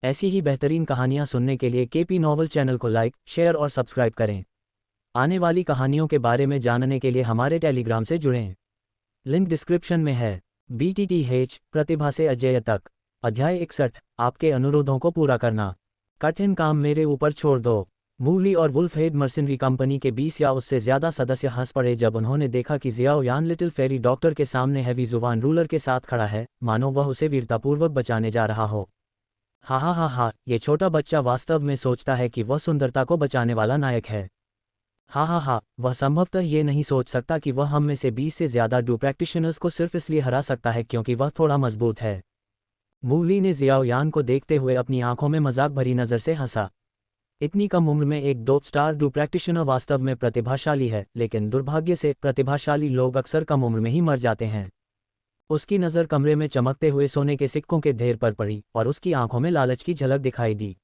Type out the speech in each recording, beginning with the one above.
ऐसी ही बेहतरीन कहानियाँ सुनने के लिए केपी नॉवल चैनल को लाइक, शेयर और सब्सक्राइब करें। आने वाली कहानियों के बारे में जानने के लिए हमारे टेलीग्राम से जुड़ें। लिंक डिस्क्रिप्शन में है। BTTH प्रतिभा से अजेय तक। अध्याय 61। आपके अनुरोधों को पूरा करना। कठिन काम मेरे ऊपर छोड़ दो। मूली और वुल्फहेड मर्सिनरी कंपनी के 20 या उससे ज्यादा सदस्य हंस पड़े जब उन्होंने देखा कि जियाओ यान लिटिल फेरी डॉक्टर के सामने हैवी जुबान रूलर के साथ खड़ा है, मानो वह उसे वीरतापूर्वक बचाने जा रहा हो। हा हा हा हा, ये छोटा बच्चा वास्तव में सोचता है कि वह सुंदरता को बचाने वाला नायक है। हा हा हा, वह संभवतः ये नहीं सोच सकता कि वह हम में से 20 से ज्यादा डू प्रैक्टिशनर्स को सिर्फ इसलिए हरा सकता है क्योंकि वह थोड़ा मजबूत है। मूली ने जियाओ यान को देखते हुए अपनी आंखों में मजाक भरी नजर से हंसा। इतनी कम उम्र में एक 2 स्टार डू प्रैक्टिशनर वास्तव में प्रतिभाशाली है, लेकिन दुर्भाग्य से प्रतिभाशाली लोग अक्सर कम उम्र में ही मर जाते हैं। उसकी नज़र कमरे में चमकते हुए सोने के सिक्कों के ढेर पर पड़ी और उसकी आंखों में लालच की झलक दिखाई दी।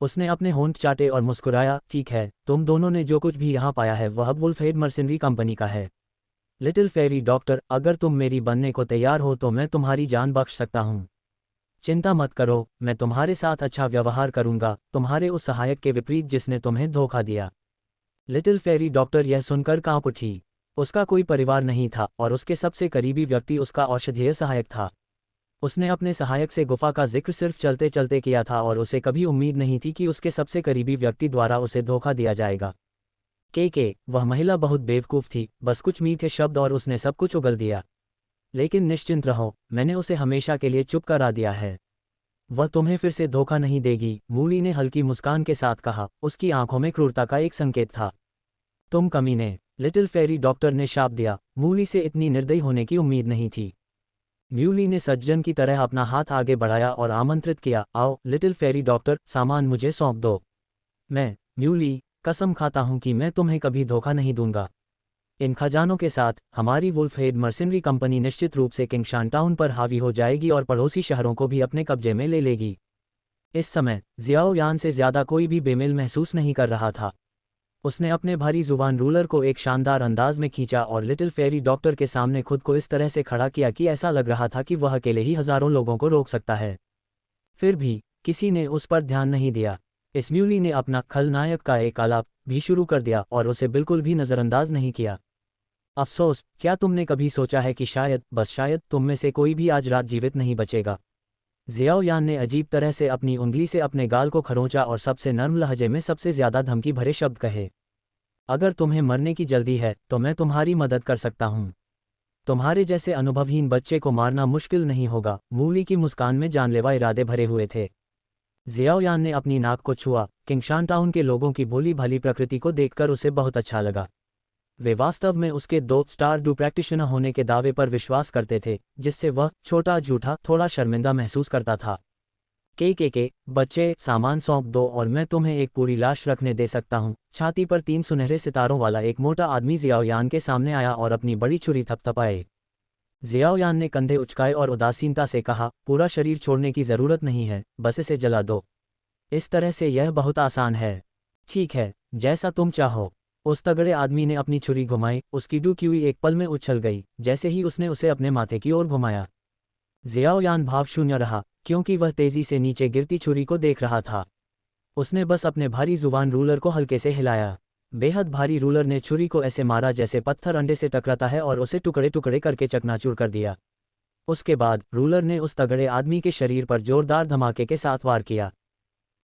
उसने अपने होंठ चाटे और मुस्कुराया, ठीक है, तुम दोनों ने जो कुछ भी यहाँ पाया है वह अब वुल्फहेड मर्सिनरी कंपनी का है। लिटिल फेरी डॉक्टर, अगर तुम मेरी बनने को तैयार हो तो मैं तुम्हारी जान बख्श सकता हूँ। चिंता मत करो, मैं तुम्हारे साथ अच्छा व्यवहार करूंगा, तुम्हारे उस सहायक के विपरीत जिसने तुम्हें धोखा दिया। लिटिल फेरी डॉक्टर यह सुनकर कांप उठी। उसका कोई परिवार नहीं था और उसके सबसे करीबी व्यक्ति उसका औषधीय सहायक था। उसने अपने सहायक से गुफा का जिक्र सिर्फ चलते चलते किया था और उसे कभी उम्मीद नहीं थी कि उसके सबसे करीबी व्यक्ति द्वारा उसे धोखा दिया जाएगा। वह महिला बहुत बेवकूफ़ थी, बस कुछ मीठे शब्द और उसने सब कुछ उगल दिया। लेकिन निश्चिंत रहो, मैंने उसे हमेशा के लिए चुप करा दिया है। वह तुम्हें फिर से धोखा नहीं देगी, मूली ने हल्की मुस्कान के साथ कहा। उसकी आंखों में क्रूरता का एक संकेत था। तुम कमीने, लिटिल फेरी डॉक्टर ने शाप दिया। मूली से इतनी निर्दयी होने की उम्मीद नहीं थी। म्यूली ने सज्जन की तरह अपना हाथ आगे बढ़ाया और आमंत्रित किया, आओ लिटिल फेरी डॉक्टर, सामान मुझे सौंप दो। मैं, म्यूली, कसम खाता हूं कि मैं तुम्हें कभी धोखा नहीं दूंगा। इन खजानों के साथ हमारी वुल्फहेड मर्सिनरी कंपनी निश्चित रूप से किंगशान टाउन पर हावी हो जाएगी और पड़ोसी शहरों को भी अपने कब्जे में ले लेगी। इस समय जियाओ यान से ज्यादा कोई भी बेमेल महसूस नहीं कर रहा था। उसने अपने भारी जुबान रूलर को एक शानदार अंदाज में खींचा और लिटिल फेरी डॉक्टर के सामने खुद को इस तरह से खड़ा किया कि ऐसा लग रहा था कि वह अकेले ही हजारों लोगों को रोक सकता है। फिर भी किसी ने उस पर ध्यान नहीं दिया। इस म्यूली ने अपना खलनायक का एक आलाप भी शुरू कर दिया और उसे बिल्कुल भी नज़रअंदाज नहीं किया। अफसोस, क्या तुमने कभी सोचा है कि शायद, बस शायद, तुम में से कोई भी आज रात जीवित नहीं बचेगा। जियाओ यान ने अजीब तरह से अपनी उंगली से अपने गाल को खरोंचा और सबसे नर्म लहजे में सबसे ज्यादा धमकी भरे शब्द कहे। अगर तुम्हें मरने की जल्दी है तो मैं तुम्हारी मदद कर सकता हूँ। तुम्हारे जैसे अनुभवहीन बच्चे को मारना मुश्किल नहीं होगा। मूली की मुस्कान में जानलेवा इरादे भरे हुए थे। जियाओ यान ने अपनी नाक को छुआ। किंगशान टाउन के लोगों की भोली भाली प्रकृति को देखकर उसे बहुत अच्छा लगा। वे वास्तव में उसके 2 स्टार डू प्रैक्टिशनर होने के दावे पर विश्वास करते थे, जिससे वह छोटा झूठा थोड़ा शर्मिंदा महसूस करता था। बच्चे, सामान सौंप दो और मैं तुम्हें एक पूरी लाश रखने दे सकता हूँ। छाती पर 3 सुनहरे सितारों वाला एक मोटा आदमी जियाओ यान के सामने आया और अपनी बड़ी छुरी थपथपाए। जियाओ यान ने कंधे उचकाए और उदासीनता से कहा, पूरा शरीर छोड़ने की जरूरत नहीं है, बस इसे जला दो। इस तरह से यह बहुत आसान है। ठीक है, जैसा तुम चाहो। उस तगड़े आदमी ने अपनी छुरी घुमाई। उसकी डुकी हुई एक पल में उछल गई जैसे ही उसने उसे अपने माथे की ओर घुमाया। जियाओ यान भावशून्य रहा, क्योंकि वह तेजी से नीचे गिरती छुरी को देख रहा था। उसने बस अपने भारी जुबान रूलर को हल्के से हिलाया। बेहद भारी रूलर ने छुरी को ऐसे मारा जैसे पत्थर अंडे से टकराता है और उसे टुकड़े टुकड़े करके चकनाचूर कर दिया। उसके बाद रूलर ने उस तगड़े आदमी के शरीर पर जोरदार धमाके के साथ वार किया।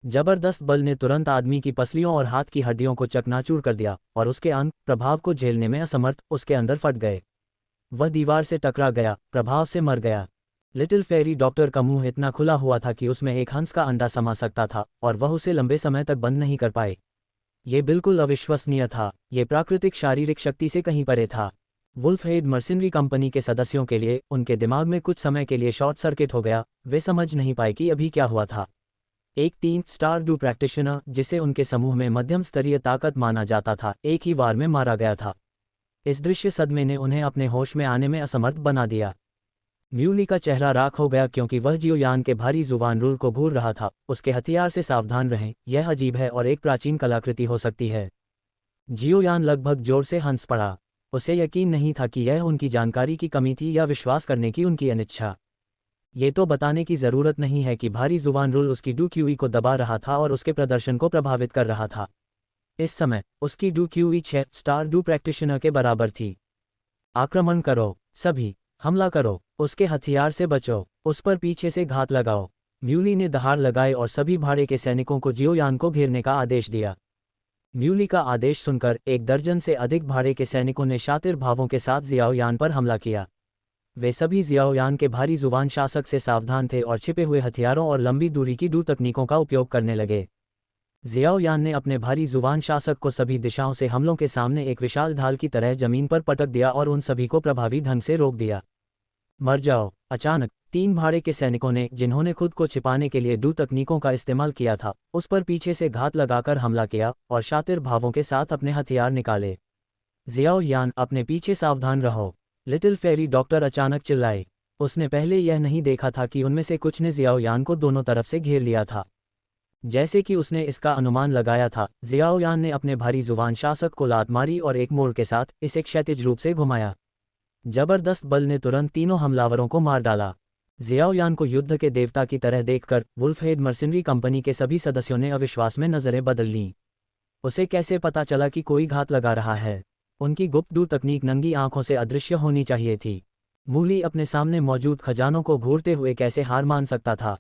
जबरदस्त बल ने तुरंत आदमी की पसलियों और हाथ की हड्डियों को चकनाचूर कर दिया और उसके अंग, प्रभाव को झेलने में असमर्थ, उसके अंदर फट गए। वह दीवार से टकरा गया, प्रभाव से मर गया। लिटिल फेरी डॉक्टर का मुंह इतना खुला हुआ था कि उसमें एक हंस का अंडा समा सकता था और वह उसे लंबे समय तक बंद नहीं कर पाए। ये बिल्कुल अविश्वसनीय था। ये प्राकृतिक शारीरिक शक्ति से कहीं परे था। वुल्फहेड मर्सिनरी कंपनी के सदस्यों के लिए उनके दिमाग में कुछ समय के लिए शॉर्ट सर्किट हो गया। वे समझ नहीं पाए कि अभी क्या हुआ था। एक 3 स्टार डू प्रैक्टिशनर, जिसे उनके समूह में मध्यम स्तरीय ताकत माना जाता था, एक ही वार में मारा गया था। इस दृश्य सदमे ने उन्हें अपने होश में आने में असमर्थ बना दिया। म्यूली का चेहरा राख हो गया क्योंकि वह जियो यान के भारी जुबान रूल को घूर रहा था। उसके हथियार से सावधान रहें, यह अजीब है और एक प्राचीन कलाकृति हो सकती है। जियो यान लगभग जोर से हंस पड़ा। उसे यकीन नहीं था कि यह उनकी जानकारी की कमी थी या विश्वास करने की उनकी अनिच्छा। ये तो बताने की ज़रूरत नहीं है कि भारी जुबान रूल उसकी डू क्यूई को दबा रहा था और उसके प्रदर्शन को प्रभावित कर रहा था। इस समय उसकी do QE 6 star do practitioner के बराबर थी। आक्रमण करो, सभी हमला करो, उसके हथियार से बचो, उस पर पीछे से घात लगाओ। म्यूली ने दहाड़ लगाए और सभी भाड़े के सैनिकों को जियोयान को घेरने का आदेश दिया। म्यूली का आदेश सुनकर 1 दर्जन से अधिक भाड़े के सैनिकों ने शातिर भावों के साथ जियाओयान पर हमला किया। वे सभी जियाओयान के भारी जुबान शासक से सावधान थे और छिपे हुए हथियारों और लंबी दूरी की डू तकनीकों का उपयोग करने लगे। जियाओयान ने अपने भारी जुबान शासक को सभी दिशाओं से हमलों के सामने एक विशाल ढाल की तरह जमीन पर पटक दिया और उन सभी को प्रभावी ढंग से रोक दिया। मर जाओ। अचानक 3 भाड़े के सैनिकों ने, जिन्होंने खुद को छिपाने के लिए डू तकनीकों का इस्तेमाल किया था, उस पर पीछे से घात लगाकर हमला किया और शातिर भावों के साथ अपने हथियार निकाले। जियाओयान, अपने पीछे सावधान रहो, लिटिल फेरी डॉक्टर अचानक चिल्लाए। उसने पहले यह नहीं देखा था कि उनमें से कुछ ने जियाओयान को दोनों तरफ से घेर लिया था। जैसे कि उसने इसका अनुमान लगाया था, जियाओयान ने अपने भारी जुबान शासक को लात मारी और एक मोड़ के साथ इसे क्षैतिज रूप से घुमाया। जबरदस्त बल ने तुरंत तीनों हमलावरों को मार डाला। जियाओयान को युद्ध के देवता की तरह देखकर वुल्फहेड मर्सिनरी कंपनी के सभी सदस्यों ने अविश्वास में नजरें बदल लीं। उसे कैसे पता चला कि कोई घात लगा रहा है? उनकी गुप्त डू तकनीक नंगी आंखों से अदृश्य होनी चाहिए थी। मूली अपने सामने मौजूद खजानों को घूरते हुए कैसे हार मान सकता था?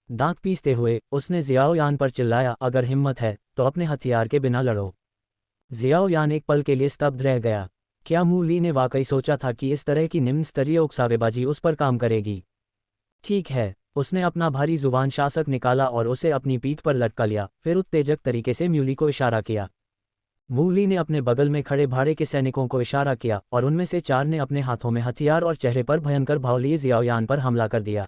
दांत पीसते हुए उसने जियाओयान पर चिल्लाया, अगर हिम्मत है तो अपने हथियार के बिना लड़ो। जियाओयान एक पल के लिए स्तब्ध रह गया। क्या मूली ने वाकई सोचा था कि इस तरह की निम्न स्तरीय उकसावेबाजी उस पर काम करेगी? ठीक है, उसने अपना भारी जुबान शासक निकाला और उसे अपनी पीठ पर लटका लिया, फिर उत्तेजक तरीके से म्यूली को इशारा किया। मूली ने अपने बगल में खड़े भाड़े के सैनिकों को इशारा किया और उनमें से 4 ने अपने हाथों में हथियार और चेहरे पर भयंकर भाव लिए जियाओयान पर हमला कर दिया।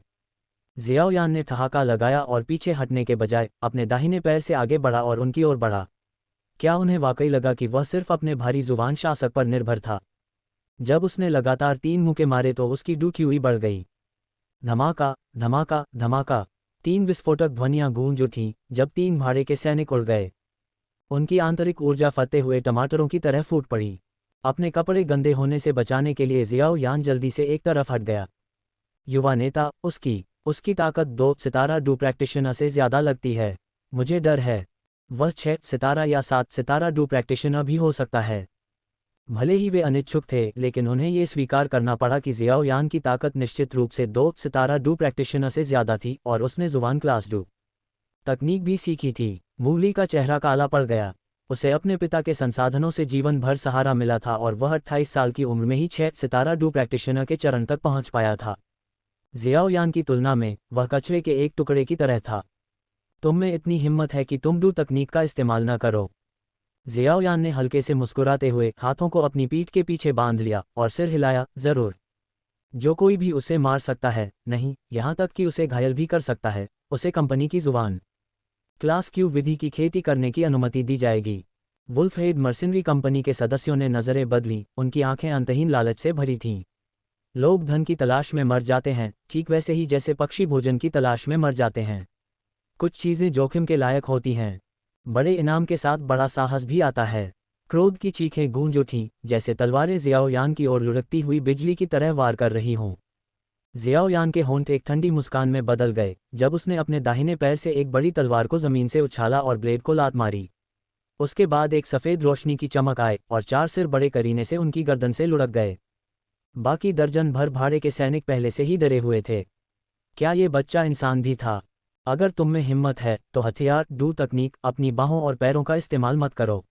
जियाओयान ने ठहाका लगाया और पीछे हटने के बजाय अपने दाहिने पैर से आगे बढ़ा और उनकी ओर बढ़ा। क्या उन्हें वाकई लगा कि वह सिर्फ अपने भारी जुबान शासक पर निर्भर था? जब उसने लगातार 3 मुक्के मारे तो उसकी डू क्यूई बढ़ गई। धमाका, धमाका, धमाका। 3 विस्फोटक ध्वनियां गूंज उठीं जब 3 भाड़े के सैनिक उड़ गए। उनकी आंतरिक ऊर्जा फटे हुए टमाटरों की तरह फूट पड़ी। अपने कपड़े गंदे होने से बचाने के लिए जियाओयान जल्दी से एक तरफ हट गया। युवा नेता, उसकी ताकत 2 सितारा डू प्रैक्टिशनर से ज्यादा लगती है। मुझे डर है। वह 6 सितारा या 7 सितारा डू प्रैक्टिशनर भी हो सकता है। भले ही वे अनिच्छुक थे, लेकिन उन्हें ये स्वीकार करना पड़ा कि जियाओयान की ताकत निश्चित रूप से 2 सितारा डू प्रैक्टिशनर से ज्यादा थी और उसने जुबान क्लास डू तकनीक भी सीखी थी। मूली का चेहरा काला पड़ गया। उसे अपने पिता के संसाधनों से जीवन भर सहारा मिला था और वह 28 साल की उम्र में ही 6 सितारा डू प्रैक्टिशनर के चरण तक पहुंच पाया था। जियाओयान की तुलना में वह कचरे के एक टुकड़े की तरह था। तुम में इतनी हिम्मत है कि तुम डू तकनीक का इस्तेमाल न करो। जियाओयान ने हल्के से मुस्कुराते हुए हाथों को अपनी पीठ के पीछे बांध लिया और सिर हिलाया, जरूर। जो कोई भी उसे मार सकता है, नहीं, यहां तक कि उसे घायल भी कर सकता है, उसे कंपनी की जुबान क्लास क्यू विधि की खेती करने की अनुमति दी जाएगी। वुल्फहेड मर्सिनरी कंपनी के सदस्यों ने नजरें बदली, उनकी आंखें अंतहीन लालच से भरी थीं। लोग धन की तलाश में मर जाते हैं, ठीक वैसे ही जैसे पक्षी भोजन की तलाश में मर जाते हैं। कुछ चीजें जोखिम के लायक होती हैं। बड़े इनाम के साथ बड़ा साहस भी आता है। क्रोध की चीखें गूंज उठीं, जैसे तलवारें जियाओयान की ओर लुढ़कती हुई बिजली की तरह वार कर रही हों। जियाओयान के होंठ एक ठंडी मुस्कान में बदल गए जब उसने अपने दाहिने पैर से एक बड़ी तलवार को जमीन से उछाला और ब्लेड को लात मारी। उसके बाद एक सफ़ेद रोशनी की चमक आए और 4 सिर बड़े करीने से उनकी गर्दन से लुढ़क गए। बाकी दर्जन भर भाड़े के सैनिक पहले से ही डरे हुए थे। क्या ये बच्चा इंसान भी था? अगर तुम में हिम्मत है तो हथियार, डू तकनीक, अपनी बाहों और पैरों का इस्तेमाल मत करो।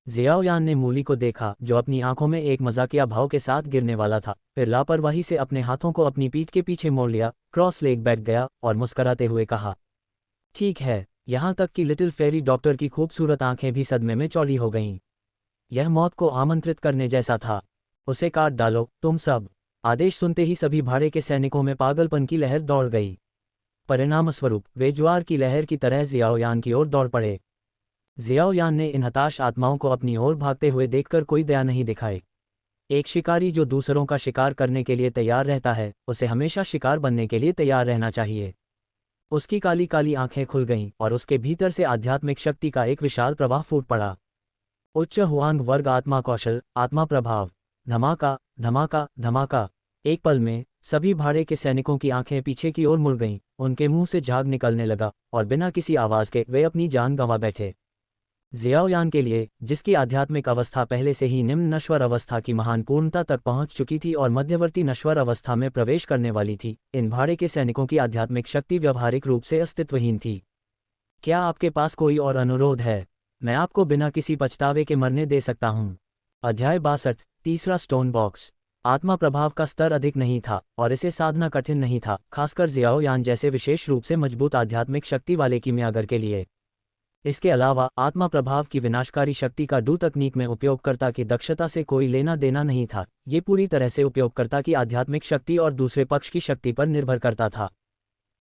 जियाओयान ने मूली को देखा, जो अपनी आंखों में एक मजाकिया भाव के साथ गिरने वाला था, फिर लापरवाही से अपने हाथों को अपनी पीठ के पीछे मोड़ लिया, क्रॉस लेग बैठ गया और मुस्कराते हुए कहा, ठीक है। यहाँ तक कि लिटिल फेरी डॉक्टर की खूबसूरत आंखें भी सदमे में चौड़ी हो गईं। यह मौत को आमंत्रित करने जैसा था। उसे काट डालो, तुम सब। आदेश सुनते ही सभी भाड़े के सैनिकों में पागलपन की लहर दौड़ गई। परिणामस्वरूप वे ज्वार की लहर की तरह जियाओयान की ओर दौड़ पड़े। जियाओयान ने इन हताश आत्माओं को अपनी ओर भागते हुए देखकर कोई दया नहीं दिखाई। एक शिकारी जो दूसरों का शिकार करने के लिए तैयार रहता है, उसे हमेशा शिकार बनने के लिए तैयार रहना चाहिए। उसकी काली काली आंखें खुल गईं और उसके भीतर से आध्यात्मिक शक्ति का एक विशाल प्रवाह फूट पड़ा। उच्च हुआंग वर्ग आत्मा कौशल, आत्मा प्रभाव। धमाका, धमाका, धमाका। एक पल में सभी भाड़े के सैनिकों की आंखें पीछे की ओर मुड़ गईं, उनके मुंह से झाग निकलने लगा और बिना किसी आवाज के वे अपनी जान गंवा बैठे। जियाओयान के लिए, जिसकी आध्यात्मिक अवस्था पहले से ही निम्न नश्वर अवस्था की महान पूर्णता तक पहुंच चुकी थी और मध्यवर्ती नश्वर अवस्था में प्रवेश करने वाली थी, इन भाड़े के सैनिकों की आध्यात्मिक शक्ति व्यावहारिक रूप से अस्तित्वहीन थी। क्या आपके पास कोई और अनुरोध है? मैं आपको बिना किसी पछतावे के मरने दे सकता हूँ। अध्याय 62, तीसरा स्टोन बॉक्स। आत्मा प्रभाव का स्तर अधिक नहीं था और इसे साधना कठिन नहीं था, खासकर जियाओयान जैसे विशेष रूप से मजबूत आध्यात्मिक शक्ति वाले किमियागर के लिए। इसके अलावा आत्मा प्रभाव की विनाशकारी शक्ति का डू तकनीक में उपयोगकर्ता की दक्षता से कोई लेना देना नहीं था, ये पूरी तरह से उपयोगकर्ता की आध्यात्मिक शक्ति और दूसरे पक्ष की शक्ति पर निर्भर करता था।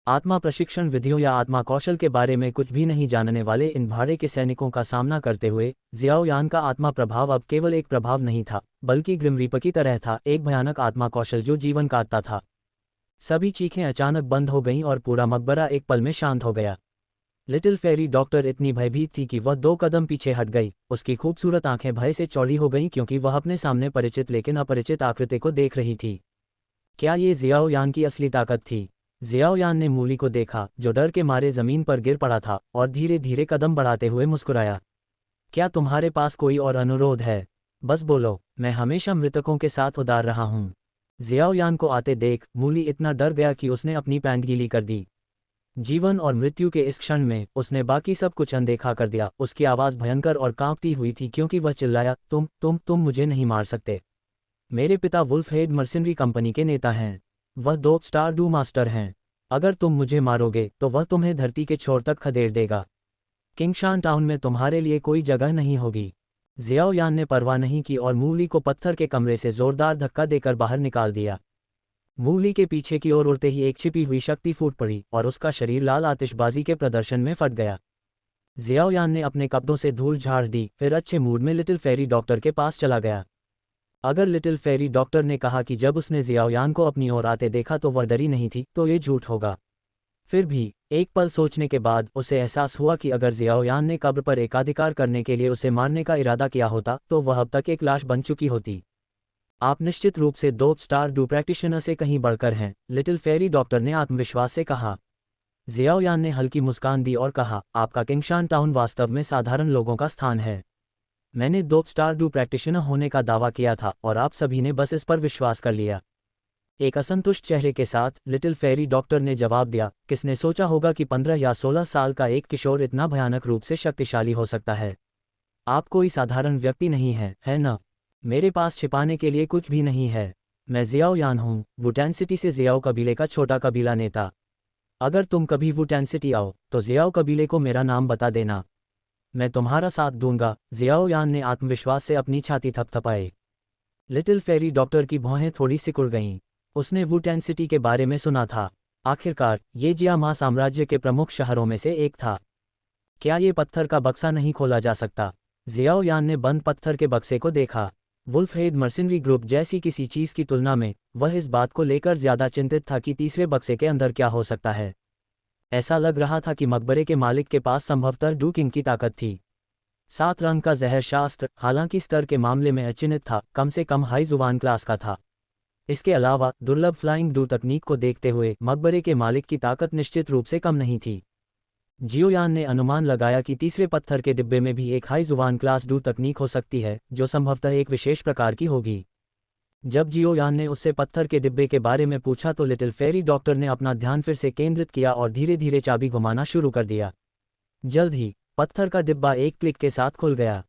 आत्मा प्रशिक्षण विधियों या आत्मा कौशल के बारे में कुछ भी नहीं जानने वाले इन भाड़े के सैनिकों का सामना करते हुए जियाओयान का आत्मा प्रभाव अब केवल एक प्रभाव नहीं था, बल्कि ग्रिम रीपर की तरह था, एक भयानक आत्मा कौशल जो जीवन काटता था। सभी चीखें अचानक बंद हो गईं और पूरा मकबरा एक पल में शांत हो गया। लिटिल फेरी डॉक्टर इतनी भयभीत थी कि वह 2 कदम पीछे हट गई। उसकी खूबसूरत आंखें भय से चौड़ी हो गईं क्योंकि वह अपने सामने परिचित लेकिन अपरिचित आकृति को देख रही थी। क्या ये जियाओयान की असली ताकत थी? जियाओयान ने मूली को देखा, जो डर के मारे जमीन पर गिर पड़ा था, और धीरे धीरे कदम बढ़ाते हुए मुस्कुराया। क्या तुम्हारे पास कोई और अनुरोध है? बस बोलो, मैं हमेशा मृतकों के साथ उदार रहा हूँ। जियाओयान को आते देख मूली इतना डर गया कि उसने अपनी पैंट गीली कर दी। जीवन और मृत्यु के इस क्षण में उसने बाकी सब कुछ अनदेखा कर दिया। उसकी आवाज़ भयंकर और कांपती हुई थी क्योंकि वह चिल्लाया, तुम मुझे नहीं मार सकते। मेरे पिता वुल्फहेड मर्सिनरी कंपनी के नेता हैं। वह 2 स्टार डू मास्टर हैं। अगर तुम मुझे मारोगे तो वह तुम्हें धरती के छोर तक खदेड़ देगा। किंगशान टाउन में तुम्हारे लिए कोई जगह नहीं होगी। जियाओयान ने परवाह नहीं की और मूली को पत्थर के कमरे से जोरदार धक्का देकर बाहर निकाल दिया। मूली के पीछे की ओर उड़ते ही एक छिपी हुई शक्ति फूट पड़ी और उसका शरीर लाल आतिशबाजी के प्रदर्शन में फट गया। जियाओयान ने अपने कपड़ों से धूल झाड़ दी, फिर अच्छे मूड में लिटिल फेरी डॉक्टर के पास चला गया। अगर लिटिल फेरी डॉक्टर ने कहा कि जब उसने जियाओयान को अपनी ओर आते देखा तो वह डरी नहीं थी, तो ये झूठ होगा। फिर भी एक पल सोचने के बाद उसे एहसास हुआ कि अगर जियाओयान ने कब्र पर एकाधिकार करने के लिए उसे मारने का इरादा किया होता तो वह अब तक एक लाश बन चुकी होती। आप निश्चित रूप से 2 स्टार डू प्रैक्टिशनर से कहीं बढ़कर हैं, लिटिल फेरी डॉक्टर ने आत्मविश्वास से कहा। जियाओयान ने हल्की मुस्कान दी और कहा, आपका किंगशान टाउन वास्तव में साधारण लोगों का स्थान है। मैंने 2 स्टार डू प्रैक्टिशनर होने का दावा किया था और आप सभी ने बस इस पर विश्वास कर लिया। एक असंतुष्ट चेहरे के साथ लिटिल फेरी डॉक्टर ने जवाब दिया, किसने सोचा होगा कि 15 या 16 साल का एक किशोर इतना भयानक रूप से शक्तिशाली हो सकता है। आप कोई साधारण व्यक्ति नहीं है, है न? मेरे पास छिपाने के लिए कुछ भी नहीं है। मैं जियाओयान हूँ, वुटान सिटी से जियाओ कबीले का छोटा कबीला नेता। अगर तुम कभी वुटान सिटी आओ तो जियाओ कबीले को मेरा नाम बता देना। मैं तुम्हारा साथ दूंगा। जियाओयान ने आत्मविश्वास से अपनी छाती थपथपाई। लिटिल फेरी डॉक्टर की भौहें थोड़ी सिकुड़ गईं। उसने वुटान सिटी के बारे में सुना था। आखिरकार ये जियामा साम्राज्य के प्रमुख शहरों में से एक था। क्या ये पत्थर का बक्सा नहीं खोला जा सकता? जियाओयान ने बंद पत्थर के बक्से को देखा। वुल्फहेड मर्सिनरी ग्रुप जैसी किसी चीज़ की तुलना में वह इस बात को लेकर ज्यादा चिंतित था कि तीसरे बक्से के अंदर क्या हो सकता है। ऐसा लग रहा था कि मकबरे के मालिक के पास संभवतः डू किंग की ताकत थी। 7 रंग का जहर शास्त्र, हालांकि स्तर के मामले में अचिन्हित था, कम से कम हाई जुबान क्लास का था। इसके अलावा दुर्लभ फ्लाइंग डू तकनीक को देखते हुए मकबरे के मालिक की ताकत निश्चित रूप से कम नहीं थी। जियोयान ने अनुमान लगाया कि तीसरे पत्थर के डिब्बे में भी एक हाई जुबान क्लास डू तकनीक हो सकती है, जो संभवतः एक विशेष प्रकार की होगी। जब जियोयान ने उससे पत्थर के डिब्बे के बारे में पूछा तो लिटिल फेरी डॉक्टर ने अपना ध्यान फिर से केंद्रित किया और धीरे धीरे चाबी घुमाना शुरू कर दिया। जल्द ही पत्थर का डिब्बा एक क्लिक के साथ खुल गया।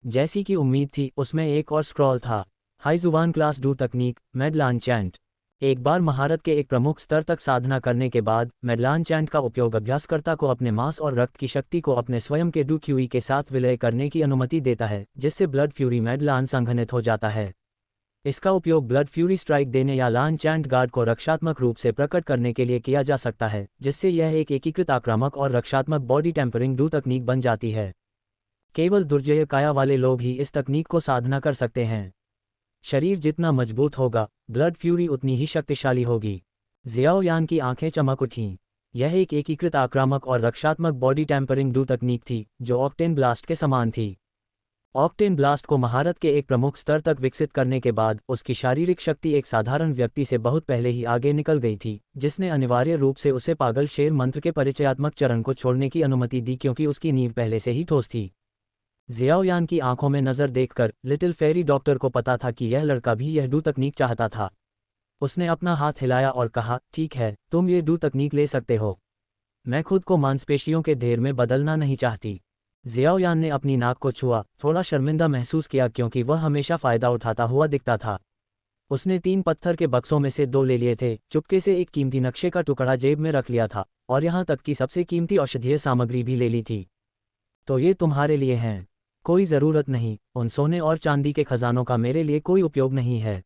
जैसी कि उम्मीद थी, उसमें एक और स्क्रॉल था। हाई जुबान क्लास डू तकनीक, मेडलान चैंट। एक बार महारत के एक प्रमुख स्तर तक साधना करने के बाद मेडलान चैंट का उपयोग अभ्यासकर्ता को अपने मांस और रक्त की शक्ति को अपने स्वयं के डू क्यूई के साथ विलय करने की अनुमति देता है, जिससे ब्लड फ्यूरी मेडलान संघनित हो जाता है। इसका उपयोग ब्लड फ्यूरी स्ट्राइक देने या लान चैंट गार्ड को रक्षात्मक रूप से प्रकट करने के लिए किया जा सकता है, जिससे यह एक एकीकृत आक्रामक और रक्षात्मक बॉडी टेम्परिंग डू तकनीक बन जाती है। केवल दुर्जय काया वाले लोग ही इस तकनीक को साधना कर सकते हैं। शरीर जितना मजबूत होगा, ब्लड फ्यूरी उतनी ही शक्तिशाली होगी। जियाओयान की आंखें चमक उठीं। यह एक एकीकृत आक्रामक और रक्षात्मक बॉडी टेम्परिंग डू तकनीक थी, जो ऑक्टेन ब्लास्ट के समान थी। ऑक्टेन ब्लास्ट को महारत के एक प्रमुख स्तर तक विकसित करने के बाद उसकी शारीरिक शक्ति एक साधारण व्यक्ति से बहुत पहले ही आगे निकल गई थी, जिसने अनिवार्य रूप से उसे पागल शेर मंत्र के परिचयात्मक चरण को छोड़ने की अनुमति दी क्योंकि उसकी नींव पहले से ही ठोस थी। जियाओयान की आंखों में नज़र देखकर लिटिल फेरी डॉक्टर को पता था कि यह लड़का भी यह डू तकनीक चाहता था। उसने अपना हाथ हिलाया और कहा, ठीक है, तुम ये डू तकनीक ले सकते हो। मैं खुद को मांसपेशियों के ढेर में बदलना नहीं चाहती। जियाओयान ने अपनी नाक को छुआ, थोड़ा शर्मिंदा महसूस किया क्योंकि वह हमेशा फ़ायदा उठाता हुआ दिखता था। उसने 3 पत्थर के बक्सों में से 2 ले लिए थे, चुपके से एक कीमती नक्शे का टुकड़ा जेब में रख लिया था और यहाँ तक कि सबसे कीमती औषधीय सामग्री भी ले ली थी। तो ये तुम्हारे लिए हैं। कोई ज़रूरत नहीं, उन सोने और चांदी के खजानों का मेरे लिए कोई उपयोग नहीं है।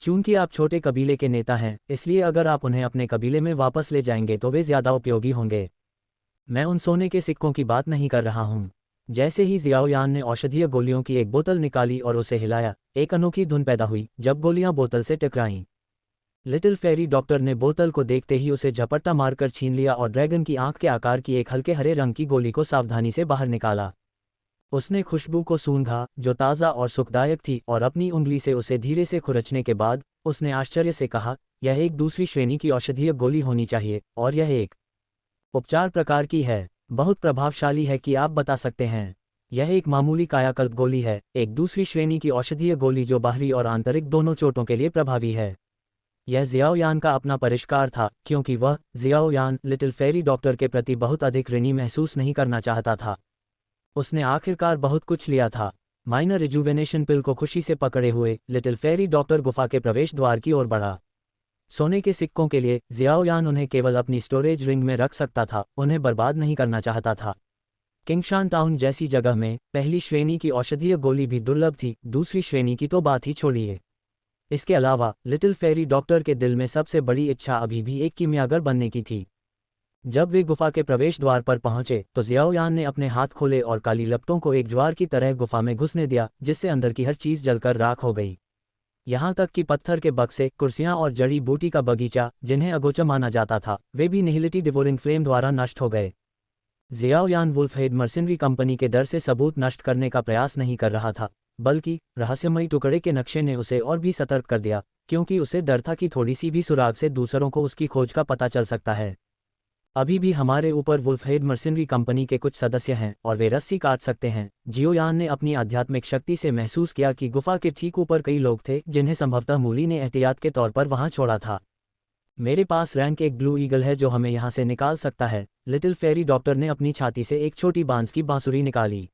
चूंकि आप छोटे कबीले के नेता हैं, इसलिए अगर आप उन्हें अपने कबीले में वापस ले जाएंगे तो वे ज़्यादा उपयोगी होंगे। मैं उन सोने के सिक्कों की बात नहीं कर रहा हूँ। जैसे ही जियाओयान ने औषधीय गोलियों की एक बोतल निकाली और उसे हिलाया, एक अनोखी धुन पैदा हुई जब गोलियां बोतल से टकराईं। लिटिल फेरी डॉक्टर ने बोतल को देखते ही उसे झपट्टा मारकर छीन लिया और ड्रैगन की आंख के आकार की एक हल्के हरे रंग की गोली को सावधानी से बाहर निकाला। उसने खुशबू को सूंघा, जो ताज़ा और सुखदायक थी, और अपनी उंगली से उसे धीरे से खुरचने के बाद उसने आश्चर्य से कहा, यह एक दूसरी श्रेणी की औषधीय गोली होनी चाहिए और यह एक उपचार प्रकार की है। बहुत प्रभावशाली है कि आप बता सकते हैं। यह एक मामूली कायाकल्प गोली है, एक दूसरी श्रेणी की औषधीय गोली जो बाहरी और आंतरिक दोनों चोटों के लिए प्रभावी है। यह जियाओयान का अपना परिष्कार था क्योंकि वह जियाओयान लिटिल फेरी डॉक्टर के प्रति बहुत अधिक ऋणी महसूस नहीं करना चाहता था। उसने आखिरकार बहुत कुछ लिया था। माइनर रिजुवेनेशन पिल को खुशी से पकड़े हुए लिटिल फेरी डॉक्टर गुफा के प्रवेश द्वार की ओर बढ़ा। सोने के सिक्कों के लिए जियाओयान उन्हें केवल अपनी स्टोरेज रिंग में रख सकता था, उन्हें बर्बाद नहीं करना चाहता था। किंगशान टाउन जैसी जगह में पहली श्रेणी की औषधीय गोली भी दुर्लभ थी, दूसरी श्रेणी की तो बात ही छोड़िए। इसके अलावा लिटिल फेरी डॉक्टर के दिल में सबसे बड़ी इच्छा अभी भी एक कीमियागर बनने की थी। जब वे गुफा के प्रवेश द्वार पर पहुंचे तो जियाओयान ने अपने हाथ खोले और काली लपटों को एक ज्वार की तरह गुफा में घुसने दिया, जिससे अंदर की हर चीज़ जलकर राख हो गई। यहाँ तक कि पत्थर के बक्से, कुर्सियाँ और जड़ी बूटी का बगीचा, जिन्हें अगोचर माना जाता था, वे भी निहिलिटी डिवोरिंग फ्लेम द्वारा नष्ट हो गए। जियाओयान वुल्फहेड मर्सिनरी कंपनी के डर से सबूत नष्ट करने का प्रयास नहीं कर रहा था, बल्कि रहस्यमयी टुकड़े के नक्शे ने उसे और भी सतर्क कर दिया, क्योंकि उसे डर था कि थोड़ी सी भी सुराग से दूसरों को उसकी खोज का पता चल सकता है। अभी भी हमारे ऊपर वुल्फहेड मर्सिनरी कंपनी के कुछ सदस्य हैं और वे रस्सी काट सकते हैं। जियाओयान ने अपनी आध्यात्मिक शक्ति से महसूस किया कि गुफा के ठीक ऊपर कई लोग थे जिन्हें संभवतः मूली ने एहतियात के तौर पर वहां छोड़ा था। मेरे पास रैंक एक ब्लू ईगल है जो हमें यहाँ से निकाल सकता है। लिटिल फेरी डॉक्टर ने अपनी छाती से एक छोटी बांस की बांसुरी निकाली।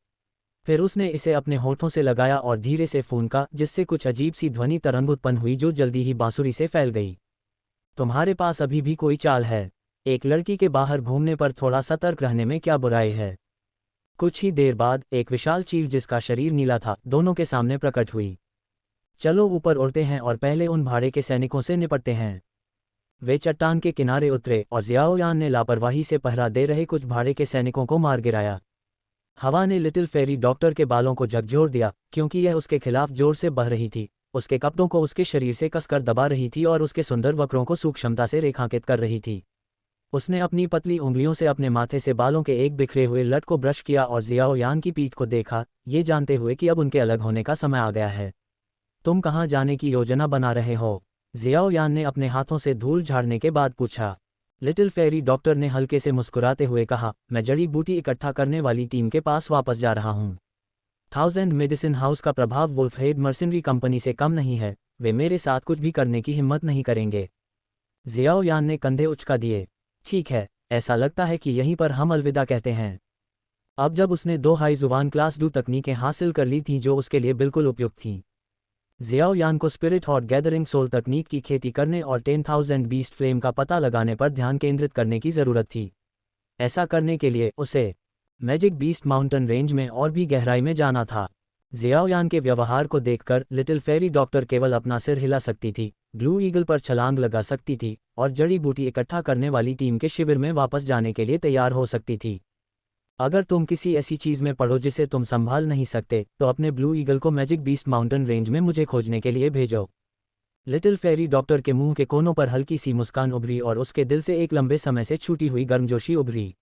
फिर उसने इसे अपने होठों से लगाया और धीरे से फूंका, जिससे कुछ अजीब सी ध्वनि तरंग उत्पन्न हुई जो जल्दी ही बांसुरी से फैल गई। तुम्हारे पास अभी भी कोई चाल है। एक लड़की के बाहर घूमने पर थोड़ा सतर्क रहने में क्या बुराई है। कुछ ही देर बाद एक विशाल चील जिसका शरीर नीला था दोनों के सामने प्रकट हुई। चलो ऊपर उड़ते हैं और पहले उन भाड़े के सैनिकों से निपटते हैं। वे चट्टान के किनारे उतरे और जियाओयान ने लापरवाही से पहरा दे रहे कुछ भाड़े के सैनिकों को मार गिराया। हवा ने लिटिल फेरी डॉक्टर के बालों को झकझोर दिया क्योंकि यह उसके खिलाफ जोर से बह रही थी, उसके कपड़ों को उसके शरीर से कसकर दबा रही थी और उसके सुंदर वक्रों को सूक्ष्मता से रेखांकित कर रही थी। उसने अपनी पतली उंगलियों से अपने माथे से बालों के एक बिखरे हुए लट को ब्रश किया और जियाओयान की पीठ को देखा, ये जानते हुए कि अब उनके अलग होने का समय आ गया है। तुम कहाँ जाने की योजना बना रहे हो? जियाओयान ने अपने हाथों से धूल झाड़ने के बाद पूछा। लिटिल फेरी डॉक्टर ने हल्के से मुस्कुराते हुए कहा, मैं जड़ी बूटी इकट्ठा करने वाली टीम के पास वापस जा रहा हूँ। 1000 मेडिसिन हाउस का प्रभाव वुल्फहेड मर्सिनरी कंपनी से कम नहीं है, वे मेरे साथ कुछ भी करने की हिम्मत नहीं करेंगे। जियाओयान ने कंधे उचका दिए। ठीक है, ऐसा लगता है कि यहीं पर हम अलविदा कहते हैं। अब जब उसने 2 हाई जुबान क्लास डू तकनीकें हासिल कर ली थीं जो उसके लिए बिल्कुल उपयुक्त थीं, जियाओयान को स्पिरिट और गैदरिंग सोल तकनीक की खेती करने और 10,000 बीस्ट फ्लेम का पता लगाने पर ध्यान केंद्रित करने की ज़रूरत थी। ऐसा करने के लिए उसे मैजिक बीस्ट माउंटेन रेंज में और भी गहराई में जाना था। जियाओयान के व्यवहार को देखकर लिटिल फेरी डॉक्टर केवल अपना सिर हिला सकती थी, ब्लू ईगल पर छलांग लगा सकती थी और जड़ी बूटी इकट्ठा करने वाली टीम के शिविर में वापस जाने के लिए तैयार हो सकती थी। अगर तुम किसी ऐसी चीज़ में पड़ो जिसे तुम संभाल नहीं सकते तो अपने ब्लू ईगल को मैजिक बीस्ट माउंटेन रेंज में मुझे खोजने के लिए भेजो। लिटिल फेरी डॉक्टर के मुंह के कोनों पर हल्की सी मुस्कान उभरी और उसके दिल से एक लंबे समय से छूटी हुई गर्मजोशी उभरी।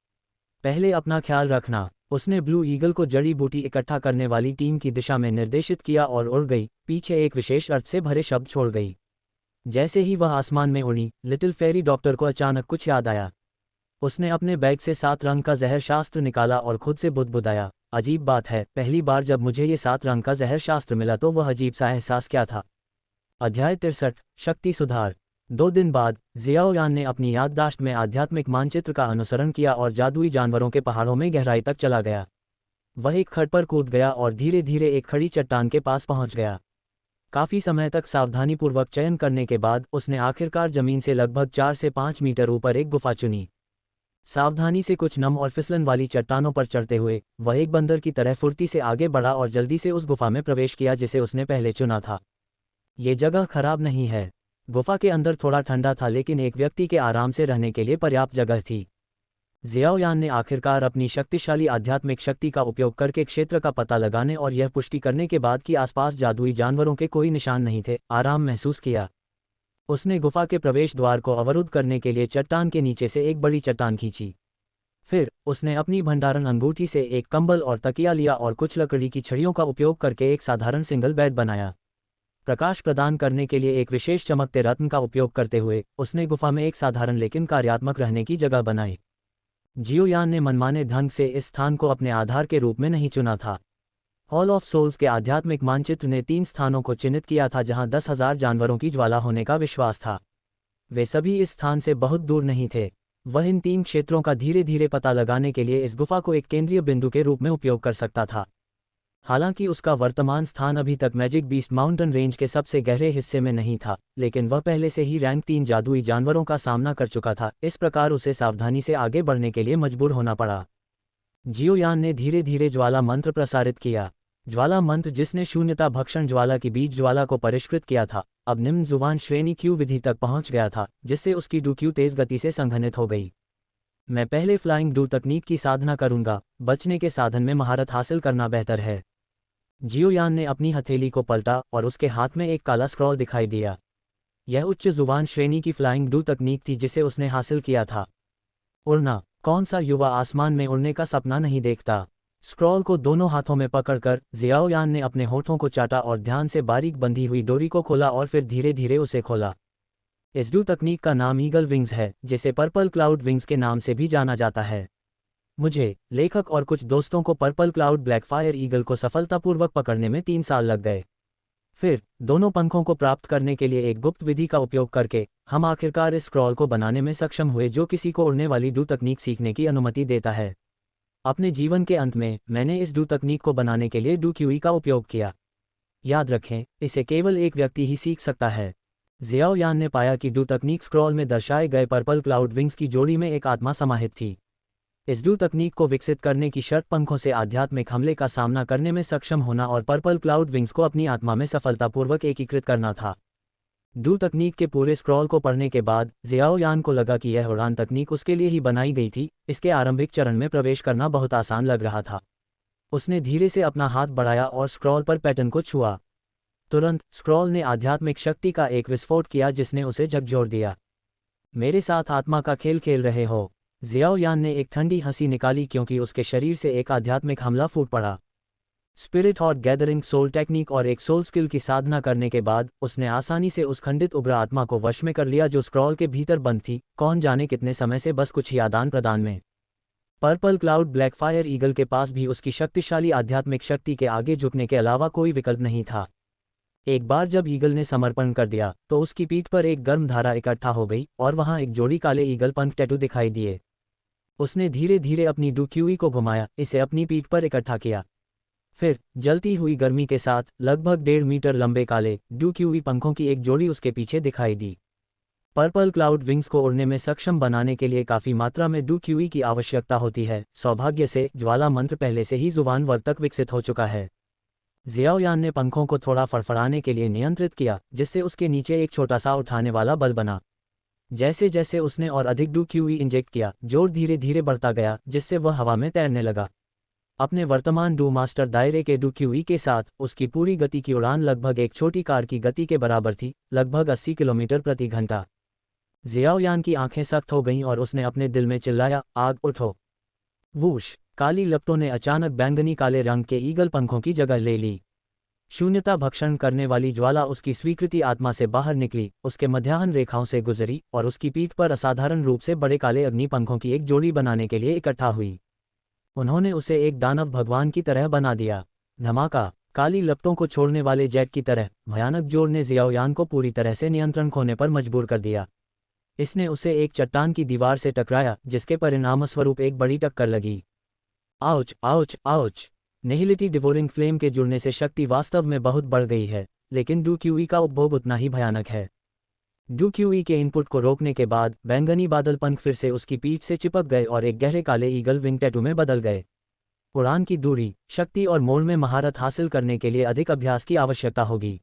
पहले अपना ख्याल रखना। उसने ब्लू ईगल को जड़ी बूटी इकट्ठा करने वाली टीम की दिशा में निर्देशित किया और उड़ गई, पीछे एक विशेष अर्थ से भरे शब्द छोड़ गई। जैसे ही वह आसमान में उड़ी, लिटिल फेरी डॉक्टर को अचानक कुछ याद आया। उसने अपने बैग से 7 रंग का जहर शास्त्र निकाला और खुद से बुदबुदाया, अजीब बात है, पहली बार जब मुझे ये 7 रंग का जहर शास्त्र मिला तो वह अजीब सा एहसास क्या था। अध्याय 63, शक्ति सुधार। 2 दिन बाद जियाओ यान ने अपनी याददाश्त में आध्यात्मिक मानचित्र का अनुसरण किया और जादुई जानवरों के पहाड़ों में गहराई तक चला गया। वह एक खड़ पर कूद गया और धीरे धीरे एक खड़ी चट्टान के पास पहुंच गया। काफी समय तक सावधानीपूर्वक चयन करने के बाद उसने आखिरकार जमीन से लगभग 4 से 5 मीटर ऊपर एक गुफा चुनी। सावधानी से कुछ नम और फिसलन वाली चट्टानों पर चढ़ते हुए वह एक बंदर की तरह फुर्ती से आगे बढ़ा और जल्दी से उस गुफा में प्रवेश किया जिसे उसने पहले चुना था। ये जगह खराब नहीं है। गुफा के अंदर थोड़ा ठंडा था लेकिन एक व्यक्ति के आराम से रहने के लिए पर्याप्त जगह थी। जियाओ यान ने आखिरकार अपनी शक्तिशाली आध्यात्मिक शक्ति का उपयोग करके क्षेत्र का पता लगाने और यह पुष्टि करने के बाद कि आसपास जादुई जानवरों के कोई निशान नहीं थे, आराम महसूस किया। उसने गुफा के प्रवेश द्वार को अवरुद्ध करने के लिए चट्टान के नीचे से एक बड़ी चट्टान खींची। फिर उसने अपनी भंडारण अंगूठी से एक कंबल और तकिया लिया और कुछ लकड़ी की छड़ियों का उपयोग करके एक साधारण सिंगल बेड बनाया। प्रकाश प्रदान करने के लिए एक विशेष चमकते रत्न का उपयोग करते हुए उसने गुफा में एक साधारण लेकिन कार्यात्मक रहने की जगह बनाई। जियो यान ने मनमाने ढंग से इस स्थान को अपने आधार के रूप में नहीं चुना था। हॉल ऑफ सोल्स के आध्यात्मिक मानचित्र ने 3 स्थानों को चिन्हित किया था जहां 10,000 जानवरों की ज्वाला होने का विश्वास था। वे सभी इस स्थान से बहुत दूर नहीं थे। वह इन 3 क्षेत्रों का धीरे धीरे पता लगाने के लिए इस गुफा को एक केंद्रीय बिंदु के रूप में उपयोग कर सकता था। हालांकि उसका वर्तमान स्थान अभी तक मैजिक बीस्ट माउंटेन रेंज के सबसे गहरे हिस्से में नहीं था, लेकिन वह पहले से ही रैंक 3 जादुई जानवरों का सामना कर चुका था, इस प्रकार उसे सावधानी से आगे बढ़ने के लिए मजबूर होना पड़ा। जियो यान ने धीरे धीरे ज्वाला मंत्र प्रसारित किया। ज्वाला मंत्र, जिसने शून्यता भक्षण ज्वाला की बीज ज्वाला को परिष्कृत किया था, अब निम्न जुबान श्रेणी क्यू विधि तक पहुंच गया था, जिससे उसकी डू क्यू तेज गति से संघनित हो गई। मैं पहले फ्लाइंग डू तकनीक की साधना करूंगा, बचने के साधन में महारत हासिल करना बेहतर है। जियो यान ने अपनी हथेली को पलटा और उसके हाथ में एक काला स्क्रॉल दिखाई दिया। यह उच्च जुबान श्रेणी की फ्लाइंग डू तकनीक थी जिसे उसने हासिल किया था। उड़ना, कौन सा युवा आसमान में उड़ने का सपना नहीं देखता। स्क्रॉल को दोनों हाथों में पकड़कर जियाओ यान ने अपने होठों को चाटा और ध्यान से बारीक बंधी हुई डोरी को खोला और फिर धीरे धीरे उसे खोला। इस डू तकनीक का नाम ईगल विंग्स है, जिसे पर्पल क्लाउड विंग्स के नाम से भी जाना जाता है। मुझे, लेखक और कुछ दोस्तों को पर्पल क्लाउड ब्लैकफायर ईगल को सफलतापूर्वक पकड़ने में 3 साल लग गए। फिर दोनों पंखों को प्राप्त करने के लिए एक गुप्त विधि का उपयोग करके हम आखिरकार इस स्क्रॉल को बनाने में सक्षम हुए जो किसी को उड़ने वाली डू तकनीक सीखने की अनुमति देता है। अपने जीवन के अंत में मैंने इस डू तकनीक को बनाने के लिए डू क्यूई का उपयोग किया। याद रखें, इसे केवल एक व्यक्ति ही सीख सकता है। जियाओ यान ने पाया कि डू तकनीक स्क्रॉल में दर्शाए गए पर्पल क्लाउड विंग्स की जोड़ी में एक आत्मा समाहित थी। इस डू तकनीक को विकसित करने की शर्त पंखों से आध्यात्मिक हमले का सामना करने में सक्षम होना और पर्पल क्लाउड विंग्स को अपनी आत्मा में सफलतापूर्वक एकीकृत करना था। डू तकनीक के पूरे स्क्रॉल को पढ़ने के बाद जियाओ यान को लगा कि यह उड़ान तकनीक उसके लिए ही बनाई गई थी। इसके आरंभिक चरण में प्रवेश करना बहुत आसान लग रहा था। उसने धीरे से अपना हाथ बढ़ाया और स्क्रॉल पर पैटर्न को छुआ। तुरंत स्क्रॉल ने आध्यात्मिक शक्ति का एक विस्फोट किया जिसने उसे झकझोर दिया। मेरे साथ आत्मा का खेल खेल रहे हो। जियाओ यान ने एक ठंडी हंसी निकाली क्योंकि उसके शरीर से एक आध्यात्मिक हमला फूट पड़ा। स्पिरिट और गैदरिंग सोल टेक्निक और एक सोल स्किल की साधना करने के बाद उसने आसानी से उस खंडित उग्र आत्मा को वश में कर लिया जो स्क्रॉल के भीतर बंद थी, कौन जाने कितने समय से, बस कुछ ही आदान प्रदान में। पर्पल क्लाउड ब्लैकफायर ईगल के पास भी उसकी शक्तिशाली आध्यात्मिक शक्ति के आगे झुकने के अलावा कोई विकल्प नहीं था। एक बार जब ईगल ने समर्पण कर दिया तो उसकी पीठ पर एक गर्म धारा इकट्ठा हो गई और वहां एक जोड़ी काले ईगल पंख टैटू दिखाई दिए। उसने धीरे धीरे अपनी डू क्यूई को घुमाया, इसे अपनी पीठ पर इकट्ठा किया। फिर जलती हुई गर्मी के साथ लगभग 1.5 मीटर लंबे काले डू क्यूई पंखों की एक जोड़ी उसके पीछे दिखाई दी। पर्पल क्लाउड विंग्स को उड़ने में सक्षम बनाने के लिए काफी मात्रा में डू क्यूई की आवश्यकता होती है। सौभाग्य से ज्वाला मंत्र पहले से ही जुबान वर्ग तक विकसित हो चुका है। जियाओ यान ने पंखों को थोड़ा फड़फड़ाने के लिए नियंत्रित किया, जिससे उसके नीचे एक छोटा सा उठाने वाला बल बना। जैसे जैसे उसने और अधिक डू क्यूई इंजेक्ट किया, जोर धीरे धीरे बढ़ता गया, जिससे वह हवा में तैरने लगा। अपने वर्तमान डू मास्टर दायरे के डू क्यूई के साथ उसकी पूरी गति की उड़ान लगभग एक छोटी कार की गति के बराबर थी, लगभग 80 किलोमीटर प्रति घंटा। जियाओ यान की आंखें सख्त हो गईं और उसने अपने दिल में चिल्लाया, आग उठो। वूश! काली लपटों ने अचानक बैंगनी काले रंग के ईगल पंखों की जगह ले ली। शून्यता भक्षण करने वाली ज्वाला उसकी स्वीकृति आत्मा से बाहर निकली, उसके मध्याह्न रेखाओं से गुजरी और उसकी पीठ पर असाधारण रूप से बड़े काले अग्नि पंखों की एक जोड़ी बनाने के लिए इकट्ठा हुई। उन्होंने उसे एक दानव भगवान की तरह बना दिया। धमाका! काली लपटों को छोड़ने वाले जेट की तरह भयानक जोर ने जियाओयान को पूरी तरह से नियंत्रण खोने पर मजबूर कर दिया। इसने उसे एक चट्टान की दीवार से टकराया, जिसके परिणामस्वरूप एक बड़ी टक्कर लगी। Ouch ouch ouch! Nihility devouring flame के जुड़ने से शक्ति वास्तव में बहुत बढ़ गई है, लेकिन डूक्यूई का उपभोग उतना ही भयानक है। डूक्यूई के इनपुट को रोकने के बाद बैंगनी बादल पंख फिर से उसकी पीठ से चिपक गए और एक गहरे काले ईगल विंग टैटू में बदल गए। उड़ान की दूरी, शक्ति और मोड़ में महारत हासिल करने के लिए अधिक अभ्यास की आवश्यकता होगी।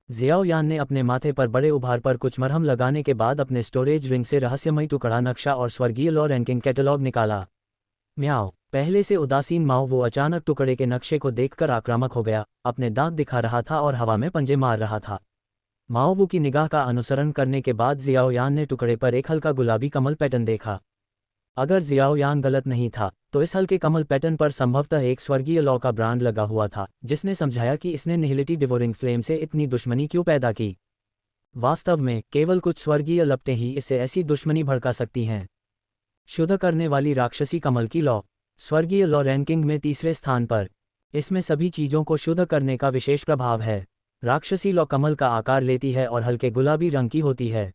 जियाओयान ने अपने माथे पर बड़े उभार पर कुछ मरहम लगाने के बाद अपने स्टोरेज रिंग से रहस्यमयी टुकड़ा नक्शा और स्वर्गीय लॉ रैंकिंग कैटलॉग निकाला। म्याओ! पहले से उदासीन माओ वो अचानक टुकड़े के नक्शे को देखकर आक्रामक हो गया, अपने दांत दिखा रहा था और हवा में पंजे मार रहा था। माओवू की निगाह का अनुसरण करने के बाद जियाओयान ने टुकड़े पर एक हल्का गुलाबी कमल पैटर्न देखा। अगर जियाओयान गलत नहीं था, तो इस हल्के कमल पैटर्न पर संभवतः एक स्वर्गीय लॉ का ब्रांड लगा हुआ था, जिसने समझाया कि इसने निहिलिटी डिवोरिंग फ्लेम से इतनी दुश्मनी क्यों पैदा की। वास्तव में केवल कुछ स्वर्गीय लपटें ही इससे ऐसी दुश्मनी भड़का सकती हैं। शुद्ध करने वाली राक्षसी कमल की लॉ, स्वर्गीय लॉ रैंकिंग में तीसरे स्थान पर। इसमें सभी चीज़ों को शुद्ध करने का विशेष प्रभाव है। राक्षसी लॉ कमल का आकार लेती है और हल्के गुलाबी रंग की होती है।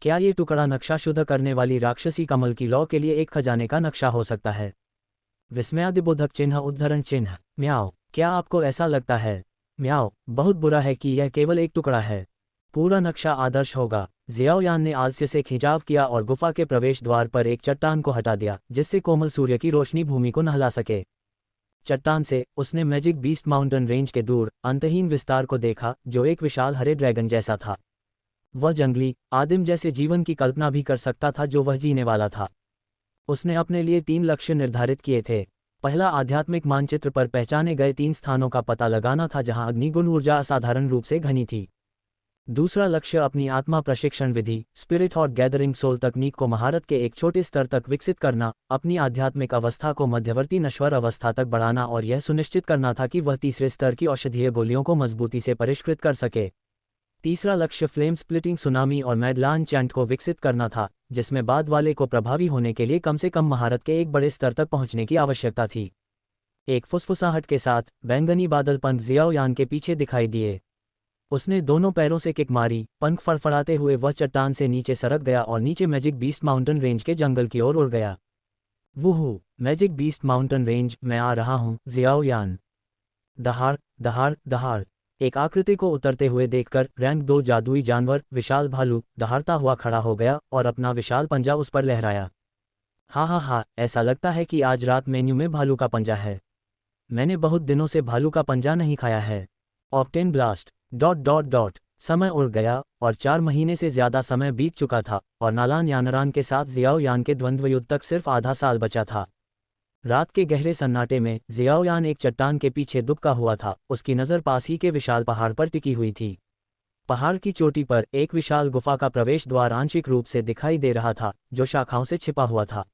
क्या ये टुकड़ा नक्शा शुद्ध करने वाली राक्षसी कमल की लॉ के लिए एक खजाने का नक्शा हो सकता है? विस्मयादिबोधक चिन्ह उद्धरण चिन्ह। म्याओ! क्या आपको ऐसा लगता है? म्याओ! बहुत बुरा है कि यह केवल एक टुकड़ा है। पूरा नक्शा आदर्श होगा। जियाओयान ने आलस्य से खिंचाव किया और गुफा के प्रवेश द्वार पर एक चट्टान को हटा दिया, जिससे कोमल सूर्य की रोशनी भूमि को नहला सके। चट्टान से उसने मैजिक बीस्ट माउंटेन रेंज के दूर अंतहीन विस्तार को देखा, जो एक विशाल हरे ड्रैगन जैसा था। वह जंगली आदिम जैसे जीवन की कल्पना भी कर सकता था जो वह जीने वाला था। उसने अपने लिए 3 लक्ष्य निर्धारित किए थे। पहला, आध्यात्मिक मानचित्र पर पहचाने गए 3 स्थानों का पता लगाना था जहां अग्निगुण ऊर्जा असाधारण रूप से घनी थी। दूसरा लक्ष्य अपनी आत्मा प्रशिक्षण विधि स्पिरिट और गैदरिंग सोल तकनीक को महारत के एक छोटे स्तर तक विकसित करना, अपनी आध्यात्मिक अवस्था को मध्यवर्ती नश्वर अवस्था तक बढ़ाना और यह सुनिश्चित करना था कि वह तीसरे स्तर की औषधीय गोलियों को मजबूती से परिष्कृत कर सके। तीसरा लक्ष्य फ्लेम स्प्लिटिंग सुनामी और मैडलान चैंट को विकसित करना था, जिसमें बाद वाले को प्रभावी होने के लिए कम से कम महारत के एक बड़े स्तर तक पहुंचने की आवश्यकता थी। एक फुसफुसाहट के साथ बैंगनी बादल पंख जियाओयान के पीछे दिखाई दिए। उसने दोनों पैरों से किक मारी, पंख फड़फड़ाते हुए वह चट्टान से नीचे सरक गया और नीचे मैजिक बीस्ट माउंटेन रेंज के जंगल की ओर उड़ गया। वूहू! मैजिक बीस्ट माउंटेन रेंज, मैं आ रहा हूँ जियाओयान। दहाड़ दहाड़ दहाड़! एक आकृति को उतरते हुए देखकर रैंक 2 जादुई जानवर विशाल भालू दहाड़ता हुआ खड़ा हो गया और अपना विशाल पंजा उस पर लहराया। हा, ऐसा लगता है कि आज रात मेन्यू में भालू का पंजा है। मैंने बहुत दिनों से भालू का पंजा नहीं खाया है। Octane blast! ... समय उड़ गया और 4 महीने से ज्यादा समय बीत चुका था और नालान यानरान के साथ जियाओयान के द्वंद्व युद्ध तक सिर्फ आधा साल बचा था। रात के गहरे सन्नाटे में जियाओयान एक चट्टान के पीछे दुबका हुआ था, उसकी नज़र पास ही के विशाल पहाड़ पर टिकी हुई थी। पहाड़ की चोटी पर एक विशाल गुफा का प्रवेश द्वार आंशिक रूप से दिखाई दे रहा था, जो शाखाओं से छिपा हुआ था।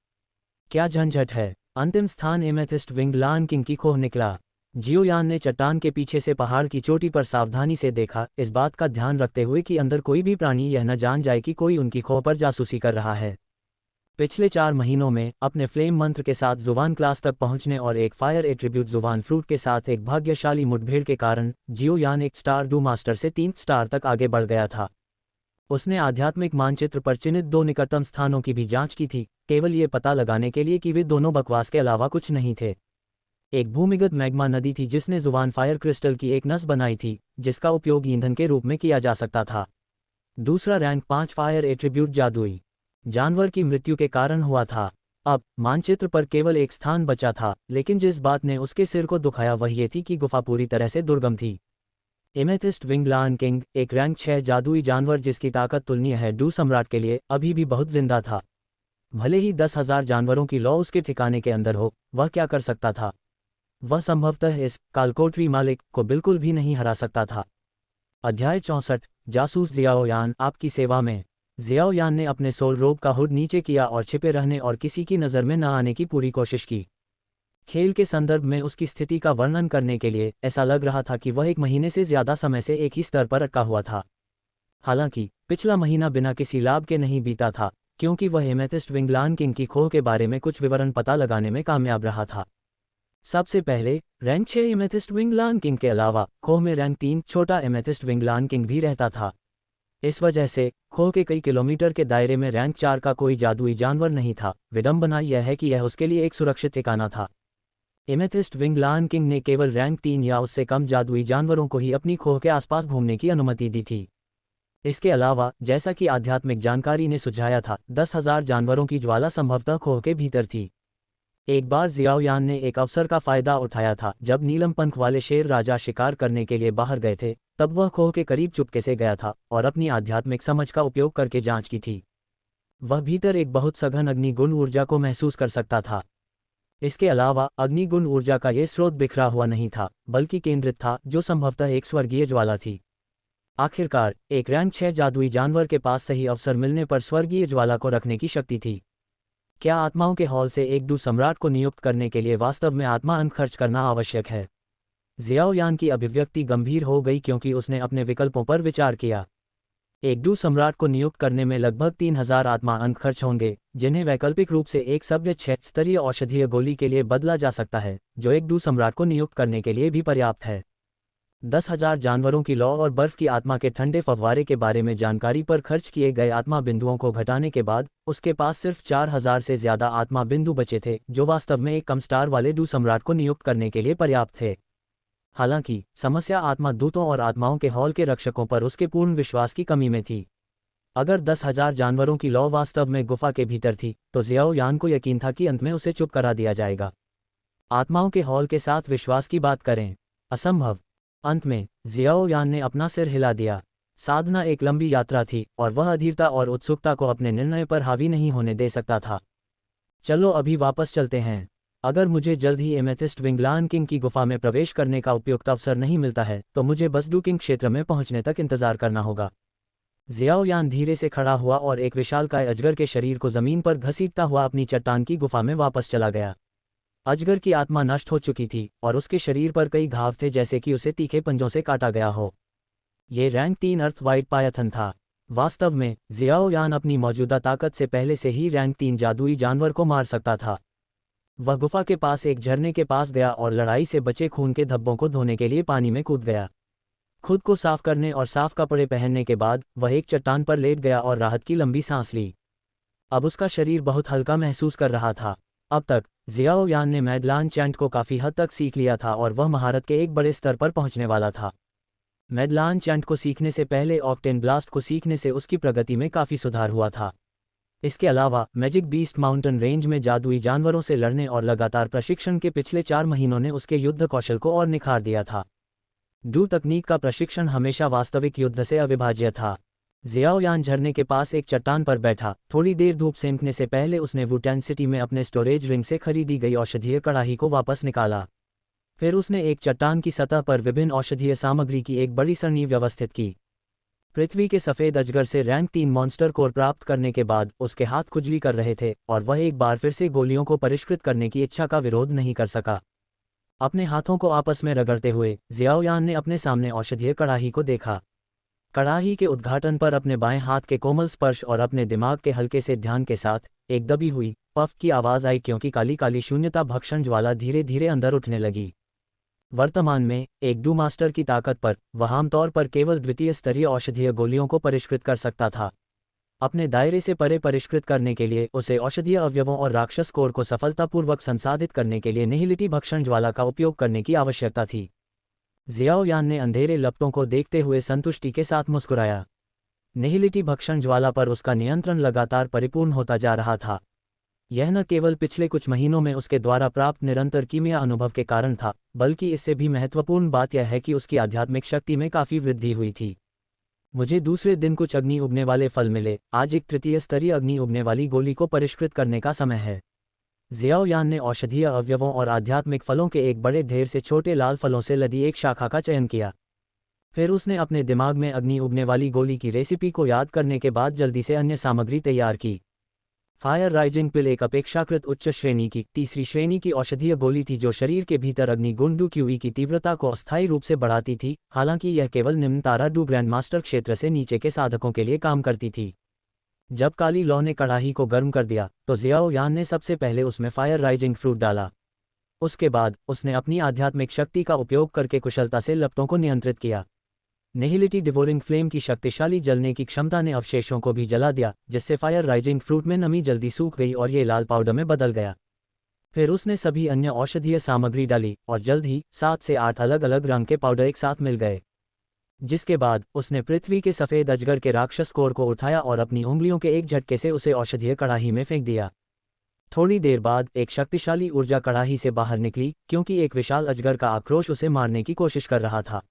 क्या झंझट है! अंतिम स्थान एमेथिस्ट विंग लान किंग की खोह निकला। जियाओयान ने चट्टान के पीछे से पहाड़ की चोटी पर सावधानी से देखा, इस बात का ध्यान रखते हुए कि अंदर कोई भी प्राणी यह न जान जाए कि कोई उनकी खोह पर जासूसी कर रहा है। पिछले 4 महीनों में अपने फ्लेम मंत्र के साथ जुबान क्लास तक पहुंचने और एक फायर एट्रीब्यूट जुबान फ्रूट के साथ एक भाग्यशाली मुठभेड़ के कारण जियाओयान एक स्टार डू मास्टर से 3 स्टार तक आगे बढ़ गया था। उसने आध्यात्मिक मानचित्र पर चिन्हित 2 निकटतम स्थानों की भी जांच की थी, केवल ये पता लगाने के लिए कि वे दोनों बकवास के अलावा कुछ नहीं थे। एक भूमिगत मैग्मा नदी थी जिसने जुबान फायर क्रिस्टल की एक नस बनाई थी, जिसका उपयोग ईंधन के रूप में किया जा सकता था। दूसरा रैंक 5 फायर एट्रीब्यूट जादुई जानवर की मृत्यु के कारण हुआ था। अब मानचित्र पर केवल एक स्थान बचा था, लेकिन जिस बात ने उसके सिर को दुखाया वह ये थी कि गुफा पूरी तरह से दुर्गम थी। एमेथिस्ट विंग लान किंग, एक रैंक 6 जादुई जानवर जिसकी ताकत तुलनीय है डू सम्राट के लिए, अभी भी बहुत जिंदा था। भले ही 10,000 जानवरों की लॉ उसके ठिकाने के अंदर हो, वह क्या कर सकता था? वह संभवतः इस कालकोटरी मालिक को बिल्कुल भी नहीं हरा सकता था। अध्याय 64 जासूस जियाओयान, आपकी सेवा में। जियाओयान ने अपने सोल रोब का हुड नीचे किया और छिपे रहने और किसी की नज़र में न आने की पूरी कोशिश की। खेल के संदर्भ में उसकी स्थिति का वर्णन करने के लिए ऐसा लग रहा था कि वह 1 महीने से ज़्यादा समय से एक ही स्तर पर अटका हुआ था। हालांकि पिछला महीना बिना किसी लाभ के नहीं बीता था, क्योंकि वह एमेथिस्ट विंगलान किंग की खोह के बारे में कुछ विवरण पता लगाने में कामयाब रहा था। सबसे पहले, रैंक 6 एमेथिस्ट विंगलान किंग के अलावा खोह में रैंक 3 छोटा एमेथिस्ट विंगलान किंग भी रहता था। इस वजह से खोह के कई किलोमीटर के दायरे में रैंक 4 का कोई जादुई जानवर नहीं था। विडंबना यह है कि यह उसके लिए एक सुरक्षित ठिकाना था। एमेथिस्ट विंगलान किंग ने केवल रैंक 3 या उससे कम जादुई जानवरों को ही अपनी खोह के आसपास घूमने की अनुमति दी थी। इसके अलावा, जैसा कि आध्यात्मिक जानकारी ने सुझाया था, 10,000 जानवरों की ज्वाला संभवतः खोह के भीतर थी। एक बार जियाओयान ने एक अवसर का फायदा उठाया था। जब नीलम पंख वाले शेर राजा शिकार करने के लिए बाहर गए थे, तब वह खोह के करीब चुपके से गया था और अपनी आध्यात्मिक समझ का उपयोग करके जांच की थी। वह भीतर एक बहुत सघन अग्निगुण ऊर्जा को महसूस कर सकता था। इसके अलावा अग्निगुण ऊर्जा का यह स्रोत बिखरा हुआ नहीं था, बल्कि केंद्रित था, जो संभवतः एक स्वर्गीय ज्वाला थी। आखिरकार, एक रैंक 6 जादुई जानवर के पास सही अवसर मिलने पर स्वर्गीय ज्वाला को रखने की शक्ति थी। क्या आत्माओं के हॉल से एक सम्राट को नियुक्त करने के लिए वास्तव में आत्मा अंक खर्च करना आवश्यक है? जियाओयान की अभिव्यक्ति गंभीर हो गई क्योंकि उसने अपने विकल्पों पर विचार किया। एक सम्राट को नियुक्त करने में लगभग 3,000 आत्मा अंक खर्च होंगे, जिन्हें वैकल्पिक रूप से एक सभ्य 6 स्तरीय औषधीय गोली के लिए बदला जा सकता है, जो एक सम्राट को नियुक्त करने के लिए भी पर्याप्त है। 10,000 जानवरों की लौ और बर्फ की आत्मा के ठंडे फव्वारे के बारे में जानकारी पर खर्च किए गए आत्मा बिंदुओं को घटाने के बाद उसके पास सिर्फ 4,000 से ज़्यादा आत्मा बिंदु बचे थे, जो वास्तव में एक कम स्टार वाले सम्राट को नियुक्त करने के लिए पर्याप्त थे। हालांकि समस्या आत्मा दूतों और आत्माओं के हॉल के रक्षकों पर उसके पूर्ण विश्वास की कमी में थी। अगर 10,000 जानवरों की लौ वास्तव में गुफा के भीतर थी, तो जियाओयान को यकीन था कि अंत में उसे चुप करा दिया जाएगा। आत्माओं के हॉल के साथ विश्वास की बात करें, असंभव। अंत में जियाओयान ने अपना सिर हिला दिया। साधना एक लंबी यात्रा थी और वह अधीरता और उत्सुकता को अपने निर्णय पर हावी नहीं होने दे सकता था। चलो अभी वापस चलते हैं। अगर मुझे जल्द ही एमेथिस्ट विंगलान किंग की गुफा में प्रवेश करने का उपयुक्त अवसर नहीं मिलता है, तो मुझे बसडू किंग क्षेत्र में पहुंचने तक इंतजार करना होगा। जियाओयान धीरे से खड़ा हुआ और एक विशालकाय अजगर के शरीर को जमीन पर घसीटता हुआ अपनी चट्टान की गुफा में वापस चला गया। अजगर की आत्मा नष्ट हो चुकी थी और उसके शरीर पर कई घाव थे, जैसे कि उसे तीखे पंजों से काटा गया हो। ये रैंक 3 अर्थ वाइड पायथन था। वास्तव में जियाओयान अपनी मौजूदा ताकत से पहले से ही रैंक 3 जादुई जानवर को मार सकता था। वह गुफा के पास एक झरने के पास गया और लड़ाई से बचे खून के धब्बों को धोने के लिए पानी में कूद गया। खुद को साफ करने और साफ कपड़े पहनने के बाद वह एक चट्टान पर लेट गया और राहत की लंबी सांस ली। अब उसका शरीर बहुत हल्का महसूस कर रहा था। अब तक जियाओयान ने मैडलान चैंट को काफ़ी हद तक सीख लिया था और वह महारत के एक बड़े स्तर पर पहुंचने वाला था। मैडलान चैंट को सीखने से पहले ऑक्टेन ब्लास्ट को सीखने से उसकी प्रगति में काफ़ी सुधार हुआ था। इसके अलावा मैजिक बीस्ट माउंटेन रेंज में जादुई जानवरों से लड़ने और लगातार प्रशिक्षण के पिछले 4 महीनों ने उसके युद्ध कौशल को और निखार दिया था। डू तकनीक का प्रशिक्षण हमेशा वास्तविक युद्ध से अविभाज्य था। जियाओयान झरने के पास एक चट्टान पर बैठा। थोड़ी देर धूप सेंकने से पहले उसने वुटैन सिटी में अपने स्टोरेज रिंग से खरीदी गई औषधीय कड़ाही को वापस निकाला। फिर उसने एक चट्टान की सतह पर विभिन्न औषधीय सामग्री की एक बड़ी सरणी व्यवस्थित की। पृथ्वी के सफ़ेद अजगर से रैंक 3 मॉन्स्टर कोर प्राप्त करने के बाद उसके हाथ खुजली कर रहे थे और वह एक बार फिर से गोलियों को परिष्कृत करने की इच्छा का विरोध नहीं कर सका। अपने हाथों को आपस में रगड़ते हुए जियाओयान ने अपने सामने औषधीय कड़ाही को देखा। कड़ाही के उद्घाटन पर अपने बाएं हाथ के कोमल स्पर्श और अपने दिमाग के हल्के से ध्यान के साथ एक दबी हुई पफ की आवाज़ आई, क्योंकि काली काली शून्यता भक्षण ज्वाला धीरे धीरे अंदर उठने लगी। वर्तमान में एक डू मास्टर की ताकत पर वह आमतौर पर केवल द्वितीय स्तरीय औषधीय गोलियों को परिष्कृत कर सकता था। अपने दायरे से परे परिष्कृत करने के लिए उसे औषधीय अवयवों और राक्षस कोर को सफलतापूर्वक संसाधित करने के लिए निहिलिटी भक्षण ज्वाला का उपयोग करने की आवश्यकता थी। जियाओयान ने अंधेरे लपटों को देखते हुए संतुष्टि के साथ मुस्कुराया। निहिलिटी भक्षण ज्वाला पर उसका नियंत्रण लगातार परिपूर्ण होता जा रहा था। यह न केवल पिछले कुछ महीनों में उसके द्वारा प्राप्त निरंतर कीमिया अनुभव के कारण था, बल्कि इससे भी महत्वपूर्ण बात यह है कि उसकी आध्यात्मिक शक्ति में काफ़ी वृद्धि हुई थी। मुझे दूसरे दिन कुछ अग्नि उगने वाले फल मिले। आज एक तृतीय स्तरीय अग्नि उगने वाली गोली को परिष्कृत करने का समय है। जियाओयान ने औषधीय अवयवों और आध्यात्मिक फलों के एक बड़े ढेर से छोटे लाल फलों से लदी एक शाखा का चयन किया। फिर उसने अपने दिमाग में अग्नि उगने वाली गोली की रेसिपी को याद करने के बाद जल्दी से अन्य सामग्री तैयार की। फायर राइजिंग पिल एक अपेक्षाकृत उच्च श्रेणी की तीसरी श्रेणी की औषधीय गोली थी जो शरीर के भीतर अग्निगुण डू क्यूई की तीव्रता को अस्थायी रूप से बढ़ाती थी। हालांकि यह केवल निम्न तारा डू ग्रैंडमास्टर क्षेत्र से नीचे के साधकों के लिए काम करती थी। जब काली लौ ने कड़ाही को गर्म कर दिया तो जियाओ यान ने सबसे पहले उसमें फायर राइजिंग फ्रूट डाला। उसके बाद उसने अपनी आध्यात्मिक शक्ति का उपयोग करके कुशलता से लपटों को नियंत्रित किया। निहिलिटी डिवोरिंग फ्लेम की शक्तिशाली जलने की क्षमता ने अवशेषों को भी जला दिया, जिससे फायर राइजिंग फ्रूट में नमी जल्दी सूख गई और ये लाल पाउडर में बदल गया। फिर उसने सभी अन्य औषधीय सामग्री डाली और जल्द ही 7 से 8 अलग अलग रंग के पाउडर एक साथ मिल गए। जिसके बाद उसने पृथ्वी के सफ़ेद अजगर के राक्षस कोर को उठाया और अपनी उंगलियों के एक झटके से उसे औषधीय कड़ाही में फेंक दिया। थोड़ी देर बाद एक शक्तिशाली ऊर्जा कड़ाही से बाहर निकली, क्योंकि एक विशाल अजगर का आक्रोश उसे मारने की कोशिश कर रहा था।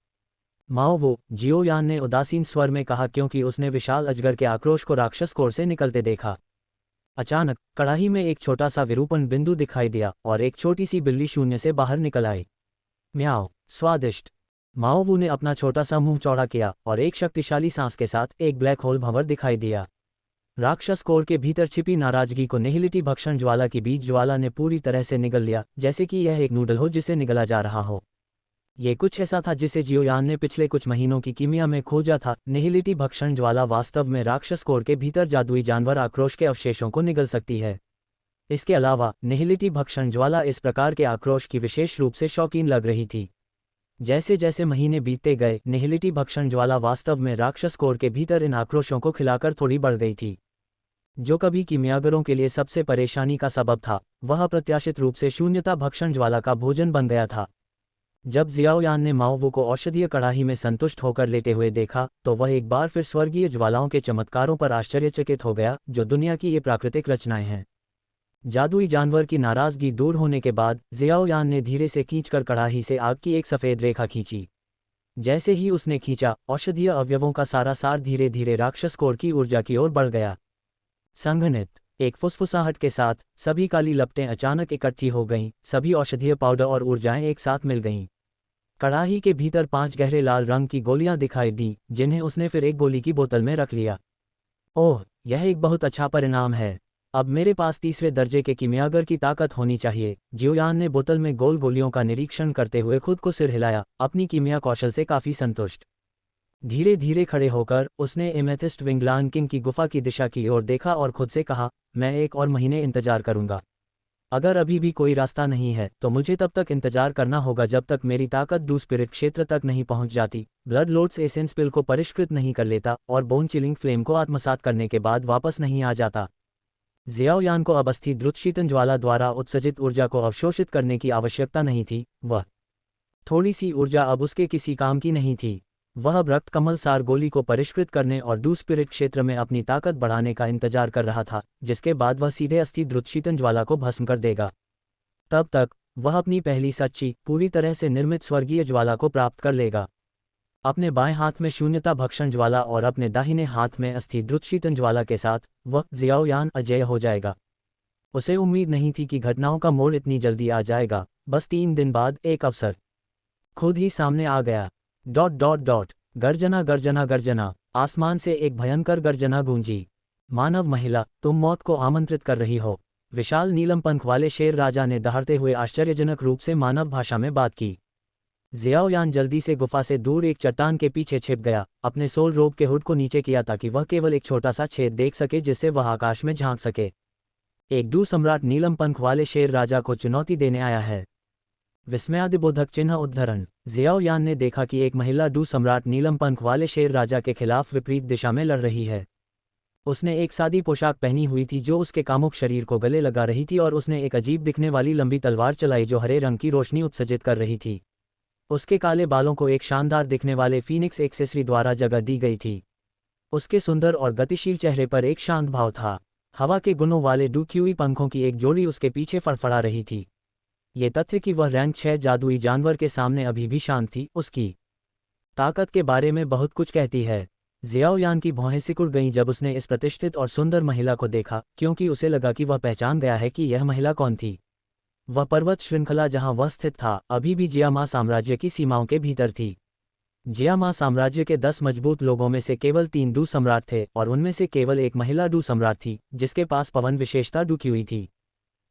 माओ वो, जियो यान ने उदासीन स्वर में कहा, क्योंकि उसने विशाल अजगर के आक्रोश को राक्षस कोर से निकलते देखा। अचानक कड़ाही में एक छोटा सा विरूपण बिंदु दिखाई दिया और एक छोटी सी बिल्ली शून्य से बाहर निकल आई। म्याओ, स्वादिष्ट। माओ वू ने अपना छोटा सा मुंह चौड़ा किया और एक शक्तिशाली सांस के साथ एक ब्लैक होल भंवर दिखाई दिया। राक्षस कोर के भीतर छिपी नाराजगी को निहिलिटी भक्षण ज्वाला की बीज ज्वाला ने पूरी तरह से निगल लिया, जैसे कि यह एक नूडल हो जिसे निगला जा रहा हो। ये कुछ ऐसा था जिसे जियोयान ने पिछले कुछ महीनों की कीमिया में खोजा था। निहिलिटी भक्षण ज्वाला वास्तव में राक्षस कोर के भीतर जादुई जानवर आक्रोश के अवशेषों को निगल सकती है। इसके अलावा निहिलिटी भक्षण ज्वाला इस प्रकार के आक्रोश की विशेष रूप से शौकीन लग रही थी। जैसे जैसे महीने बीतते गए, निहिलिटी भक्षण ज्वाला वास्तव में राक्षस कोर के भीतर इन आक्रोशों को खिलाकर थोड़ी बढ़ गई थी। जो कभी कीमियागरों के लिए सबसे परेशानी का सबब था, वह अप्रत्याशित रूप से शून्यता भक्षण ज्वाला का भोजन बन गया था। जब जियाओयान ने माओ वू को औषधीय कड़ाही में संतुष्ट होकर लेते हुए देखा, तो वह एक बार फिर स्वर्गीय ज्वालाओं के चमत्कारों पर आश्चर्यचकित हो गया, जो दुनिया की ये प्राकृतिक रचनाएं हैं। जादुई जानवर की नाराजगी दूर होने के बाद जियाओयान ने धीरे से खींचकर कड़ाही से आग की एक सफ़ेद रेखा खींची। जैसे ही उसने खींचा, औषधीय अवयवों का सारा सार धीरे धीरे राक्षस कोर की ऊर्जा की ओर बढ़ गया। संघनित एक फुसफुसाहट के साथ सभी काली लपटें अचानक इकट्ठी हो गईं, सभी औषधीय पाउडर और ऊर्जाएं एक साथ मिल गईं। कड़ाही के भीतर 5 गहरे लाल रंग की गोलियां दिखाई दीं, जिन्हें उसने फिर एक गोली की बोतल में रख लिया। ओह, यह एक बहुत अच्छा परिणाम है। अब मेरे पास तीसरे दर्जे के कीमियागर की ताकत होनी चाहिए। जियोयान ने बोतल में गोल गोलियों का निरीक्षण करते हुए खुद को सिर हिलाया, अपनी कीमिया कौशल से काफ़ी संतुष्ट। धीरे धीरे खड़े होकर उसने एमेथिस्ट विंगलान किंग की गुफा की दिशा की ओर देखा और खुद से कहा, मैं 1 और महीने इंतजार करूंगा। अगर अभी भी कोई रास्ता नहीं है तो मुझे तब तक इंतजार करना होगा जब तक मेरी ताकत डू स्पिरिट क्षेत्र तक नहीं पहुंच जाती, ब्लड लॉर्ड्स एसेंस पिल को परिष्कृत नहीं कर लेता और बोन चिलिंग फ्लेम को आत्मसात करने के बाद वापस नहीं आ जाता। जियाओयान को अब अस्थि द्रुतशीतन ज्वाला द्वारा उत्सर्जित ऊर्जा को अवशोषित करने की आवश्यकता नहीं थी। वह थोड़ी सी ऊर्जा अब उसके किसी काम की नहीं थी। वह अब रक्त कमल सार गोली को परिष्कृत करने और डू स्पिरिट क्षेत्र में अपनी ताकत बढ़ाने का इंतजार कर रहा था, जिसके बाद वह सीधे अस्थि द्रुतशीतन ज्वाला को भस्म कर देगा। तब तक वह अपनी पहली सच्ची, पूरी तरह से निर्मित स्वर्गीय ज्वाला को प्राप्त कर लेगा। अपने बाएं हाथ में शून्यता भक्षण ज्वाला और अपने दाहिने हाथ में अस्थि द्रुतशीतन ज्वाला के साथ वह जियाओयान अजेय हो जाएगा। उसे उम्मीद नहीं थी कि घटनाओं का मोड़ इतनी जल्दी आ जाएगा। बस 3 दिन बाद एक अवसर खुद ही सामने आ गया। ... गर्जना गर्जना गर्जना। आसमान से एक भयंकर गर्जना गूंजी। मानव महिला, तुम मौत को आमंत्रित कर रही हो। विशाल नीलम पंख वाले शेर राजा ने दहाड़ते हुए आश्चर्यजनक रूप से मानव भाषा में बात की। जियाओयान जल्दी से गुफा से दूर एक चट्टान के पीछे छिप गया, अपने सोल रोब के हुड को नीचे किया ताकि वह केवल एक छोटा सा छेद देख सके जिससे वह आकाश में झांक सके। एक डू सम्राट नीलम पंख वाले शेर राजा को चुनौती देने आया है। विस्मयादिबोधक चिन्ह उद्धरण। जियाओयान ने देखा कि एक महिला डू सम्राट नीलम पंख वाले शेर राजा के खिलाफ विपरीत दिशा में लड़ रही है। उसने एक सादी पोशाक पहनी हुई थी जो उसके कामुक शरीर को गले लगा रही थी और उसने एक अजीब दिखने वाली लंबी तलवार चलाई जो हरे रंग की रोशनी उत्सर्जित कर रही थी। उसके काले बालों को एक शानदार दिखने वाले फीनिक्स एक्सेसरी द्वारा जगह दी गई थी। उसके सुंदर और गतिशील चेहरे पर एक शांत भाव था। हवा के गुणों वाले डूक्यूई पंखों की एक जोड़ी उसके पीछे फड़फड़ा रही थी। ये तथ्य कि वह रैंक 6 जादुई जानवर के सामने अभी भी शांत थी, उसकी ताकत के बारे में बहुत कुछ कहती है। जियाओयान की भौहें सिकुड़ गईं जब उसने इस प्रतिष्ठित और सुंदर महिला को देखा, क्योंकि उसे लगा कि वह पहचान गया है कि यह महिला कौन थी। वह पर्वत श्रृंखला जहां वह स्थित था, अभी भी जियामा साम्राज्य की सीमाओं के भीतर थी। जियामा साम्राज्य के 10 मजबूत लोगों में से केवल 3 डू सम्राट थे और उनमें से केवल एक महिला डू सम्राट थी जिसके पास पवन विशेषता डू क्यूई थी।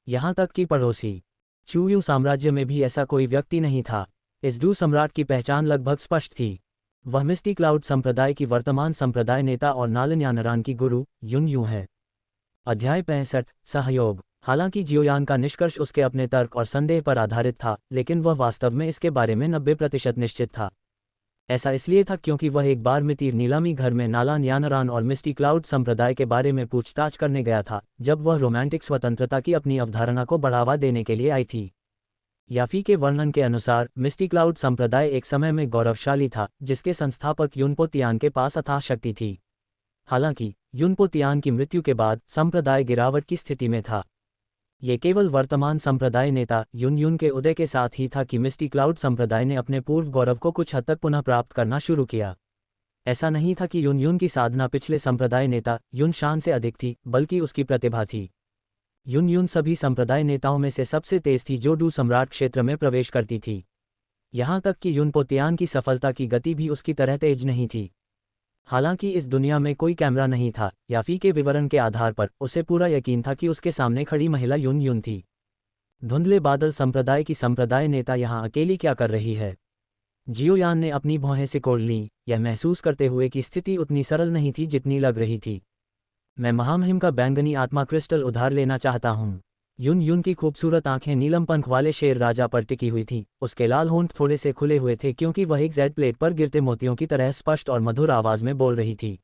यहाँ तक कि पड़ोसी चूयू साम्राज्य में भी ऐसा कोई व्यक्ति नहीं था। इस डू सम्राट की पहचान लगभग स्पष्ट थी। वह मिस्टी क्लाउड संप्रदाय की वर्तमान संप्रदाय नेता और नालन यानरान की गुरु युन यू है। अध्याय 65 सहयोग। हालांकि जियोयान का निष्कर्ष उसके अपने तर्क और संदेह पर आधारित था, लेकिन वह वास्तव में इसके बारे में 90% निश्चित था। ऐसा इसलिए था क्योंकि वह एक बार मितीर नीलामी घर में नालान यानरान और मिस्टी क्लाउड संप्रदाय के बारे में पूछताछ करने गया था, जब वह रोमांटिक स्वतंत्रता की अपनी अवधारणा को बढ़ावा देने के लिए आई थी। याफी के वर्णन के अनुसार मिस्टी क्लाउड संप्रदाय एक समय में गौरवशाली था, जिसके संस्थापक युनपो तियान के पास अथाह शक्ति थी। हालांकि युनपो तियान की मृत्यु के बाद संप्रदाय गिरावट की स्थिति में था। ये केवल वर्तमान संप्रदाय नेता युन के उदय के साथ ही था कि मिस्टी क्लाउड संप्रदाय ने अपने पूर्व गौरव को कुछ हद तक पुनः प्राप्त करना शुरू किया। ऐसा नहीं था कि युन की साधना पिछले संप्रदाय नेता युन शान से अधिक थी, बल्कि उसकी प्रतिभा थी। युन सभी संप्रदाय नेताओं में से सबसे तेज थी जो डू सम्राट क्षेत्र में प्रवेश करती थी। यहाँ तक कि युनपो तियान की सफलता की गति भी उसकी तरह तेज नहीं थी। हालांकि इस दुनिया में कोई कैमरा नहीं था, याफी के विवरण के आधार पर उसे पूरा यकीन था कि उसके सामने खड़ी महिला युन थी। धुंधले बादल संप्रदाय की संप्रदाय नेता यहाँ अकेली क्या कर रही है? जियोयान ने अपनी भौहें सिकोड़ लीं, यह महसूस करते हुए कि स्थिति उतनी सरल नहीं थी जितनी लग रही थी। मैं महामहिम का बैंगनी आत्मा क्रिस्टल उधार लेना चाहता हूँ। युन की खूबसूरत आंखें नीलम पंख वाले शेर राजा पर टिकी हुई थीं। उसके लाल होंठ थोड़े से खुले हुए थे क्योंकि वह एक जेड प्लेट पर गिरते मोतियों की तरह स्पष्ट और मधुर आवाज में बोल रही थी।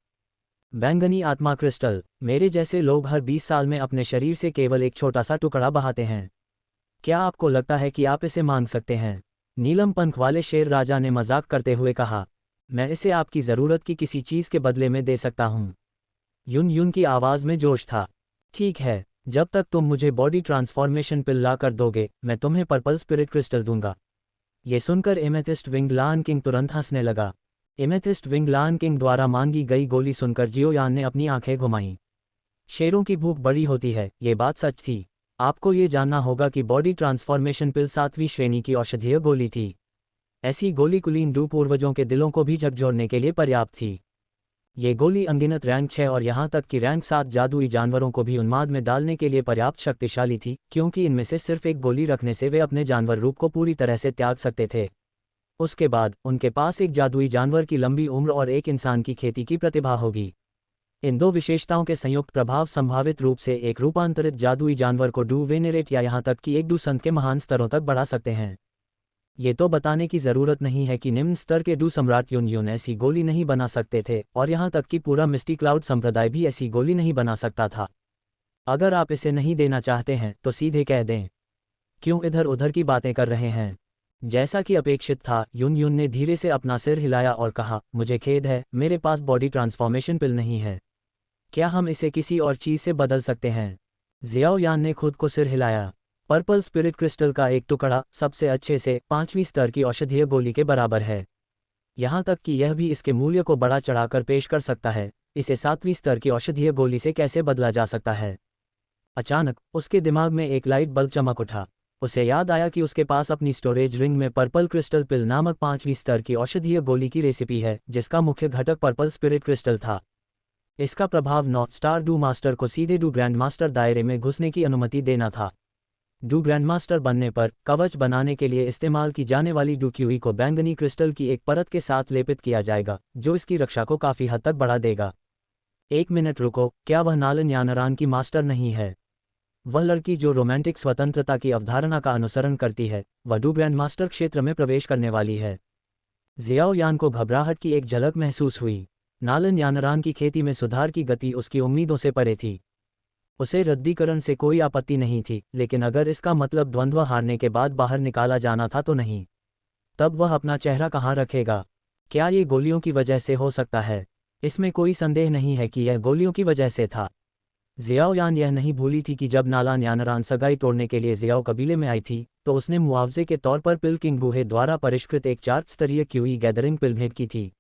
बैंगनी आत्मा क्रिस्टल, मेरे जैसे लोग हर 20 साल में अपने शरीर से केवल एक छोटा सा टुकड़ा बहाते हैं। क्या आपको लगता है कि आप इसे मांग सकते हैं? नीलम पंख वाले शेर राजा ने मजाक करते हुए कहा। मैं इसे आपकी ज़रूरत की किसी चीज़ के बदले में दे सकता हूँ। युन की आवाज़ में जोश था। ठीक है, जब तक तुम मुझे बॉडी ट्रांसफॉर्मेशन पिल ला कर दोगे, मैं तुम्हें पर्पल स्पिरिट क्रिस्टल दूंगा। ये सुनकर एमेथिस्ट विंग लान किंग तुरंत हंसने लगा। एमेथिस्ट विंग लान किंग द्वारा मांगी गई गोली सुनकर जियोयान ने अपनी आंखें घुमाईं। शेरों की भूख बड़ी होती है, ये बात सच थी। आपको ये जानना होगा कि बॉडी ट्रांसफॉर्मेशन पिल 7वीं श्रेणी की औषधीय गोली थी। ऐसी गोली कुलीन डू पूर्वजों के दिलों को भी झकझोरने के लिए पर्याप्त थी। ये गोली अनगिनत रैंक 6 और यहाँ तक कि रैंक 7 जादुई जानवरों को भी उन्माद में डालने के लिए पर्याप्त शक्तिशाली थी, क्योंकि इनमें से सिर्फ एक गोली रखने से वे अपने जानवर रूप को पूरी तरह से त्याग सकते थे। उसके बाद उनके पास एक जादुई जानवर की लंबी उम्र और एक इंसान की खेती की प्रतिभा होगी। इन दो विशेषताओं के संयुक्त प्रभाव संभावित रूप से एक रूपांतरित जादुई जानवर को डू वेनेरेट या यहाँ तक कि एक डू संत के महान स्तरों तक बढ़ा सकते हैं। ये तो बताने की ज़रूरत नहीं है कि निम्न स्तर के डू सम्राट युन ऐसी गोली नहीं बना सकते थे, और यहाँ तक कि पूरा मिस्टी क्लाउड संप्रदाय भी ऐसी गोली नहीं बना सकता था। अगर आप इसे नहीं देना चाहते हैं तो सीधे कह दें। क्यों इधर उधर की बातें कर रहे हैं? जैसा कि अपेक्षित था, युन ने धीरे से अपना सिर हिलाया और कहा, मुझे खेद है, मेरे पास बॉडी ट्रांसफॉर्मेशन पिल नहीं है। क्या हम इसे किसी और चीज़ से बदल सकते हैं? जियाओयान ने खुद को सिर हिलाया। पर्पल स्पिरिट क्रिस्टल का एक टुकड़ा सबसे अच्छे से 5वीं स्तर की औषधीय गोली के बराबर है। यहाँ तक कि यह भी इसके मूल्य को बढ़ा चढ़ाकर पेश कर सकता है। इसे 7वीं स्तर की औषधीय गोली से कैसे बदला जा सकता है? अचानक उसके दिमाग में एक लाइट बल्ब चमक उठा। उसे याद आया कि उसके पास अपनी स्टोरेज रिंग में पर्पल क्रिस्टल पिल नामक 5वीं स्तर की औषधीय गोली की रेसिपी है, जिसका मुख्य घटक पर्पल स्पिरिट क्रिस्टल था। इसका प्रभाव 9 स्टार डू मास्टर को सीधे डू ग्रैंड मास्टर दायरे में घुसने की अनुमति देना था। डू ग्रैंडमास्टर बनने पर कवच बनाने के लिए इस्तेमाल की जाने वाली डू क्यूई को बैंगनी क्रिस्टल की एक परत के साथ लेपित किया जाएगा, जो इसकी रक्षा को काफ़ी हद तक बढ़ा देगा। 1 मिनट रुको, क्या वह नालन यानरान की मास्टर नहीं है? वह लड़की जो रोमांटिक स्वतंत्रता की अवधारणा का अनुसरण करती है, वह डू ग्रैंडमास्टर क्षेत्र में प्रवेश करने वाली है। जियाओयान को घबराहट की एक झलक महसूस हुई। नालन यानरान की खेती में सुधार की गति उसकी उम्मीदों से परे थी। उसे रद्दीकरण से कोई आपत्ति नहीं थी, लेकिन अगर इसका मतलब द्वंद्व हारने के बाद बाहर निकाला जाना था तो नहीं। तब वह अपना चेहरा कहाँ रखेगा? क्या ये गोलियों की वजह से हो सकता है? इसमें कोई संदेह नहीं है कि यह गोलियों की वजह से था। जियाओयान यह नहीं भूली थी कि जब नालान यानरान सगाई तोड़ने के लिए जियाओ कबीले में आई थी, तो उसने मुआवजे के तौर पर पिल किंग बूहे द्वारा परिष्कृत एक 4 स्तरीय क्यूई गैदरिंग पिल भेंट की थी।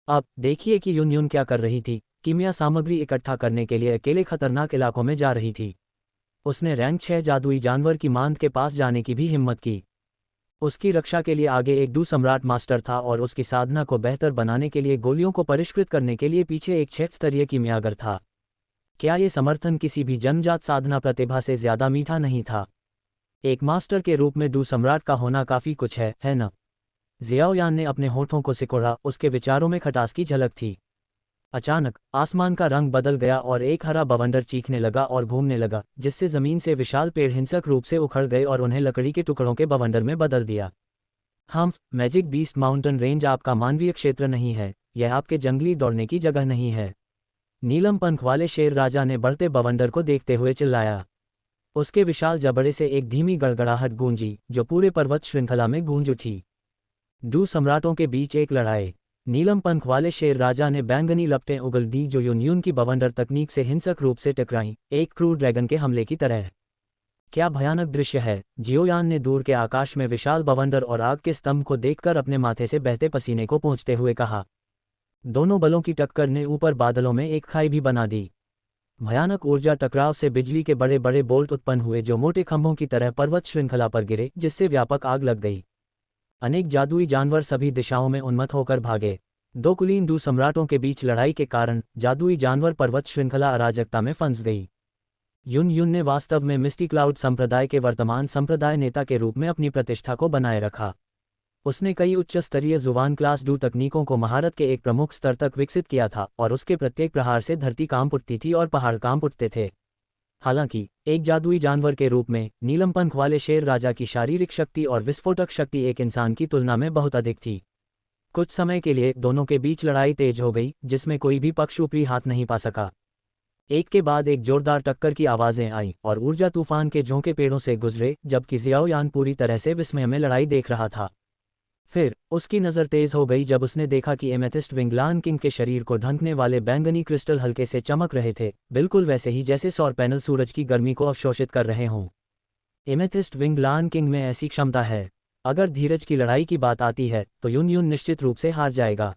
अब देखिए कि युन क्या कर रही थी। कीमिया सामग्री इकट्ठा करने के लिए अकेले खतरनाक इलाकों में जा रही थी। उसने रैंक 6 जादुई जानवर की मांद के पास जाने की भी हिम्मत की। उसकी रक्षा के लिए आगे एक सम्राट मास्टर था और उसकी साधना को बेहतर बनाने के लिए गोलियों को परिष्कृत करने के लिए पीछे एक 6 स्तरीय कीमियागर था। क्या ये समर्थन किसी भी जन्मजात साधना प्रतिभा से ज्यादा मीठा नहीं था? एक मास्टर के रूप में सम्राट का होना काफी कुछ है न? जियाओयान ने अपने होठों को सिकोड़ा, उसके विचारों में खटास की झलक थी। अचानक आसमान का रंग बदल गया और एक हरा बवंडर चीखने लगा और घूमने लगा, जिससे जमीन से विशाल पेड़ हिंसक रूप से उखड़ गए और उन्हें लकड़ी के टुकड़ों के बवंडर में बदल दिया। मैजिक बीस्ट माउंटेन रेंज आपका मानवीय क्षेत्र नहीं है, यह आपके जंगली दौड़ने की जगह नहीं है। नीलम पंख वाले शेर राजा ने बढ़ते बवंडर को देखते हुए चिल्लाया। उसके विशाल जबड़े से एक धीमी गड़गड़ाहट गूंजी, जो पूरे पर्वत श्रृंखला में गूंज उठी। सम्राटों के बीच एक लड़ाई। नीलम पंख वाले शेर राजा ने बैंगनी लपटें उगल दी जो यून की बवंडर तकनीक से हिंसक रूप से टकराईं, एक क्रूर ड्रैगन के हमले की तरह। क्या भयानक दृश्य है! जियोयान ने दूर के आकाश में विशाल बवंडर और आग के स्तंभ को देखकर अपने माथे से बहते पसीने को पोंछते हुए कहा। दोनों बलों की टक्कर ने ऊपर बादलों में एक खाई भी बना दी। भयानक ऊर्जा टकराव से बिजली के बड़े बड़े बोल्ट उत्पन्न हुए जो मोटे खंभों की तरह पर्वत श्रृंखला पर गिरे, जिससे व्यापक आग लग गई। अनेक जादुई जानवर सभी दिशाओं में उन्मत्त होकर भागे। दो कुलीन सम्राटों के बीच लड़ाई के कारण जादुई जानवर पर्वत श्रृंखला अराजकता में फंस गई। यून ने वास्तव में मिस्टी क्लाउड संप्रदाय के वर्तमान संप्रदाय नेता के रूप में अपनी प्रतिष्ठा को बनाए रखा। उसने कई उच्च स्तरीय जुबान क्लास तकनीकों को महारत के एक प्रमुख स्तर तक विकसित किया था और उसके प्रत्येक प्रहार से धरती कांप उठती थी और पहाड़ कांप उठते थे। हालांकि एक जादुई जानवर के रूप में नीलम पंख वाले शेर राजा की शारीरिक शक्ति और विस्फोटक शक्ति एक इंसान की तुलना में बहुत अधिक थी। कुछ समय के लिए दोनों के बीच लड़ाई तेज हो गई, जिसमें कोई भी पक्ष ऊपरी हाथ नहीं पा सका। एक के बाद एक जोरदार टक्कर की आवाजें आईं और ऊर्जा तूफान के झोंके पेड़ों से गुजरे, जबकि जियाओयान पूरी तरह से विस्मय में लड़ाई देख रहा था। फिर उसकी नज़र तेज हो गई जब उसने देखा कि एमेथिस्ट विंगलान किंग के शरीर को ढंकने वाले बैंगनी क्रिस्टल हल्के से चमक रहे थे, बिल्कुल वैसे ही जैसे सौर पैनल सूरज की गर्मी को अवशोषित कर रहे हों। एमेथिस्ट विंगलान किंग में ऐसी क्षमता है। अगर धीरज की लड़ाई की बात आती है तो यून निश्चित रूप से हार जाएगा।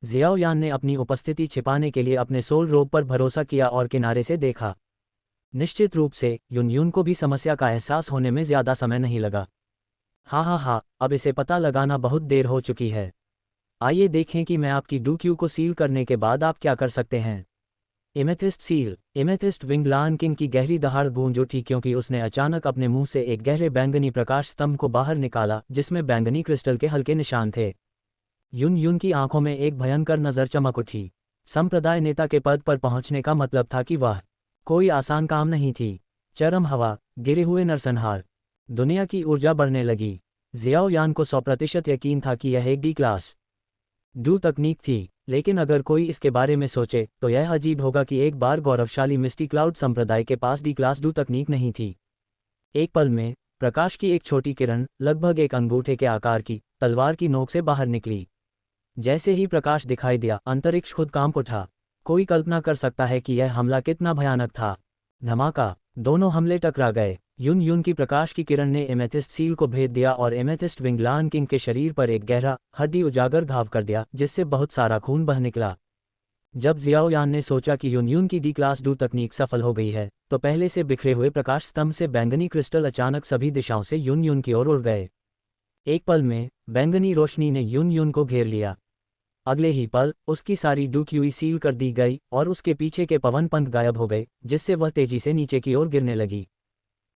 जियाओयान ने अपनी उपस्थिति छिपाने के लिए अपने सोल रोब पर भरोसा किया और किनारे से देखा। निश्चित रूप से यून को भी समस्या का एहसास होने में ज्यादा समय नहीं लगा। हाँ, अब इसे पता लगाना बहुत देर हो चुकी है। आइए देखें कि मैं आपकी डूक्यू को सील करने के बाद आप क्या कर सकते हैं। Amethyst seal. एमेथिस्ट विंगलान किंग की गहरी दहाड़ गूंज उठी क्योंकि उसने अचानक अपने मुंह से एक गहरे बैंगनी प्रकाश स्तंभ को बाहर निकाला, जिसमें बैंगनी क्रिस्टल के हल्के निशान थे। यून की आंखों में एक भयंकर नजर चमक उठी। संप्रदाय नेता के पद पर पहुंचने का मतलब था कि वह कोई आसान काम नहीं थी। चरम हवा, गिरे हुए नरसंहार, दुनिया की ऊर्जा बढ़ने लगी। जियाओयान को 100% यकीन था कि यह एक डी क्लास तकनीक थी, लेकिन अगर कोई इसके बारे में सोचे तो यह अजीब होगा कि एक बार गौरवशाली मिस्टी क्लाउड संप्रदाय के पास डी क्लास तकनीक नहीं थी। एक पल में प्रकाश की एक छोटी किरण, लगभग एक अंगूठे के आकार की तलवार की नोक से बाहर निकली। जैसे ही प्रकाश दिखाई दिया, अंतरिक्ष खुद कांप उठा। कोई कल्पना कर सकता है कि यह हमला कितना भयानक था। धमाका, दोनों हमले टकरा गए। यून की प्रकाश की किरण ने एमेथिस्ट सील को भेद दिया और एमेथिस्ट विंगलान किंग के शरीर पर एक गहरा, हड्डी उजागर घाव कर दिया, जिससे बहुत सारा खून बह निकला। जब जियाओयान ने सोचा कि यून की डी क्लास तकनीक सफल हो गई है, तो पहले से बिखरे हुए प्रकाश स्तंभ से बैंगनी क्रिस्टल अचानक सभी दिशाओं से यून की ओर उड़ गए। एक पल में बैंगनी रोशनी ने यून को घेर लिया। अगले ही पल उसकी सारी डूक्यूई सील कर दी गई और उसके पीछे के पवन पंख गायब हो गए, जिससे वह तेजी से नीचे की ओर गिरने लगी।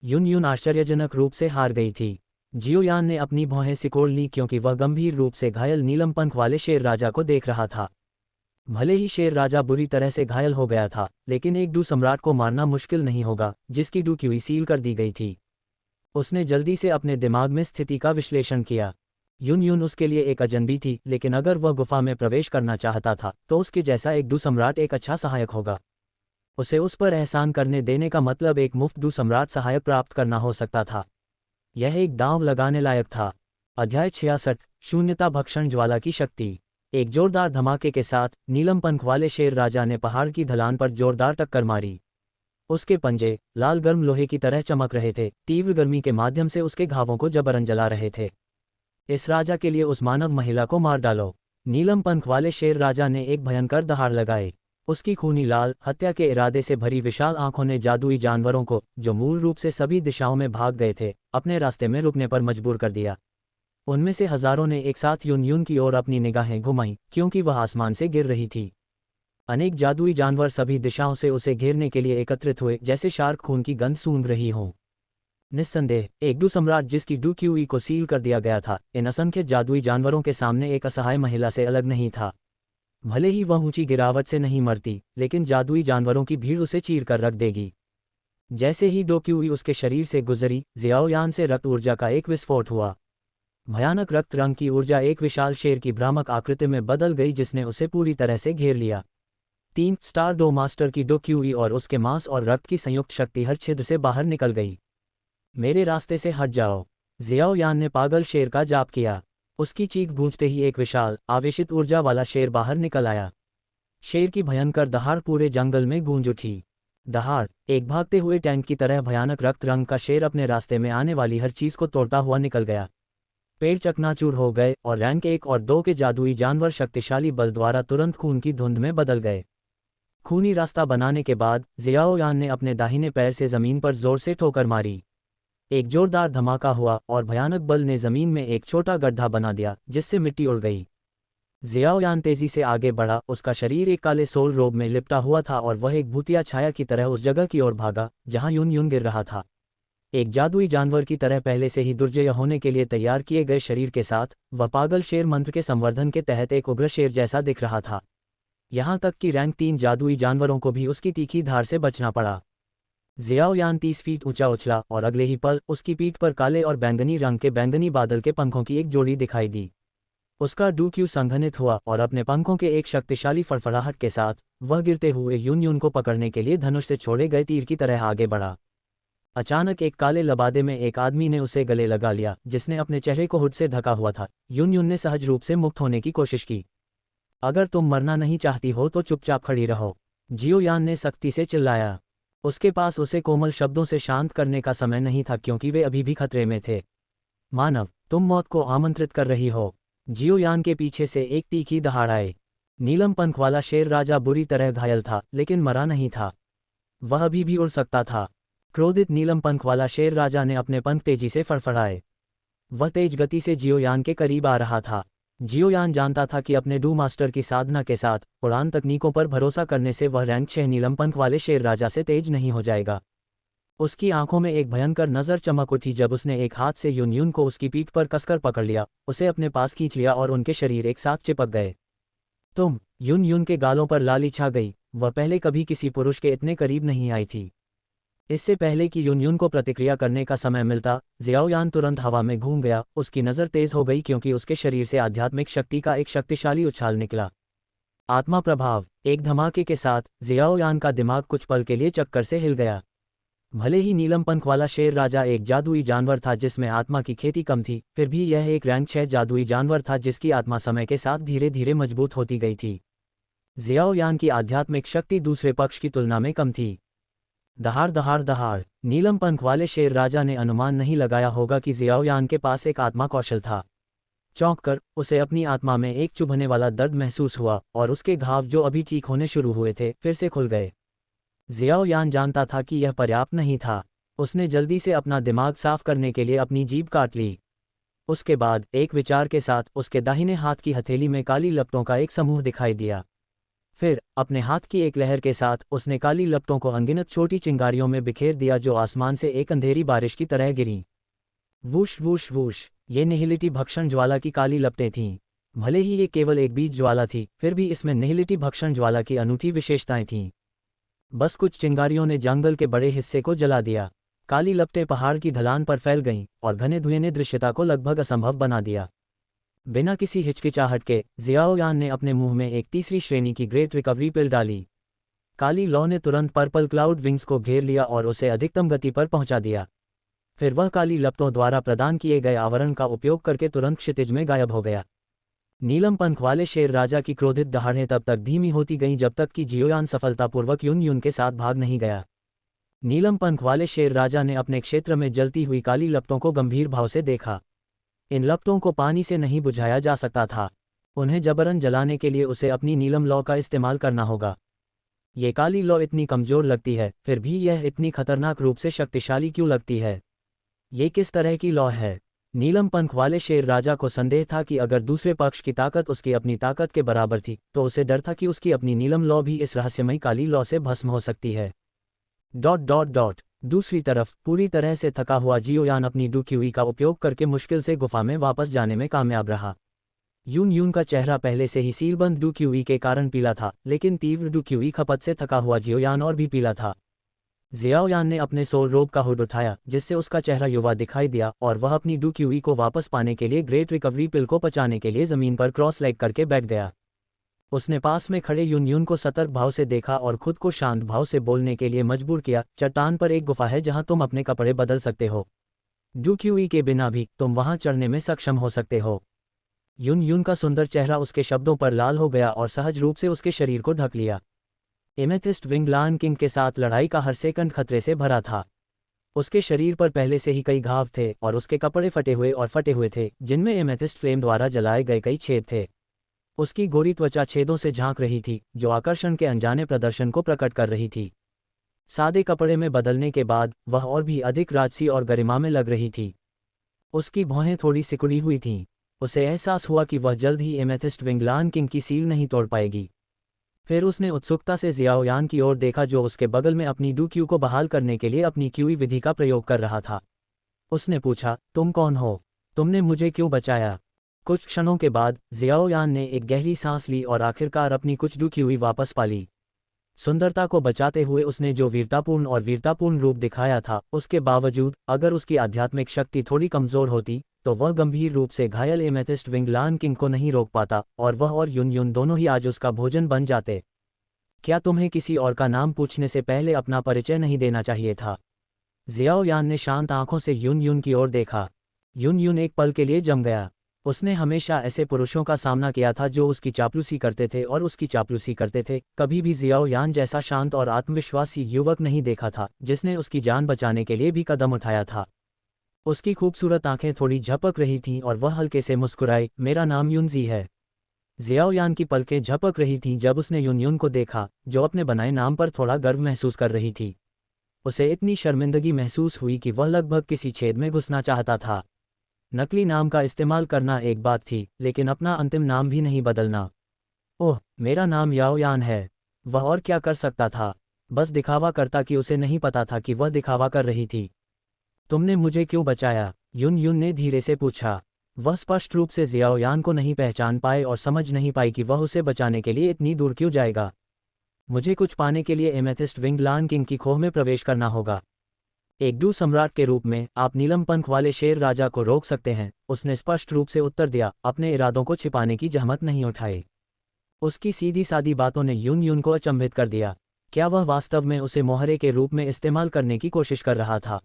यून आश्चर्यजनक रूप से हार गई थी। जियोयान ने अपनी भौहें सिकोड़ ली क्योंकि वह गंभीर रूप से घायल नीलम पंख वाले शेर राजा को देख रहा था। भले ही शेर राजा बुरी तरह से घायल हो गया था, लेकिन एक सम्राट को मारना मुश्किल नहीं होगा जिसकी डूक्यूई सील कर दी गई थी। उसने जल्दी से अपने दिमाग में स्थिति का विश्लेषण किया। यून उसके लिए एक अजनबी थी, लेकिन अगर वह गुफा में प्रवेश करना चाहता था तो उसके जैसा एक सम्राट एक अच्छा सहायक होगा। उसे उस पर एहसान करने देने का मतलब एक मुफ्त सम्राट सहायक प्राप्त करना हो सकता था। यह एक दांव लगाने लायक था। अध्याय 66, शून्यता भक्षण ज्वाला की शक्ति। एक जोरदार धमाके के साथ नीलम पंख वाले शेर राजा ने पहाड़ की ढलान पर जोरदार टक्कर मारी। उसके पंजे लाल गर्म लोहे की तरह चमक रहे थे, तीव्र गर्मी के माध्यम से उसके घावों को जबरन जला रहे थे। इस राजा के लिए उस मानव महिला को मार डालो। नीलम पंख वाले शेर राजा ने एक भयंकर दहाड़ लगाई। उसकी खूनी लाल, हत्या के इरादे से भरी विशाल आंखों ने जादुई जानवरों को, जो मूल रूप से सभी दिशाओं में भाग गए थे, अपने रास्ते में रुकने पर मजबूर कर दिया। उनमें से हजारों ने एक साथ यून यून की ओर अपनी निगाहें घुमाईं, क्योंकि वह आसमान से गिर रही थी। अनेक जादुई जानवर सभी दिशाओं से उसे घेरने के लिए एकत्रित हुए, जैसे शार्क खून की गंध सूंघ रही हो। निस्संदेह एक डू सम्राट जिसकी डू क्यूई को सील कर दिया गया था, इन असंख्य जादुई जानवरों के सामने एक असहाय महिला से अलग नहीं था। भले ही वह ऊंची गिरावट से नहीं मरती, लेकिन जादुई जानवरों की भीड़ उसे चीर कर रख देगी। जैसे ही डो क्यूई उसके शरीर से गुजरी, जियाओयान से रक्त ऊर्जा का एक विस्फोट हुआ। भयानक रक्त रंग की ऊर्जा एक विशाल शेर की भ्रामक आकृति में बदल गई, जिसने उसे पूरी तरह से घेर लिया। 3 स्टार डो मास्टर की डो क्यूई और उसके मांस और रक्त की संयुक्त शक्ति हर छिद्र से बाहर निकल गई। मेरे रास्ते से हट जाओ, जियाओयान ने पागल शेर का जाप किया। उसकी चीख गूंजते ही एक विशाल, आवेशित ऊर्जा वाला शेर बाहर निकल आया। शेर की भयंकर दहाड़ पूरे जंगल में गूंज उठी। दहाड़, एक भागते हुए टैंक की तरह भयानक रक्त रंग का शेर अपने रास्ते में आने वाली हर चीज को तोड़ता हुआ निकल गया। पेड़ चकनाचूर हो गए और रैंक 1 और 2 के जादुई जानवर शक्तिशाली बल द्वारा तुरंत खून की धुंध में बदल गए। खूनी रास्ता बनाने के बाद जियाओयान ने अपने दाहिने पैर से जमीन पर जोर से ठोकर मारी। एक जोरदार धमाका हुआ और भयानक बल ने जमीन में एक छोटा गड्ढा बना दिया, जिससे मिट्टी उड़ गई। जियाओयान तेजी से आगे बढ़ा, उसका शरीर एक काले सोल रोब में लिपटा हुआ था और वह एक भूतिया छाया की तरह उस जगह की ओर भागा जहां यून यून गिर रहा था। एक जादुई जानवर की तरह पहले से ही दुर्जय होने के लिए तैयार किए गए शरीर के साथ वह पागल शेर मंत्र के संवर्धन के तहत एक उग्र शेर जैसा दिख रहा था। यहां तक कि रैंक 3 जादुई जानवरों को भी उसकी तीखी धार से बचना पड़ा। जियाओयान 30 फीट ऊंचा उछला और अगले ही पल उसकी पीठ पर काले और बैंगनी रंग के बैंगनी बादल के पंखों की एक जोड़ी दिखाई दी। उसका डू क्यू संघनित हुआ और अपने पंखों के एक शक्तिशाली फड़फड़ाहट के साथ वह गिरते हुए यून यून को पकड़ने के लिए धनुष से छोड़े गए तीर की तरह आगे बढ़ा। अचानक एक काले लबादे में एक आदमी ने उसे गले लगा लिया, जिसने अपने चेहरे को हुड से ढका हुआ था। यून यून ने सहज रूप से मुक्त होने की कोशिश की। अगर तुम मरना नहीं चाहती हो तो चुपचाप खड़ी रहो, जियोयान ने सख्ती से चिल्लाया। उसके पास उसे कोमल शब्दों से शांत करने का समय नहीं था, क्योंकि वे अभी भी खतरे में थे। मानव, तुम मौत को आमंत्रित कर रही हो। जियोयान के पीछे से एक तीखी दहाड़ आई। नीलम पंख वाला शेर राजा बुरी तरह घायल था, लेकिन मरा नहीं था। वह अभी भी उड़ सकता था। क्रोधित नीलम पंख वाला शेर राजा ने अपने पंख तेजी से फड़फड़ाए। वह तेज गति से जियोयान के करीब आ रहा था। जियोयान जानता था कि अपने डू मास्टर की साधना के साथ उड़ान तकनीकों पर भरोसा करने से वह रैंक 6 नीलम पंख वाले शेर राजा से तेज नहीं हो जाएगा। उसकी आंखों में एक भयंकर नजर चमक उठी जब उसने एक हाथ से यून यून को उसकी पीठ पर कसकर पकड़ लिया, उसे अपने पास खींच लिया और उनके शरीर एक साथ चिपक गए। तुम, यून यून के गालों पर लाली छा गई। वह पहले कभी किसी पुरुष के इतने करीब नहीं आई थी। इससे पहले कि यून यून को प्रतिक्रिया करने का समय मिलता, जियाओयान तुरंत हवा में घूम गया। उसकी नज़र तेज हो गई क्योंकि उसके शरीर से आध्यात्मिक शक्ति का एक शक्तिशाली उछाल निकला। आत्मा प्रभाव, एक धमाके के साथ जियाओयान का दिमाग कुछ पल के लिए चक्कर से हिल गया। भले ही नीलम पंख वाला शेर राजा एक जादुई जानवर था जिसमें आत्मा की खेती कम थी, फिर भी यह एक रैंक 6 जादुई जानवर था जिसकी आत्मा समय के साथ धीरे धीरे मजबूत होती गई थी। जियाओयान की आध्यात्मिक शक्ति दूसरे पक्ष की तुलना में कम थी। दहाड़ दहाड़ दहाड़, नीलम पंख वाले शेर राजा ने अनुमान नहीं लगाया होगा कि जियाओयान के पास एक आत्मा कौशल था। चौंक कर उसे अपनी आत्मा में एक चुभने वाला दर्द महसूस हुआ और उसके घाव जो अभी ठीक होने शुरू हुए थे फिर से खुल गए। जियाओयान जानता था कि यह पर्याप्त नहीं था। उसने जल्दी से अपना दिमाग साफ करने के लिए अपनी जीभ काट ली। उसके बाद एक विचार के साथ उसके दाहिने हाथ की हथेली में काली लपटों का एक समूह दिखाई दिया। फिर अपने हाथ की एक लहर के साथ उसने काली लपटों को अनगिनत छोटी चिंगारियों में बिखेर दिया जो आसमान से एक अंधेरी बारिश की तरह गिरी। वूश वूश वूश, ये निहिलिटी भक्षण ज्वाला की काली लपटें थीं। भले ही ये केवल एक बीज ज्वाला थी, फिर भी इसमें निहिलिटी भक्षण ज्वाला की अनूठी विशेषताएं थीं। बस कुछ चिंगारियों ने जंगल के बड़े हिस्से को जला दिया। काली लपटें पहाड़ की ढलान पर फैल गईं और घने धुएं ने दृश्यता को लगभग असंभव बना दिया। बिना किसी हिचकिचाहट के जियाओयान ने अपने मुंह में एक तीसरी श्रेणी की ग्रेट रिकवरी पिल डाली। काली लौ ने तुरंत पर्पल क्लाउड विंग्स को घेर लिया और उसे अधिकतम गति पर पहुंचा दिया। फिर वह काली लपटों द्वारा प्रदान किए गए आवरण का उपयोग करके तुरंत क्षितिज में गायब हो गया। नीलम पंख वाले शेर राजा की क्रोधित दहाड़ें तब तक धीमी होती गईं जब तक कि जियोयान सफलतापूर्वक यून यून के साथ भाग नहीं गया। नीलम पंख वाले शेर राजा ने अपने क्षेत्र में जलती हुई काली लपटों को गंभीर भाव से देखा। इन लपटों को पानी से नहीं बुझाया जा सकता था। उन्हें जबरन जलाने के लिए उसे अपनी नीलम लौ का इस्तेमाल करना होगा। ये काली लौ इतनी कमजोर लगती है, फिर भी यह इतनी खतरनाक रूप से शक्तिशाली क्यों लगती है? ये किस तरह की लौ है? नीलम पंख वाले शेर राजा को संदेह था कि अगर दूसरे पक्ष की ताकत उसकी अपनी ताकत के बराबर थी तो उसे डर था कि उसकी अपनी नीलम लॉ भी इस रहस्यमयी काली लॉ से भस्म हो सकती है। दूसरी तरफ पूरी तरह से थका हुआ जियोयान अपनी डुक्यूई का उपयोग करके मुश्किल से गुफा में वापस जाने में कामयाब रहा। यून यून का चेहरा पहले से ही सीलबंद डुक्यूई के कारण पीला था, लेकिन तीव्र डुक्यूई खपत से थका हुआ जियोयान और भी पीला था। जियाओयान ने अपने सोल रोब का हुड उठाया, जिससे उसका चेहरा युवा दिखाई दिया, और वह अपनी डुक्यूई को वापस पाने के लिए ग्रेट रिकवरी पिल को पचाने के लिए जमीन पर क्रॉस लेग करके बैठ गया। उसने पास में खड़े यून यून को सतर्क भाव से देखा और खुद को शांत भाव से बोलने के लिए मजबूर किया। चट्टान पर एक गुफा है जहां तुम अपने कपड़े बदल सकते हो। डुक्यूई के बिना भी तुम वहां चढ़ने में सक्षम हो सकते हो। यून यून का सुंदर चेहरा उसके शब्दों पर लाल हो गया और सहज रूप से उसके शरीर को ढक लिया। एमेथिस्ट विंग लायन किंग के साथ लड़ाई का हर सेकंड खतरे से भरा था। उसके शरीर पर पहले से ही कई घाव थे और उसके कपड़े फटे हुए थे, जिनमें एमेथिस्ट फ्लेम द्वारा जलाए गए कई छेद थे। उसकी गोरी त्वचा छेदों से झांक रही थी, जो आकर्षण के अनजाने प्रदर्शन को प्रकट कर रही थी। सादे कपड़े में बदलने के बाद वह और भी अधिक राजसी और गरिमा में लग रही थी। उसकी भौहें थोड़ी सिकुड़ी हुई थीं। उसे एहसास हुआ कि वह जल्द ही एमेथिस्ट विंग लायन किंग की सील नहीं तोड़ पाएगी। फिर उसने उत्सुकता से जियाओयान की ओर देखा, जो उसके बगल में अपनी डुक्यू को बहाल करने के लिए अपनी क्यूई विधि का प्रयोग कर रहा था। उसने पूछा, तुम कौन हो? तुमने मुझे क्यों बचाया? कुछ क्षणों के बाद जियाओयान ने एक गहरी सांस ली और आखिरकार अपनी कुछ डुक्यूई वापस पा ली। सुंदरता को बचाते हुए उसने जो वीरतापूर्ण रूप दिखाया था, उसके बावजूद अगर उसकी आध्यात्मिक शक्ति थोड़ी कमजोर होती तो वह गंभीर रूप से घायल एमेथिस्ट विंग लायन किंग को नहीं रोक पाता, और वह और यून यून दोनों ही आज उसका भोजन बन जाते। क्या तुम्हें किसी और का नाम पूछने से पहले अपना परिचय नहीं देना चाहिए था? जियाओयान ने शांत आंखों से यून यून की ओर देखा। यून यून एक पल के लिए जम गया। उसने हमेशा ऐसे पुरुषों का सामना किया था जो उसकी चापलूसी करते थे और उसकी चापलूसी करते थे। कभी भी जियाओयान जैसा शांत और आत्मविश्वासी युवक नहीं देखा था जिसने उसकी जान बचाने के लिए भी कदम उठाया था। उसकी खूबसूरत आंखें थोड़ी झपक रही थीं और वह हल्के से मुस्कुराई, मेरा नाम यूनजी है। जियाओयान की पलकें झपक रही थीं जब उसने यून यून को देखा, जो अपने बनाए नाम पर थोड़ा गर्व महसूस कर रही थी। उसे इतनी शर्मिंदगी महसूस हुई कि वह लगभग किसी छेद में घुसना चाहता था। नकली नाम का इस्तेमाल करना एक बात थी, लेकिन अपना अंतिम नाम भी नहीं बदलना। ओह, मेरा नाम याओयान है। वह और क्या कर सकता था? बस दिखावा करता कि उसे नहीं पता था कि वह दिखावा कर रही थी। तुमने मुझे क्यों बचाया? यून यून ने धीरे से पूछा। वह स्पष्ट रूप से जियाओयान को नहीं पहचान पाए और समझ नहीं पाई कि वह उसे बचाने के लिए इतनी दूर क्यों जाएगा। मुझे कुछ पाने के लिए एमेथिस्ट विंग लायन किंग की खोह में प्रवेश करना होगा। एक डू सम्राट के रूप में आप नीलम पंख वाले शेर राजा को रोक सकते हैं, उसने स्पष्ट रूप से उत्तर दिया, अपने इरादों को छिपाने की जहमत नहीं उठाए। उसकी सीधी सादी बातों ने यून यून को अचंभित कर दिया। क्या वह वास्तव में उसे मोहरे के रूप में इस्तेमाल करने की कोशिश कर रहा था?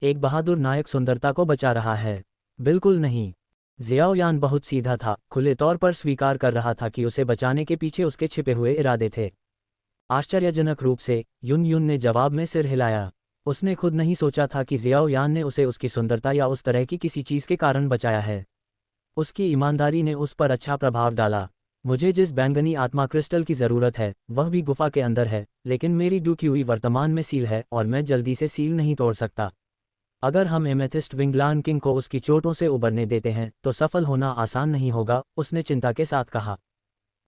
एक बहादुर नायक सुंदरता को बचा रहा है? बिल्कुल नहीं। जियाओयान बहुत सीधा था, खुले तौर पर स्वीकार कर रहा था कि उसे बचाने के पीछे उसके छिपे हुए इरादे थे। आश्चर्यजनक रूप से यून यून ने जवाब में सिर हिलाया। उसने खुद नहीं सोचा था कि जियाओयान ने उसे उसकी सुंदरता या उस तरह की किसी चीज़ के कारण बचाया है। उसकी ईमानदारी ने उस पर अच्छा प्रभाव डाला। मुझे जिस बैंगनी आत्मा क्रिस्टल की ज़रूरत है वह भी गुफा के अंदर है, लेकिन मेरी डुक्यूई वर्तमान में सील है और मैं जल्दी से सील नहीं तोड़ सकता। अगर हम एमेथिस्ट विंग लायन किंग को उसकी चोटों से उबरने देते हैं तो सफल होना आसान नहीं होगा, उसने चिंता के साथ कहा।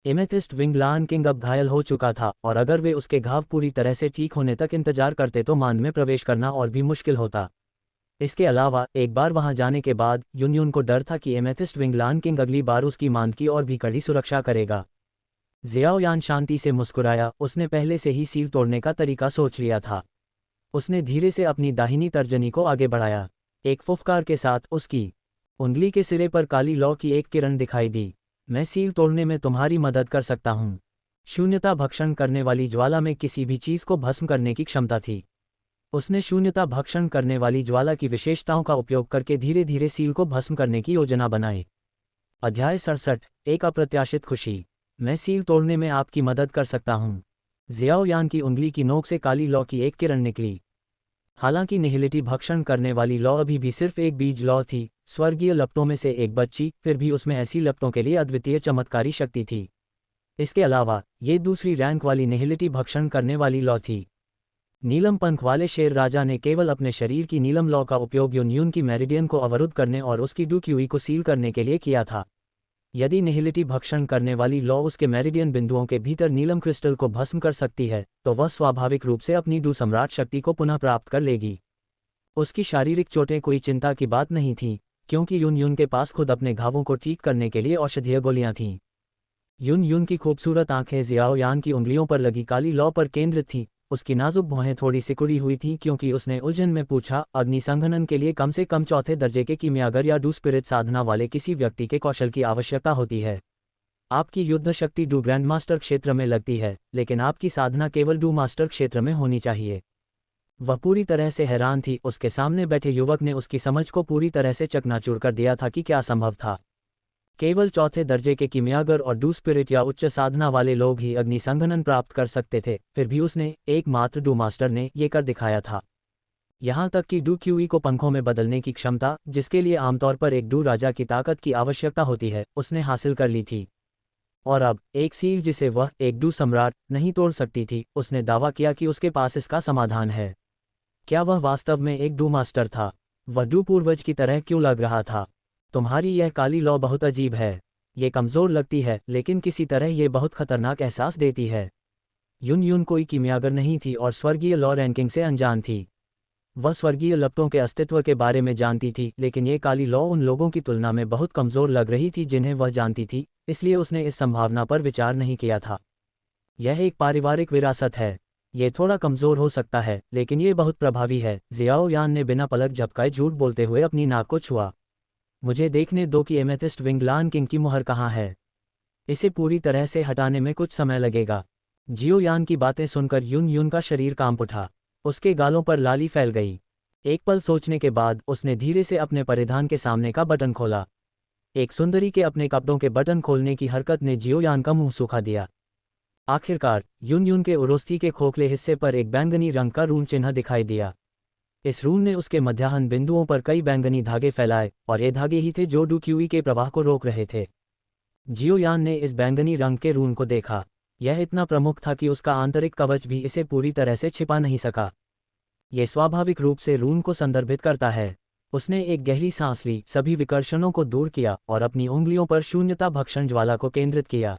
एमेथिस्ट विंग लायन किंग अब घायल हो चुका था और अगर वे उसके घाव पूरी तरह से ठीक होने तक इंतजार करते तो मान में प्रवेश करना और भी मुश्किल होता। इसके अलावा एक बार वहां जाने के बाद यून यून को डर था कि एमेथिस्ट विंग लायन किंग अगली बार उसकी मांद की और भी कड़ी सुरक्षा करेगा। जियाओयान शांति से मुस्कुराया, उसने पहले से ही सील तोड़ने का तरीका सोच लिया था। उसने धीरे से अपनी दाहिनी तर्जनी को आगे बढ़ाया। एक फुफकार के साथ उसकी उंगली के सिरे पर काली लौ की एक किरण दिखाई दी। मैं सील तोड़ने में तुम्हारी मदद कर सकता हूँ। शून्यता भक्षण करने वाली ज्वाला में किसी भी चीज़ को भस्म करने की क्षमता थी। उसने शून्यता भक्षण करने वाली ज्वाला की विशेषताओं का उपयोग करके धीरे धीरे सील को भस्म करने की योजना बनाई। अध्याय 67, एक अप्रत्याशित खुशी। मैं सील तोड़ने में आपकी मदद कर सकता हूँ। जियाओयान की उंगली की नोक से काली लौ की एक किरण निकली। हालांकि निहिलिटी भक्षण करने वाली लौ अभी भी सिर्फ एक बीज लौ थी, स्वर्गीय लपटों में से एक बच्ची, फिर भी उसमें ऐसी लपटों के लिए अद्वितीय चमत्कारी शक्ति थी। इसके अलावा ये दूसरी रैंक वाली निहिलिटी भक्षण करने वाली लौ थी। नीलम पंख वाले शेर राजा ने केवल अपने शरीर की नीलम लॉ का उपयोग यून की मेरिडियन को अवरुद्ध करने और उसकी डुक्यूई को सील करने के लिए किया था। यदि निहिलिटी भक्षण करने वाली लॉ उसके मेरिडियन बिंदुओं के भीतर नीलम क्रिस्टल को भस्म कर सकती है, तो वह स्वाभाविक रूप से अपनी डू सम्राट शक्ति को पुनः प्राप्त कर लेगी। उसकी शारीरिक चोटें कोई चिंता की बात नहीं थीं, क्योंकि यून के पास खुद अपने घावों को ठीक करने के लिए औषधीय गोलियां थीं। यून की खूबसूरत आंखें जियाओ यान की उंगलियों पर लगी काली लौ पर केंद्रित थीं। उसकी नाजुक भौहें थोड़ी सिकुड़ी हुई थीं क्योंकि उसने उलझन में पूछा, अग्निसंघनन के लिए कम से कम चौथे दर्जे के कीमियागर या डू स्पिरिट साधना वाले किसी व्यक्ति के कौशल की आवश्यकता होती है। आपकी युद्ध शक्ति डू ग्रैंड मास्टर क्षेत्र में लगती है, लेकिन आपकी साधना केवल डू मास्टर क्षेत्र में होनी चाहिए। वह पूरी तरह से हैरान थी। उसके सामने बैठे युवक ने उसकी समझ को पूरी तरह से चकनाचूर कर दिया था कि क्या संभव था। केवल चौथे दर्जे के कीमियागर और डू स्पिरिट या उच्च साधना वाले लोग ही अग्निसंघनन प्राप्त कर सकते थे, फिर भी उसने, एकमात्र डू मास्टर ने, ये कर दिखाया था। यहाँ तक कि डू क्यूई को पंखों में बदलने की क्षमता, जिसके लिए आमतौर पर एक डू राजा की ताकत की आवश्यकता होती है, उसने हासिल कर ली थी। और अब एक सील जिसे वह, एक डू सम्राट, नहीं तोड़ सकती थी। उसने दावा किया कि उसके पास इसका समाधान है। क्या वह वास्तव में एक डू मास्टर था? वह डू पूर्वज की तरह क्यों लग रहा था? तुम्हारी यह काली लॉ बहुत अजीब है। ये कमज़ोर लगती है, लेकिन किसी तरह ये बहुत खतरनाक एहसास देती है। यून कोई कीमियागर नहीं थी और स्वर्गीय लॉ रैंकिंग से अनजान थी। वह स्वर्गीय लपटों के अस्तित्व के बारे में जानती थी, लेकिन ये काली लॉ उन लोगों की तुलना में बहुत कमज़ोर लग रही थी जिन्हें वह जानती थी, इसलिए उसने इस संभावना पर विचार नहीं किया था। यह एक पारिवारिक विरासत है। ये थोड़ा कमज़ोर हो सकता है, लेकिन ये बहुत प्रभावी है। जियाओ यान ने बिना पलक झपकाए झूठ बोलते हुए अपनी नाक को छुआ। मुझे देखने दो कि एमेथिस्ट विंग लान किंग की मुहर कहाँ है। इसे पूरी तरह से हटाने में कुछ समय लगेगा। जियो यान की बातें सुनकर यून का शरीर कांप उठा। उसके गालों पर लाली फैल गई। एक पल सोचने के बाद उसने धीरे से अपने परिधान के सामने का बटन खोला। एक सुंदरी के अपने कपड़ों के बटन खोलने की हरकत ने जियो यान का मुंह सूखा दिया। आखिरकार यून के उरोस्ती के खोखले हिस्से पर एक बैंगनी रंग का रून चिन्ह दिखाई दिया। इस रून ने उसके मध्याह्न बिंदुओं पर कई बैंगनी धागे फैलाए, और ये धागे ही थे जो डू क्यूई के प्रवाह को रोक रहे थे। जियो यान ने इस बैंगनी रंग के रून को देखा। यह इतना प्रमुख था कि उसका आंतरिक कवच भी इसे पूरी तरह से छिपा नहीं सका। ये स्वाभाविक रूप से रून को संदर्भित करता है। उसने एक गहरी सांस ली, सभी विकर्षणों को दूर किया और अपनी उंगलियों पर शून्यता भक्षण ज्वाला को केंद्रित किया।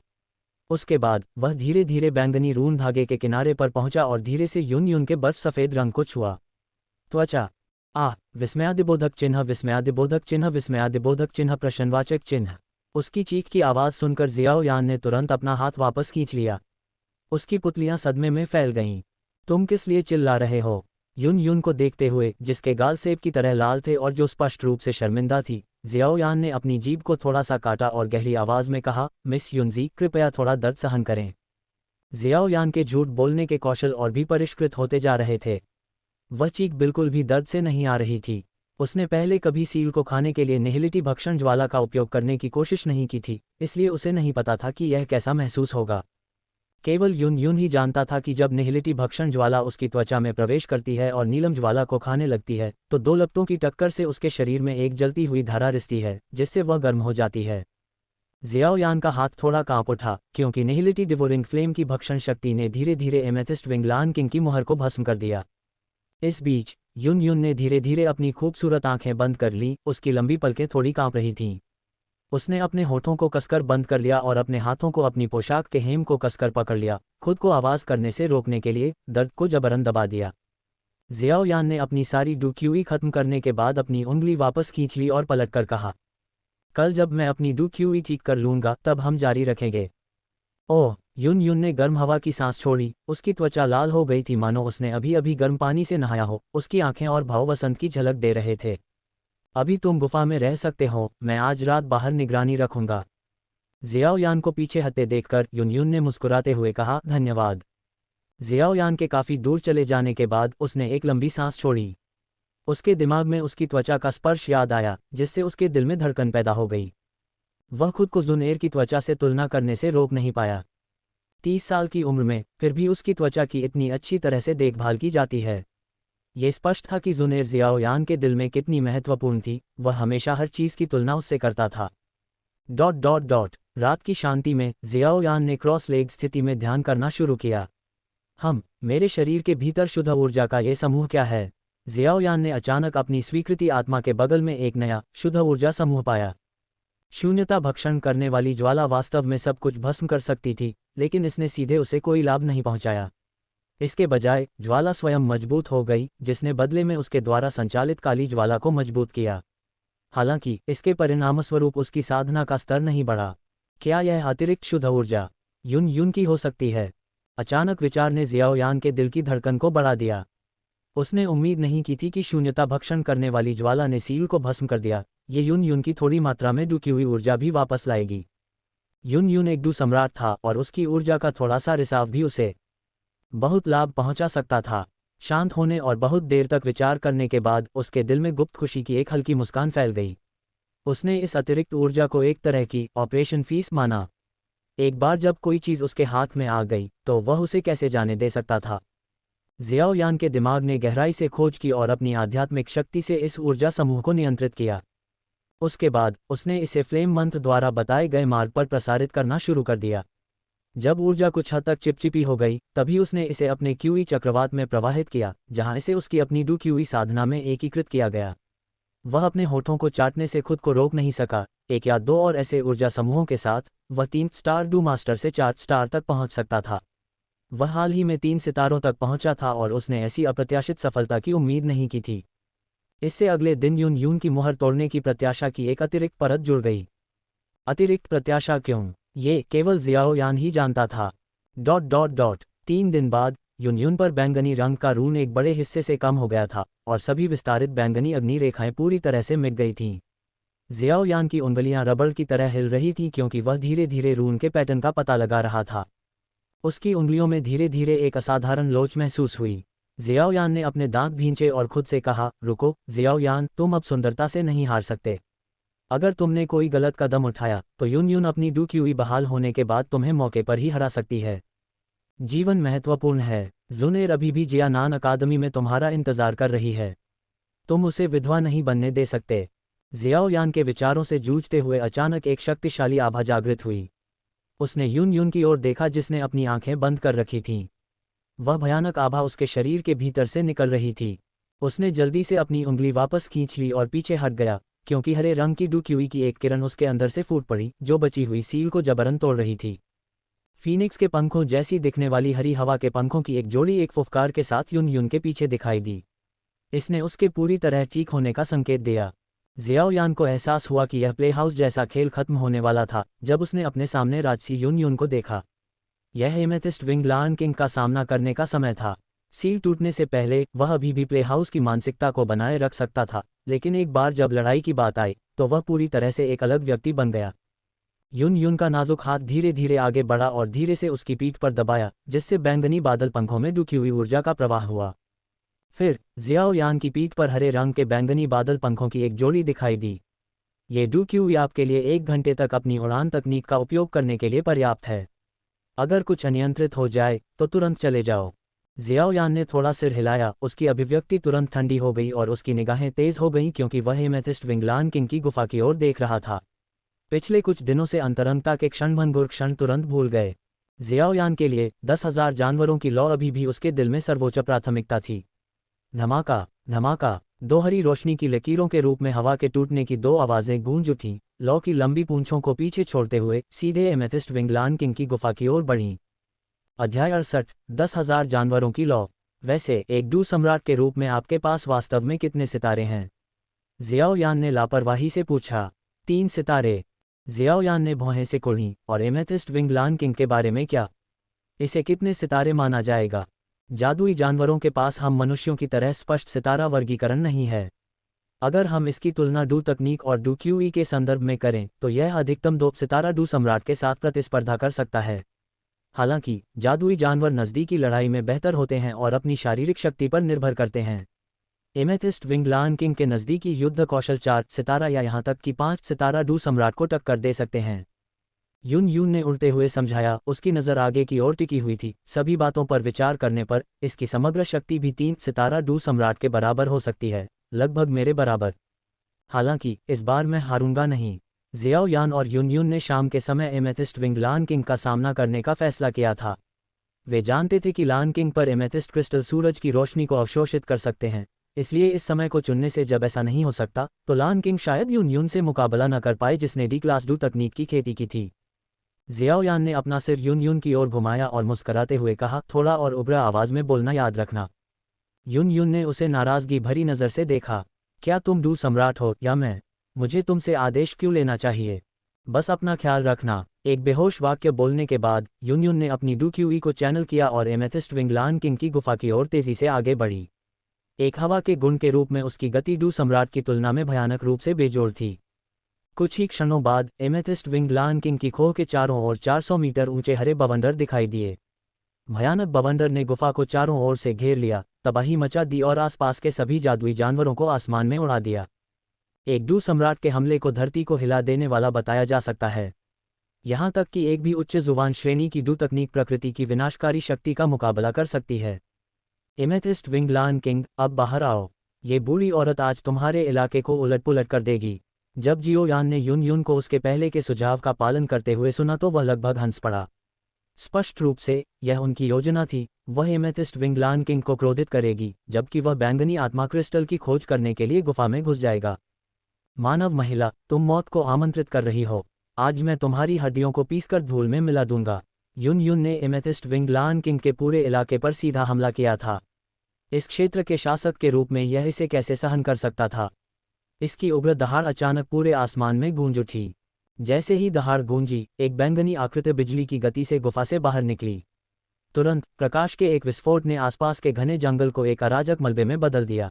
उसके बाद वह धीरे धीरे बैंगनी रून धागे के किनारे पर पहुंचा और धीरे से यून के बर्फ सफ़ेद रंग को छुआ। त्वचा। विस्मयादिबोधक चिन्ह, विस्मयादिबोधक चिन्ह, विस्मयादिबोधक चिन्ह, प्रश्नवाचक चिन्ह। उसकी चीख की आवाज़ सुनकर जियाओ यान ने तुरंत अपना हाथ वापस खींच लिया। उसकी पुतलियां सदमे में फैल गईं। तुम किस लिए चिल्ला रहे हो? यून को देखते हुए, जिसके गाल सेब की तरह लाल थे और जो स्पष्ट रूप से शर्मिंदा थी, जियाओ यान ने अपनी जीभ को थोड़ा सा काटा और गहरी आवाज़ में कहा, मिस यूनजी, कृपया थोड़ा दर्द सहन करें। जियाओ यान के झूठ बोलने के कौशल और भी परिष्कृत होते जा रहे थे। वह चीख बिल्कुल भी दर्द से नहीं आ रही थी। उसने पहले कभी सील को खाने के लिए निहिलिटी भक्षण ज्वाला का उपयोग करने की कोशिश नहीं की थी, इसलिए उसे नहीं पता था कि यह कैसा महसूस होगा। केवल यून ही जानता था कि जब निहिलिटी भक्षण ज्वाला उसकी त्वचा में प्रवेश करती है और नीलम ज्वाला को खाने लगती है, तो दो लपटों की टक्कर से उसके शरीर में एक जलती हुई धारा रिसती है, जिससे वह गर्म हो जाती है। जियाओ यान का हाथ थोड़ा कांप उठा, क्योंकि निहिलिटी डिवोरिंग फ्लेम की भक्षण शक्ति ने धीरे धीरे एमेथिस्ट विंग लान किंग की मुहर को भस्म कर दिया। इस बीच यून ने धीरे धीरे अपनी खूबसूरत आंखें बंद कर लीं। उसकी लंबी पलकें थोड़ी कांप रही थीं। उसने अपने होठों को कसकर बंद कर लिया और अपने हाथों को अपनी पोशाक के हेम को कसकर पकड़ लिया, खुद को आवाज़ करने से रोकने के लिए, दर्द को जबरन दबा दिया। जियाओ यान ने अपनी सारी डू क्यूई खत्म करने के बाद अपनी उंगली वापस खींच ली और पलटकर कहा, कल जब मैं अपनी डू क्यूई ठीक कर लूँगा तब हम जारी रखेंगे। ओह! यून ने गर्म हवा की सांस छोड़ी। उसकी त्वचा लाल हो गई थी, मानो उसने अभी अभी गर्म पानी से नहाया हो। उसकी आंखें और भाव वसंत की झलक दे रहे थे। अभी तुम गुफा में रह सकते हो, मैं आज रात बाहर निगरानी रखूंगा। जियाओ यान को पीछे हटते देखकर यून ने मुस्कुराते हुए कहा, धन्यवाद। जियाओ यान के काफ़ी दूर चले जाने के बाद उसने एक लंबी सांस छोड़ी। उसके दिमाग में उसकी त्वचा का स्पर्श याद आया, जिससे उसके दिल में धड़कन पैदा हो गई। वह खुद को जुनेर की त्वचा से तुलना करने से रोक नहीं पाया। 30 साल की उम्र में फिर भी उसकी त्वचा की इतनी अच्छी तरह से देखभाल की जाती है। ये स्पष्ट था कि जुनेर जियाओ यान के दिल में कितनी महत्वपूर्ण थी। वह हमेशा हर चीज़ की तुलना उससे करता था। ... रात की शांति में जियाओ यान ने क्रॉस लेग स्थिति में ध्यान करना शुरू किया। मेरे शरीर के भीतर शुद्ध ऊर्जा का ये समूह क्या है? जियाओयान ने अचानक अपनी स्वीकृति आत्मा के बगल में एक नया शुद्ध ऊर्जा समूह पाया। शून्यता भक्षण करने वाली ज्वाला वास्तव में सब कुछ भस्म कर सकती थी, लेकिन इसने सीधे उसे कोई लाभ नहीं पहुंचाया। इसके बजाय ज्वाला स्वयं मजबूत हो गई, जिसने बदले में उसके द्वारा संचालित काली ज्वाला को मजबूत किया। हालांकि इसके परिणामस्वरूप उसकी साधना का स्तर नहीं बढ़ा। क्या यह अतिरिक्त शुद्ध ऊर्जा युन युन की हो सकती है? अचानक विचार ने जियाओयान के दिल की धड़कन को बढ़ा दिया। उसने उम्मीद नहीं की थी कि शून्यता भक्षण करने वाली ज्वाला ने सील को भस्म कर दिया। ये युन युन की थोड़ी मात्रा में डूबी हुई ऊर्जा भी वापस लाएगी। युन युन एक डू सम्राट था और उसकी ऊर्जा का थोड़ा सा रिसाव भी उसे बहुत लाभ पहुंचा सकता था। शांत होने और बहुत देर तक विचार करने के बाद उसके दिल में गुप्त खुशी की एक हल्की मुस्कान फैल गई। उसने इस अतिरिक्त ऊर्जा को एक तरह की ऑपरेशन फीस माना। एक बार जब कोई चीज़ उसके हाथ में आ गई तो वह उसे कैसे जाने दे सकता था। जियाओयान के दिमाग ने गहराई से खोज की और अपनी आध्यात्मिक शक्ति से इस ऊर्जा समूह को नियंत्रित किया। उसके बाद उसने इसे फ्लेम मंत्र द्वारा बताए गए मार्ग पर प्रसारित करना शुरू कर दिया। जब ऊर्जा कुछ हद तक चिपचिपी हो गई, तभी उसने इसे अपने क्यूई चक्रवात में प्रवाहित किया, जहां इसे उसकी अपनी डू क्यूई साधना में एकीकृत किया गया। वह अपने होठों को चाटने से खुद को रोक नहीं सका। 1 या 2 और ऐसे ऊर्जा समूहों के साथ वह 3 स्टार डू मास्टर से 4 स्टार तक पहुंच सकता था। वह हाल ही में 3 सितारों तक पहुंचा था और उसने ऐसी अप्रत्याशित सफलता की उम्मीद नहीं की थी। इससे अगले दिन युन युन की मुहर तोड़ने की प्रत्याशा की एक अतिरिक्त परत जुड़ गई। अतिरिक्त प्रत्याशा क्यों? ये केवल जियाओयान ही जानता था। 3 दिन बाद युन युन पर बैंगनी रंग का रून एक बड़े हिस्से से कम हो गया था और सभी विस्तारित बैंगनी अग्नि रेखाएं पूरी तरह से मिट गई थीं। जियाओयान की उंगलियां रबड़ की तरह हिल रही थीं क्योंकि वह धीरे धीरे रून के पैटर्न का पता लगा रहा था। उसकी उंगलियों में धीरे धीरे एक असाधारण लोच महसूस हुई। जियाओयान ने अपने दांत भींचे और खुद से कहा, रुको जियाओयान, तुम अब सुंदरता से नहीं हार सकते। अगर तुमने कोई गलत कदम उठाया तो युन युन अपनी डू क्यूई बहाल होने के बाद तुम्हें मौके पर ही हरा सकती है। जीवन महत्वपूर्ण है। जुनेर अभी भी जियानान अकादमी में तुम्हारा इंतजार कर रही है। तुम उसे विधवा नहीं बनने दे सकते। जियाओयान के विचारों से जूझते हुए अचानक एक शक्तिशाली आभा जागृत हुई। उसने युन युन की ओर देखा जिसने अपनी आंखें बंद कर रखी थीं। वह भयानक आभा उसके शरीर के भीतर से निकल रही थी। उसने जल्दी से अपनी उंगली वापस खींच ली और पीछे हट गया, क्योंकि हरे रंग की डू क्यूई की एक किरण उसके अंदर से फूट पड़ी, जो बची हुई सील को जबरन तोड़ रही थी। फीनिक्स के पंखों जैसी दिखने वाली हरी हवा के पंखों की एक जोड़ी एक फुफकार के साथ युन युन के पीछे दिखाई दी। इसने उसके पूरी तरह ठीक होने का संकेत दिया। जियाओयान को एहसास हुआ कि यह प्लेहाउस जैसा खेल खत्म होने वाला था जब उसने अपने सामने राजसी युन युन को देखा। यह एमेथिस्ट विंग लायन किंग का सामना करने का समय था। सील टूटने से पहले वह अभी भी प्लेहाउस की मानसिकता को बनाए रख सकता था, लेकिन एक बार जब लड़ाई की बात आई तो वह पूरी तरह से एक अलग व्यक्ति बन गया। युन युन का नाजुक हाथ धीरे धीरे आगे बढ़ा और धीरे से उसकी पीठ पर दबाया, जिससे बैंगनी बादल पंखों में डूबी हुई ऊर्जा का प्रवाह हुआ। फिर जियाओयान की पीठ पर हरे रंग के बैंगनी बादल पंखों की एक जोड़ी दिखाई दी। ये डू क्यूई आपके लिए 1 घंटे तक अपनी उड़ान तकनीक का उपयोग करने के लिए पर्याप्त है। अगर कुछ अनियंत्रित हो जाए तो तुरंत चले जाओ। जियाओयान ने थोड़ा सिर हिलाया। उसकी अभिव्यक्ति तुरंत ठंडी हो गई और उसकी निगाहें तेज हो गईं क्योंकि वह एमेथिस्ट विंग लायन किंग की गुफा की ओर देख रहा था। पिछले कुछ दिनों से अंतरंगता के क्षणभंगुर क्षण तुरंत भूल गए। जियाओयान के लिए 10,000 जानवरों की लौ अभी भी उसके दिल में सर्वोच्च प्राथमिकता थी। धमाका धमाका, 2 हरी रोशनी की लकीरों के रूप में हवा के टूटने की 2 आवाजें गूंज उठीं। लौ की लंबी पूंछों को पीछे छोड़ते हुए सीधे एमेथिस्ट विंग लायन किंग की गुफा की ओर बढ़ीं। अध्याय 68, 10,000 जानवरों की लौ। वैसे एक डू सम्राट के रूप में आपके पास वास्तव में कितने सितारे हैं? जियाओयान ने लापरवाही से पूछा। 3 सितारे। जियाओयान ने भौहें से कुढ़ीं। और एमेथिस्ट विंग लायन किंग के बारे में क्या? इसे कितने सितारे माना जाएगा? जादुई जानवरों के पास हम मनुष्यों की तरह स्पष्ट सितारा वर्गीकरण नहीं है। अगर हम इसकी तुलना डू तकनीक और डू क्यूई के संदर्भ में करें तो यह अधिकतम 2 सितारा डू सम्राट के साथ प्रतिस्पर्धा कर सकता है। हालांकि जादुई जानवर नज़दीकी लड़ाई में बेहतर होते हैं और अपनी शारीरिक शक्ति पर निर्भर करते हैं। एमेथिस्ट विंग लायन किंग के नज़दीकी युद्ध कौशल 4 सितारा या यहाँ तक कि 5 सितारा डू सम्राट को टक्कर दे सकते हैं। युन युन ने उड़ते हुए समझाया। उसकी नज़र आगे की ओर टिकी हुई थी। सभी बातों पर विचार करने पर इसकी समग्र शक्ति भी 3 सितारा डू सम्राट के बराबर हो सकती है, लगभग मेरे बराबर। हालांकि इस बार मैं हारूंगा नहीं। जियाओयान और युन युन ने शाम के समय एमेथिस्ट विंग लायन किंग का सामना करने का फैसला किया था। वे जानते थे कि लान किंग पर एमेथिस्ट क्रिस्टल सूरज की रोशनी को अवशोषित कर सकते हैं, इसलिए इस समय को चुनने से जब ऐसा नहीं हो सकता तो लान किंग शायद यून यून से मुकाबला न कर पाए जिसने डी क्लास डू तकनीक की खेती की थी। जियाओ यान ने अपना सिर यून यून की ओर घुमाया और मुस्कराते हुए कहा, थोड़ा और उग्र आवाज में बोलना याद रखना। यून यून ने उसे नाराजगी भरी नज़र से देखा। क्या तुम डू सम्राट हो या मैं? मुझे तुमसे आदेश क्यों लेना चाहिए? बस अपना ख्याल रखना। एक बेहोश वाक्य बोलने के बाद यून यून ने अपनी डू क्यूई को चैनल किया और एमेथिस्ट विंग लान किंग की गुफा की ओर तेजी से आगे बढ़ी। एक हवा के गुण के रूप में उसकी गति डू सम्राट की तुलना में भयानक रूप से बेजोड़ थी। कुछ ही क्षणों बाद एमेथिस्ट विंग लान किंग की खोह के चारों ओर 400 मीटर ऊंचे हरे बवंडर दिखाई दिए। भयानक बवंडर ने गुफा को चारों ओर से घेर लिया, तबाही मचा दी और आसपास के सभी जादुई जानवरों को आसमान में उड़ा दिया। एक डू सम्राट के हमले को धरती को हिला देने वाला बताया जा सकता है। यहाँ तक कि एक भी उच्च जुबान श्रेणी की डू तकनीक प्रकृति की विनाशकारी शक्ति का मुकाबला कर सकती है। एमेथिस्ट विंग लान किंग, अब बाहर आओ। ये बूढ़ी औरत आज तुम्हारे इलाके को उलट पुलट कर देगी। जब जियो यान ने यून यून को उसके पहले के सुझाव का पालन करते हुए सुना तो वह लगभग हंस पड़ा। स्पष्ट रूप से यह उनकी योजना थी। वह एमेथिस्ट विंग लान किंग को क्रोधित करेगी जबकि वह बैंगनी आत्मा क्रिस्टल की खोज करने के लिए गुफा में घुस जाएगा। मानव महिला, तुम मौत को आमंत्रित कर रही हो। आज मैं तुम्हारी हड्डियों को पीसकर धूल में मिला दूंगा। यून यून ने एमेथिस्ट विंग लान किंग के पूरे इलाके पर सीधा हमला किया था। इस क्षेत्र के शासक के रूप में यह इसे कैसे सहन कर सकता था? इसकी उग्र दहाड़ अचानक पूरे आसमान में गूंज उठी। जैसे ही दहाड़ गूंजी, एक बैंगनी आकृति बिजली की गति से गुफा से बाहर निकली। तुरंत प्रकाश के एक विस्फोट ने आसपास के घने जंगल को एक अराजक मलबे में बदल दिया।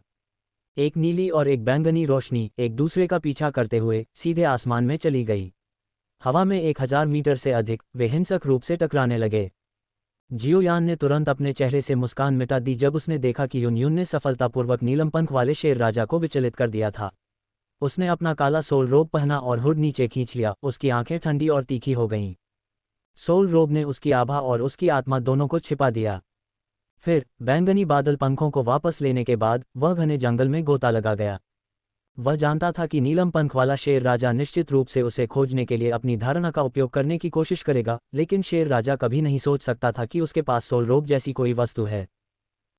एक नीली और एक बैंगनी रोशनी एक दूसरे का पीछा करते हुए सीधे आसमान में चली गई। हवा में 1000 मीटर से अधिक वे हिंसक रूप से टकराने लगे। जियो यान ने तुरंत अपने चेहरे से मुस्कान मिटा दी जब उसने देखा कि यून यून ने सफलतापूर्वक नीलम पंख वाले शेर राजा को विचलित कर दिया था। उसने अपना काला सोल रोब पहना और हुड नीचे खींच लिया। उसकी आंखें ठंडी और तीखी हो गईं। सोल रोब ने उसकी आभा और उसकी आत्मा दोनों को छिपा दिया। फिर बैंगनी बादल पंखों को वापस लेने के बाद वह घने जंगल में गोता लगा गया। वह जानता था कि नीलम पंख वाला शेर राजा निश्चित रूप से उसे खोजने के लिए अपनी धारणा का उपयोग करने की कोशिश करेगा, लेकिन शेर राजा कभी नहीं सोच सकता था कि उसके पास सोल रोब जैसी कोई वस्तु है।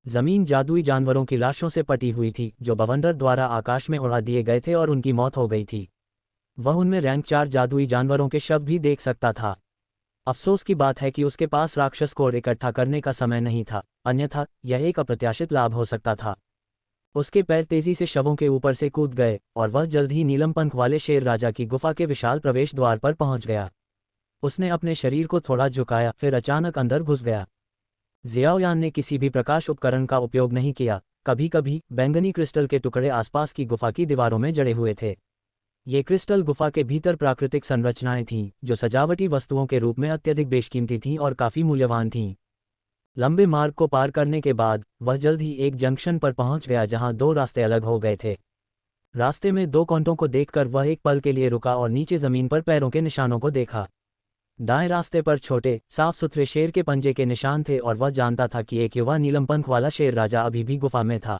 जमीन जादुई जानवरों की लाशों से पटी हुई थी जो बवंडर द्वारा आकाश में उड़ा दिए गए थे और उनकी मौत हो गई थी। वह उनमें रैंक 4 जादुई जानवरों के शव भी देख सकता था। अफसोस की बात है कि उसके पास राक्षस कोर इकट्ठा करने का समय नहीं था, अन्यथा यह एक अप्रत्याशित लाभ हो सकता था। उसके पैर तेजी से शवों के ऊपर से कूद गए और वह जल्द ही नीलम पंख वाले शेर राजा की गुफा के विशाल प्रवेश द्वार पर पहुंच गया। उसने अपने शरीर को थोड़ा झुकाया, फिर अचानक अंदर घुस गया। जियाओ यान ने किसी भी प्रकाश उपकरण का उपयोग नहीं किया। कभी कभी बैंगनी क्रिस्टल के टुकड़े आसपास की गुफा की दीवारों में जड़े हुए थे। ये क्रिस्टल गुफा के भीतर प्राकृतिक संरचनाएं थीं जो सजावटी वस्तुओं के रूप में अत्यधिक बेशकीमती थीं और काफ़ी मूल्यवान थीं। लंबे मार्ग को पार करने के बाद वह जल्द ही एक जंक्शन पर पहुंच गया जहां 2 रास्ते अलग हो गए थे। रास्ते में 2 कांटों को देखकर वह एक पल के लिए रुका और नीचे जमीन पर पैरों के निशानों को देखा। दाएं रास्ते पर छोटे साफ सुथरे शेर के पंजे के निशान थे और वह जानता था कि एक युवा नीलम पंख वाला शेर राजा अभी भी गुफा में था।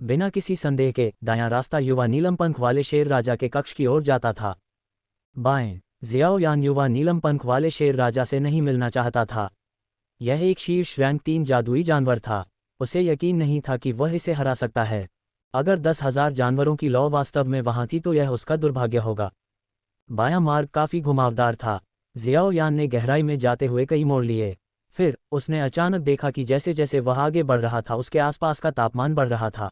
बिना किसी संदेह के दायां रास्ता युवा नीलम पंख वाले शेर राजा के कक्ष की ओर जाता था। बाएं, जियाओ यान युवा नीलम पंख वाले शेर राजा से नहीं मिलना चाहता था। यह एक शीर्ष रैंक 3 जादुई जानवर था। उसे यकीन नहीं था कि वह इसे हरा सकता है। अगर 10,000 जानवरों की लौ वास्तव में वहां थी तो यह उसका दुर्भाग्य होगा। बायां मार्ग काफी घुमावदार था। जियाओ यान ने गहराई में जाते हुए कई मोड़ लिए। फिर उसने अचानक देखा कि जैसे जैसे वह आगे बढ़ रहा था उसके आसपास का तापमान बढ़ रहा था।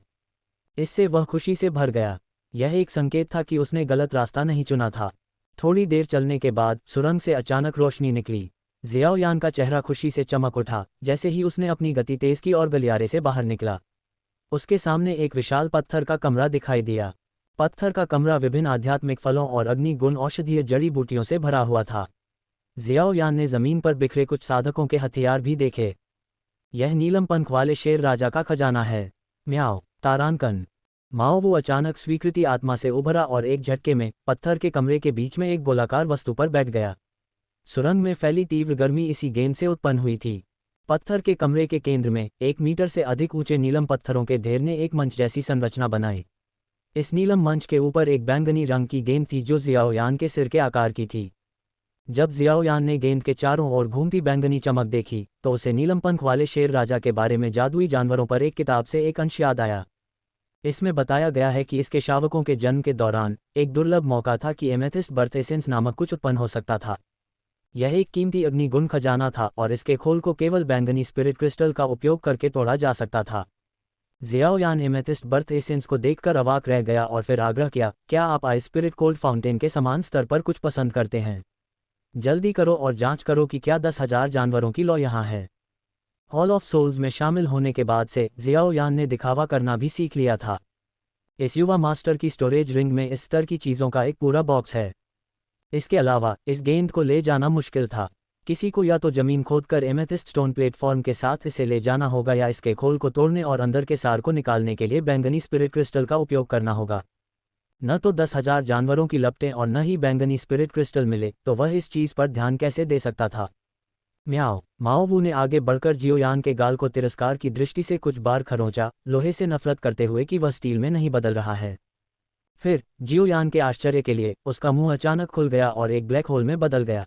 इससे वह खुशी से भर गया। यह एक संकेत था कि उसने गलत रास्ता नहीं चुना था। थोड़ी देर चलने के बाद सुरंग से अचानक रोशनी निकली। जियाओ यान का चेहरा खुशी से चमक उठा जैसे ही उसने अपनी गति तेज की और गलियारे से बाहर निकला। उसके सामने एक विशाल पत्थर का कमरा दिखाई दिया। पत्थर का कमरा विभिन्न आध्यात्मिक फलों और अग्नि गुण औषधीय जड़ी बूटियों से भरा हुआ था। जियाओ यान ने जमीन पर बिखरे कुछ साधकों के हथियार भी देखे। यह नीलम पंख वाले शेर राजा का खजाना है। म्याओ, तारांकन। माओ वो अचानक स्वीकृति आत्मा से उभरा और एक झटके में पत्थर के कमरे के बीच में एक गोलाकार वस्तु पर बैठ गया। सुरंग में फैली तीव्र गर्मी इसी गेंद से उत्पन्न हुई थी। पत्थर के कमरे के केंद्र में 1 मीटर से अधिक ऊंचे नीलम पत्थरों के ढेर ने एक मंच जैसी संरचना बनाई। इस नीलम मंच के ऊपर एक बैंगनी रंग की गेंद थी जो जियाओ यान के सिर के आकार की थी। जब जियाओ यान ने गेंद के चारों ओर घूमती बैंगनी चमक देखी तो उसे नीलम पंख वाले शेर राजा के बारे में जादुई जानवरों पर एक किताब से एक अंश याद आया। इसमें बताया गया है कि इसके शावकों के जन्म के दौरान एक दुर्लभ मौका था कि एमेथिस्ट बर्थ एसेंस नामक कुछ उत्पन्न हो सकता था। यह एक कीमती अग्निगुण खजाना था और इसके खोल को केवल बैंगनी स्पिरिट क्रिस्टल का उपयोग करके तोड़ा जा सकता था। जियाओ यान एमेथिस्ट बर्थ एसेंस को देखकर अवाक रह गया और फिर आग्रह किया, क्या आप आइस स्पिरिट कोल्ड फाउंटेन के समान स्तर पर कुछ पसंद करते हैं? जल्दी करो और जांच करो कि क्या 10,000 जानवरों की लौ यहाँ है। हॉल ऑफ सोल्स में शामिल होने के बाद से जियाओ यान ने दिखावा करना भी सीख लिया था। इस युवा मास्टर की स्टोरेज रिंग में इस स्तर की चीज़ों का एक पूरा बॉक्स है। इसके अलावा इस गेंद को ले जाना मुश्किल था। किसी को या तो जमीन खोदकर एमेथिस्ट स्टोन प्लेटफॉर्म के साथ इसे ले जाना होगा या इसके खोल को तोड़ने और अंदर के सार को निकालने के लिए बैंगनी स्पिरिट क्रिस्टल का उपयोग करना होगा। न तो 10,000 जानवरों की लपटें और न ही बैंगनी स्पिरिट क्रिस्टल मिले तो वह इस चीज़ पर ध्यान कैसे दे सकता था। म्याओ। माओवू ने आगे बढ़कर जियोयान के गाल को तिरस्कार की दृष्टि से कुछ बार खरोंचा, लोहे से नफरत करते हुए कि वह स्टील में नहीं बदल रहा है। फिर जियोयान के आश्चर्य के लिए उसका मुंह अचानक खुल गया और एक ब्लैक होल में बदल गया।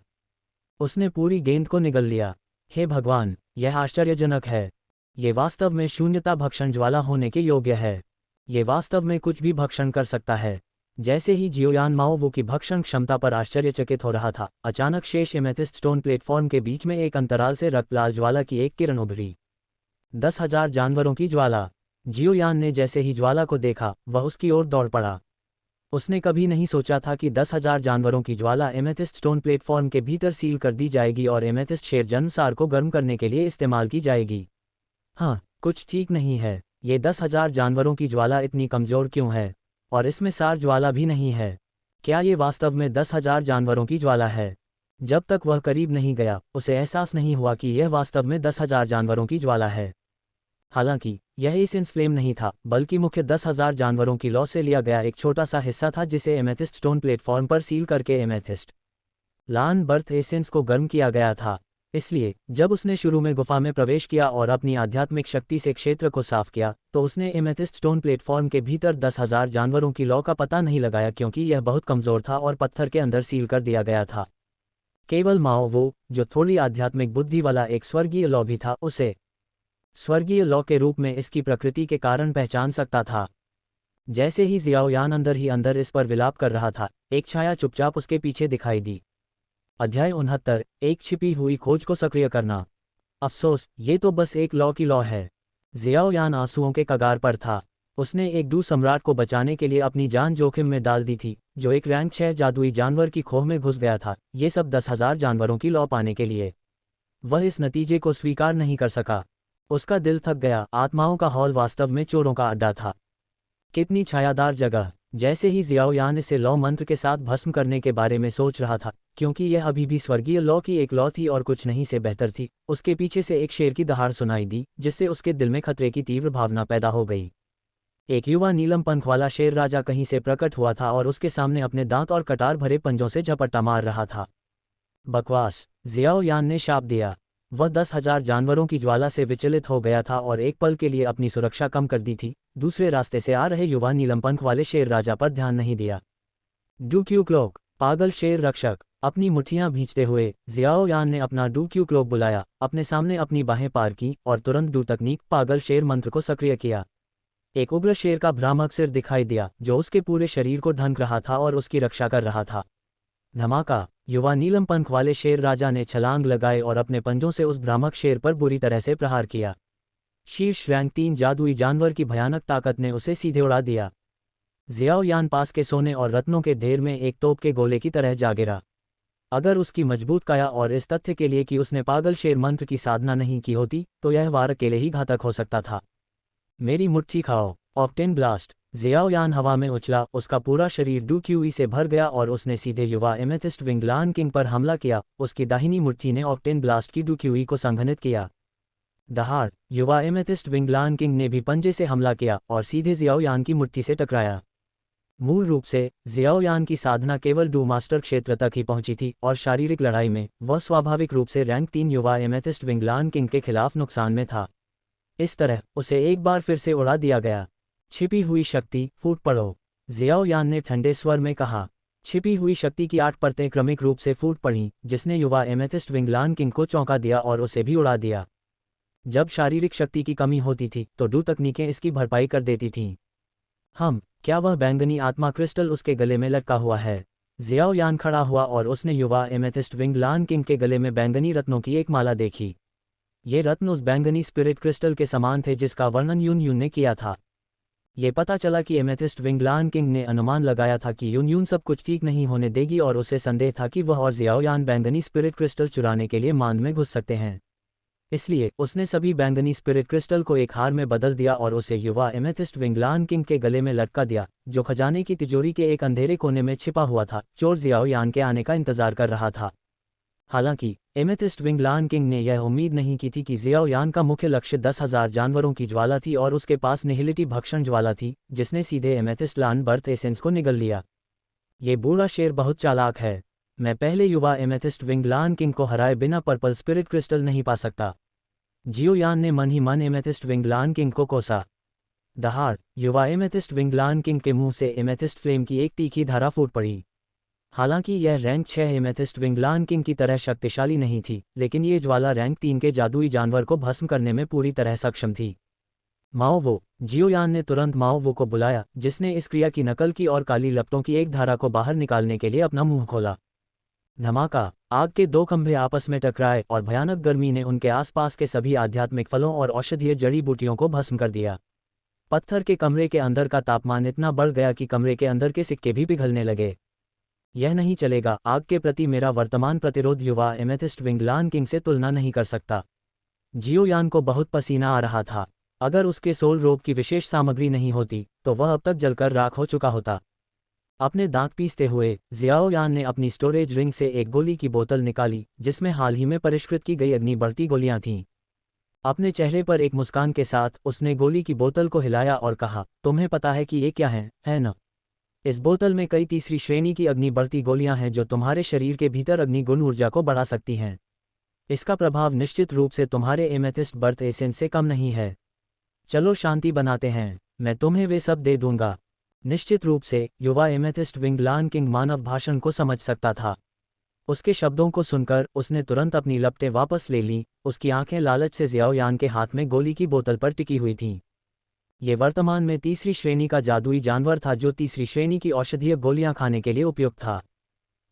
उसने पूरी गेंद को निगल लिया। हे भगवान, यह आश्चर्यजनक है। ये वास्तव में शून्यता भक्षण ज्वाला होने के योग्य है। ये वास्तव में कुछ भी भक्षण कर सकता है। जैसे ही जियोयान माओवू की भक्षण क्षमता पर आश्चर्यचकित हो रहा था, अचानक शेष एमेथिस्ट स्टोन प्लेटफॉर्म के बीच में एक अंतराल से रक्त लाल ज्वाला की एक किरण उभरी। 10,000 जानवरों की ज्वाला। जियोयान ने जैसे ही ज्वाला को देखा वह उसकी ओर दौड़ पड़ा। उसने कभी नहीं सोचा था कि 10,000 जानवरों की ज्वाला एमेथिस्ट स्टोन प्लेटफॉर्म के भीतर सील कर दी जाएगी और एमेथिस्ट शेर जन्मसार को गर्म करने के लिए इस्तेमाल की जाएगी। हाँ, कुछ ठीक नहीं है। ये 10,000 जानवरों की ज्वाला इतनी कमज़ोर क्यों है? और इसमें सार ज्वाला भी नहीं है। क्या ये वास्तव में 10,000 जानवरों की ज्वाला है? जब तक वह करीब नहीं गया उसे एहसास नहीं हुआ कि यह वास्तव में 10,000 जानवरों की ज्वाला है। हालांकि यह एसेंस फ्लेम नहीं था, बल्कि मुख्य 10,000 जानवरों की लौ से लिया गया एक छोटा सा हिस्सा था जिसे एमेथिस्ट स्टोन प्लेटफॉर्म पर सील करके एमेथिस्ट लान बर्थ एसेंस को गर्म किया गया था। इसलिए जब उसने शुरू में गुफा में प्रवेश किया और अपनी आध्यात्मिक शक्ति से क्षेत्र को साफ किया तो उसने एमेथिस्ट स्टोन प्लेटफॉर्म के भीतर 10,000 जानवरों की लौ का पता नहीं लगाया, क्योंकि यह बहुत कमज़ोर था और पत्थर के अंदर सील कर दिया गया था। केवल माओवू, जो थोड़ी आध्यात्मिक बुद्धि वाला एक स्वर्गीय लौ भी था, उसे स्वर्गीय लौ के रूप में इसकी प्रकृति के कारण पहचान सकता था। जैसे ही जियाओयान अंदर ही अंदर इस पर विलाप कर रहा था, एक छाया चुपचाप उसके पीछे दिखाई दी। अध्याय 69, एक छिपी हुई खोज को सक्रिय करना। अफसोस, ये तो बस एक लौ की लौ है। जियाओयान आंसुओं के कगार पर था। उसने एक डू सम्राट को बचाने के लिए अपनी जान जोखिम में डाल दी थी, जो एक रैंक 6 जादुई जानवर की खोह में घुस गया था, ये सब 10,000 जानवरों की लौ पाने के लिए। वह इस नतीजे को स्वीकार नहीं कर सका। उसका दिल थक गया। आत्माओं का हॉल वास्तव में चोरों का अड्डा था। कितनी छायादार जगह। जैसे ही जियाओयान इसे लौ मंत्र के साथ भस्म करने के बारे में सोच रहा था, क्योंकि यह अभी भी स्वर्गीय लौ की एक लौ थी और कुछ नहीं से बेहतर थी, उसके पीछे से एक शेर की दहाड़ सुनाई दी, जिससे उसके दिल में खतरे की तीव्र भावना पैदा हो गई। एक युवा नीलम पंख वाला शेर राजा कहीं से प्रकट हुआ था और उसके सामने अपने दांत और कटार भरे पंजों से झपट्टा मार रहा था। बकवास, जियाओयान ने शाप दिया। वह 10,000 जानवरों की ज्वाला से विचलित हो गया था और एक पल के लिए अपनी सुरक्षा कम कर दी थी। दूसरे रास्ते से आ रहे युवा नीलम पंख वाले शेर राजा पर ध्यान नहीं दिया। डू क्यू क्लोक, पागल शेर रक्षक। अपनी मुट्ठियां भींचते हुए जियाओयान ने अपना डू क्यू क्लोक बुलाया, अपने सामने अपनी बाहें पार की और तुरंत डू तकनीक पागल शेर मंत्र को सक्रिय किया। एक उग्र शेर का भ्रामक सिर दिखाई दिया, जो उसके पूरे शरीर को ढंक रहा था और उसकी रक्षा कर रहा था। धमाका। युवा नीलम पंख वाले शेर राजा ने छलांग लगाए और अपने पंजों से उस भ्रामक शेर पर बुरी तरह से प्रहार किया। शीर्ष रैंक 3 जादुई जानवर की भयानक ताकत ने उसे सीधे उड़ा दिया। जियाओयान पास के सोने और रत्नों के ढेर में एक तोप के गोले की तरह जा गिरा। अगर उसकी मजबूत काया और इस तथ्य के लिए कि उसने पागल शेर मंत्र की साधना नहीं की होती तो यह वार अकेले ही घातक हो सकता था। मेरी मुट्ठी खाओ। Octane blast. जियाओयान हवा में उछला, उसका पूरा शरीर डू क्यूई से भर गया और उसने सीधे युवा एमेथिस्ट विंगलान किंग पर हमला किया। उसकी दाहिनी मुट्ठी ने ऑक्टेन ब्लास्ट की डू क्यूई को संघनित किया। दहाड़। युवा एमेथिस्ट विंगलान किंग ने भी पंजे से हमला किया और सीधे जियाओयान की मुट्ठी से टकराया। मूल रूप से जियाओयान की साधना केवल डू मास्टर क्षेत्र तक ही पहुंची थी और शारीरिक लड़ाई में वह स्वाभाविक रूप से रैंक 3 युवा एमेथिस्ट विंगलान किंग के खिलाफ नुकसान में था। इस तरह उसे एक बार फिर से उड़ा दिया गया। छिपी हुई शक्ति, फूट पड़ो, जियाओयान ने ठंडे स्वर में कहा। छिपी हुई शक्ति की 8 परतें क्रमिक रूप से फूट पड़ीं, जिसने युवा एमेथिस्ट विंगलान किंग को चौंका दिया और उसे भी उड़ा दिया। जब शारीरिक शक्ति की कमी होती थी तो डू तकनीकें इसकी भरपाई कर देती थीं। क्या वह बैंगनी आत्मा क्रिस्टल उसके गले में लटका हुआ है? जियाओ यान खड़ा हुआ और उसने युवा एमेथिस्ट विंगलान किंग के गले में बैंगनी रत्नों की एक माला देखी। ये रत्न उस बैंगनी स्पिरिट क्रिस्टल के समान थे जिसका वर्णन यून यून ने किया था। ये पता चला कि एमेथिस्ट विंगलान किंग ने अनुमान लगाया था कि यून यून सब कुछ ठीक नहीं होने देगी और उसे संदेह था कि वह और जियाओ यान बैंगनी स्पिरिट क्रिस्टल चुराने के लिए मांद में घुस सकते हैं। इसलिए उसने सभी बैंगनी स्पिरिट क्रिस्टल को एक हार में बदल दिया और उसे युवा एमेथिस्ट विंगलान किंग के गले में लटका दिया, जो खजाने की तिजोरी के एक अंधेरे कोने में छिपा हुआ था। चोर जियाओ यान के आने का इंतजार कर रहा था। हालांकि एमेथिस्ट विंगलान किंग ने यह उम्मीद नहीं की थी कि जियाओ यान का मुख्य लक्ष्य 10,000 जानवरों की ज्वाला थी और उसके पास निहिलिटी भक्षण ज्वाला थी, जिसने सीधे एमेथिस्ट लान बर्थ एसेंस को निगल लिया। ये बूढ़ा शेर बहुत चालाक है। मैं पहले युवा एमेथिस्ट विंगलान किंग को हराए बिना पर्पल स्पिरिट क्रिस्टल नहीं पा सकता। जियो यान ने मन ही मन एमेथिस्ट विंगलान किंग को कोसा। दहाड़ युवा एमेथिस्ट विंगलान किंग के मुंह से एमेथिस्ट फ्लेम की एक तीखी धारा फूट पड़ी। हालांकि यह रैंक 6 एमेथिस्ट विंगलान किंग की तरह शक्तिशाली नहीं थी, लेकिन ये ज्वाला रैंक 3 के जादुई जानवर को भस्म करने में पूरी तरह सक्षम थी। माओ वो जियो यान ने तुरंत माओ वो को बुलाया, जिसने इस क्रिया की नकल की और काली लपटों की एक धारा को बाहर निकालने के लिए अपना मुंह खोला। धमाका, आग के 2 खंभे आपस में टकराए और भयानक गर्मी ने उनके आसपास के सभी आध्यात्मिक फलों और औषधीय जड़ी बूटियों को भस्म कर दिया। पत्थर के कमरे के अंदर का तापमान इतना बढ़ गया कि कमरे के अंदर के सिक्के भी पिघलने लगे। यह नहीं चलेगा, आग के प्रति मेरा वर्तमान प्रतिरोध युवा एमेथिस्ट विंगलान किंग से तुलना नहीं कर सकता। जियो यान को बहुत पसीना आ रहा था। अगर उसके सोल रोब की विशेष सामग्री नहीं होती तो वह अब तक जलकर राख हो चुका होता। अपने दांत पीसते हुए जियाओ यान ने अपनी स्टोरेज रिंग से एक गोली की बोतल निकाली, जिसमें हाल ही में परिष्कृत की गई अग्नि बढ़ती गोलियां थीं। अपने चेहरे पर एक मुस्कान के साथ उसने गोली की बोतल को हिलाया और कहा, तुम्हें पता है कि ये क्या है न? इस बोतल में कई तीसरी श्रेणी की अग्नि बढ़ती गोलियां हैं जो तुम्हारे शरीर के भीतर अग्नि गुण ऊर्जा को बढ़ा सकती हैं। इसका प्रभाव निश्चित रूप से तुम्हारे एमेथिस्ट बर्थ एसेंस से कम नहीं है। चलो शांति बनाते हैं, मैं तुम्हें वे सब दे दूंगा। निश्चित रूप से युवा एमेथिस्ट विंगलान किंग मानव भाषण को समझ सकता था। उसके शब्दों को सुनकर उसने तुरंत अपनी लपटें वापस ले लीं। उसकी आंखें लालच से जियाओ यान के हाथ में गोली की बोतल पर टिकी हुई थीं। ये वर्तमान में तीसरी श्रेणी का जादुई जानवर था जो तीसरी श्रेणी की औषधीय गोलियां खाने के लिए उपयुक्त था।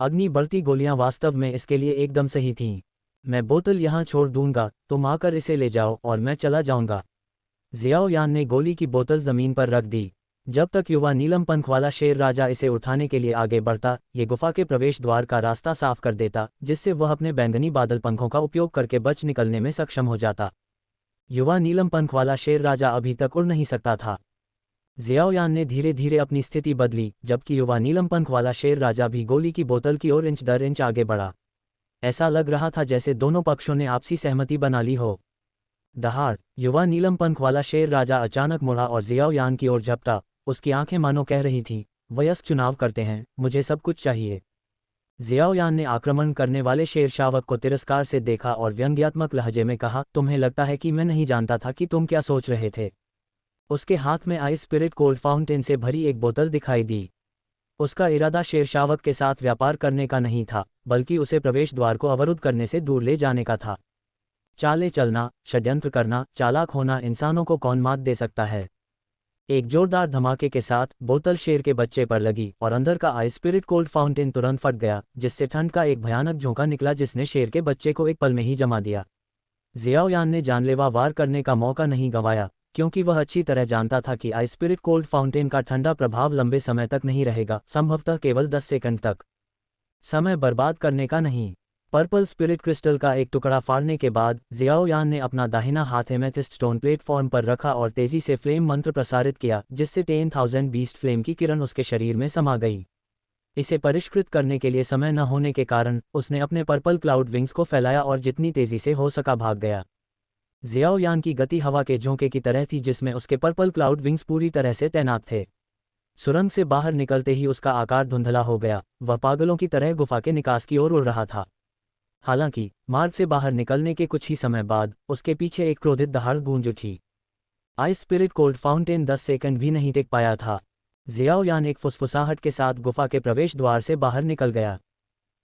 अग्नि बढ़ती गोलियां वास्तव में इसके लिए एकदम सही थीं। मैं बोतल यहां छोड़ दूंगा, तुम आकर इसे ले जाओ और मैं चला जाऊंगा। जियाओ यान ने गोली की बोतल जमीन पर रख दी। जब तक युवा नीलम पंख वाला शेर राजा इसे उठाने के लिए आगे बढ़ता, ये गुफा के प्रवेश द्वार का रास्ता साफ कर देता, जिससे वह अपने बैंगनी बादल पंखों का उपयोग करके बच निकलने में सक्षम हो जाता। युवा नीलम पंख वाला शेर राजा अभी तक उड़ नहीं सकता था। जियाओ यान ने धीरे धीरे अपनी स्थिति बदली, जबकि युवा नीलम पंख वाला शेर राजा भी गोली की बोतल की ओर इंच दर इंच आगे बढ़ा। ऐसा लग रहा था जैसे दोनों पक्षों ने आपसी सहमति बना ली हो। दहाड़ युवा नीलम पंख वाला शेर राजा अचानक मुड़ा और जियाओ यान की ओर झपटा। उसकी आंखें मानो कह रही थीं, वयस्क चुनाव करते हैं, मुझे सब कुछ चाहिए। जियाओ यान ने आक्रमण करने वाले शेर शावक को तिरस्कार से देखा और व्यंग्यात्मक लहजे में कहा, तुम्हें लगता है कि मैं नहीं जानता था कि तुम क्या सोच रहे थे। उसके हाथ में आइस स्पिरिट कोल्ड फाउंटेन से भरी एक बोतल दिखाई दी। उसका इरादा शेर शावक के साथ व्यापार करने का नहीं था, बल्कि उसे प्रवेश द्वार को अवरुद्ध करने से दूर ले जाने का था। चाले चलना, षड्यंत्र करना, चालाक होना इंसानों को कौन मात दे सकता है। एक जोरदार धमाके के साथ बोतल शेर के बच्चे पर लगी और अंदर का आइस स्पिरिट कोल्ड फाउंटेन तुरंत फट गया, जिससे ठंड का एक भयानक झोंका निकला जिसने शेर के बच्चे को एक पल में ही जमा दिया। जियाओ यान ने जानलेवा वार करने का मौका नहीं गंवाया, क्योंकि वह अच्छी तरह जानता था कि आइस स्पिरिट कोल्ड फाउंटेन का ठंडा प्रभाव लंबे समय तक नहीं रहेगा, संभवतः केवल 10 सेकंड तक। समय बर्बाद करने का नहीं। पर्पल स्पिरिट क्रिस्टल का एक टुकड़ा फाड़ने के बाद जियाओ यान ने अपना दाहिना हाथ एमेथिस्ट स्टोन प्लेटफॉर्म पर रखा और तेजी से फ्लेम मंत्र प्रसारित किया, जिससे 10,000 बीस्ट फ्लेम की किरण उसके शरीर में समा गई। इसे परिष्कृत करने के लिए समय न होने के कारण उसने अपने पर्पल क्लाउड विंग्स को फैलाया और जितनी तेजी से हो सका भाग गया। जियाओ यान की गति हवा के झोंके की तरह थी, जिसमें उसके पर्पल क्लाउड विंग्स पूरी तरह से तैनात थे। सुरंग से बाहर निकलते ही उसका आकार धुंधला हो गया। वह पागलों की तरह गुफा के निकास की ओर उड़ रहा था। हालांकि मार्ग से बाहर निकलने के कुछ ही समय बाद उसके पीछे एक क्रोधित दहाड़ गूंज उठी। Ice spirit cold fountain 10 second भी नहीं टिक पाया था। जियाओयान एक फुसफुसाहट के साथ गुफा के प्रवेश द्वार से बाहर निकल गया।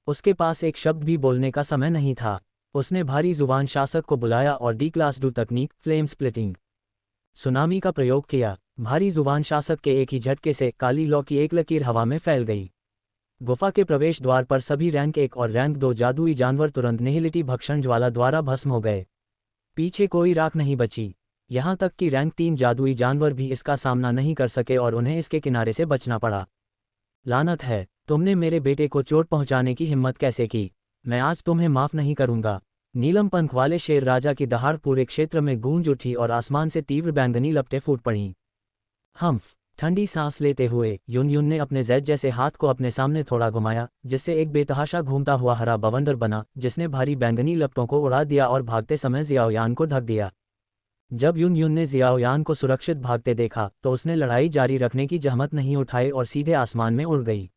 उसके पास एक शब्द भी बोलने का समय नहीं था। उसने भारी जुबान शासक को बुलाया और डी क्लास डू तकनीक फ्लेम स्प्लिटिंग सुनामी का प्रयोग किया। भारी जुबान शासक के एक ही झटके से काली लौ की एक लकीर हवा में फैल गई। गुफा के प्रवेश द्वार पर सभी रैंक 1 और रैंक 2 जादुई जानवर तुरंत निहिलिटी भक्षण ज्वाला द्वारा भस्म हो गए। पीछे कोई राख नहीं बची। यहाँ तक कि रैंक 3 जादुई जानवर भी इसका सामना नहीं कर सके और उन्हें इसके किनारे से बचना पड़ा। लानत है, तुमने मेरे बेटे को चोट पहुंचाने की हिम्मत कैसे की? मैं आज तुम्हें माफ नहीं करूंगा। नीलम पंख वाले शेर राजा की दहाड़ पूरे क्षेत्र में गूंज उठी और आसमान से तीव्र बैंगनी लपटें फूट पड़ीं। हम्फ, ठंडी सांस लेते हुए युन युन ने अपने जेड जैसे हाथ को अपने सामने थोड़ा घुमाया, जिससे एक बेतहाशा घूमता हुआ हरा बवंडर बना, जिसने भारी बैंगनी लपटों को उड़ा दिया और भागते समय जियाओयान को ढक दिया। जब युन युन ने जियाओयान को सुरक्षित भागते देखा तो उसने लड़ाई जारी रखने की जहमत नहीं उठाई और सीधे आसमान में उड़ गई।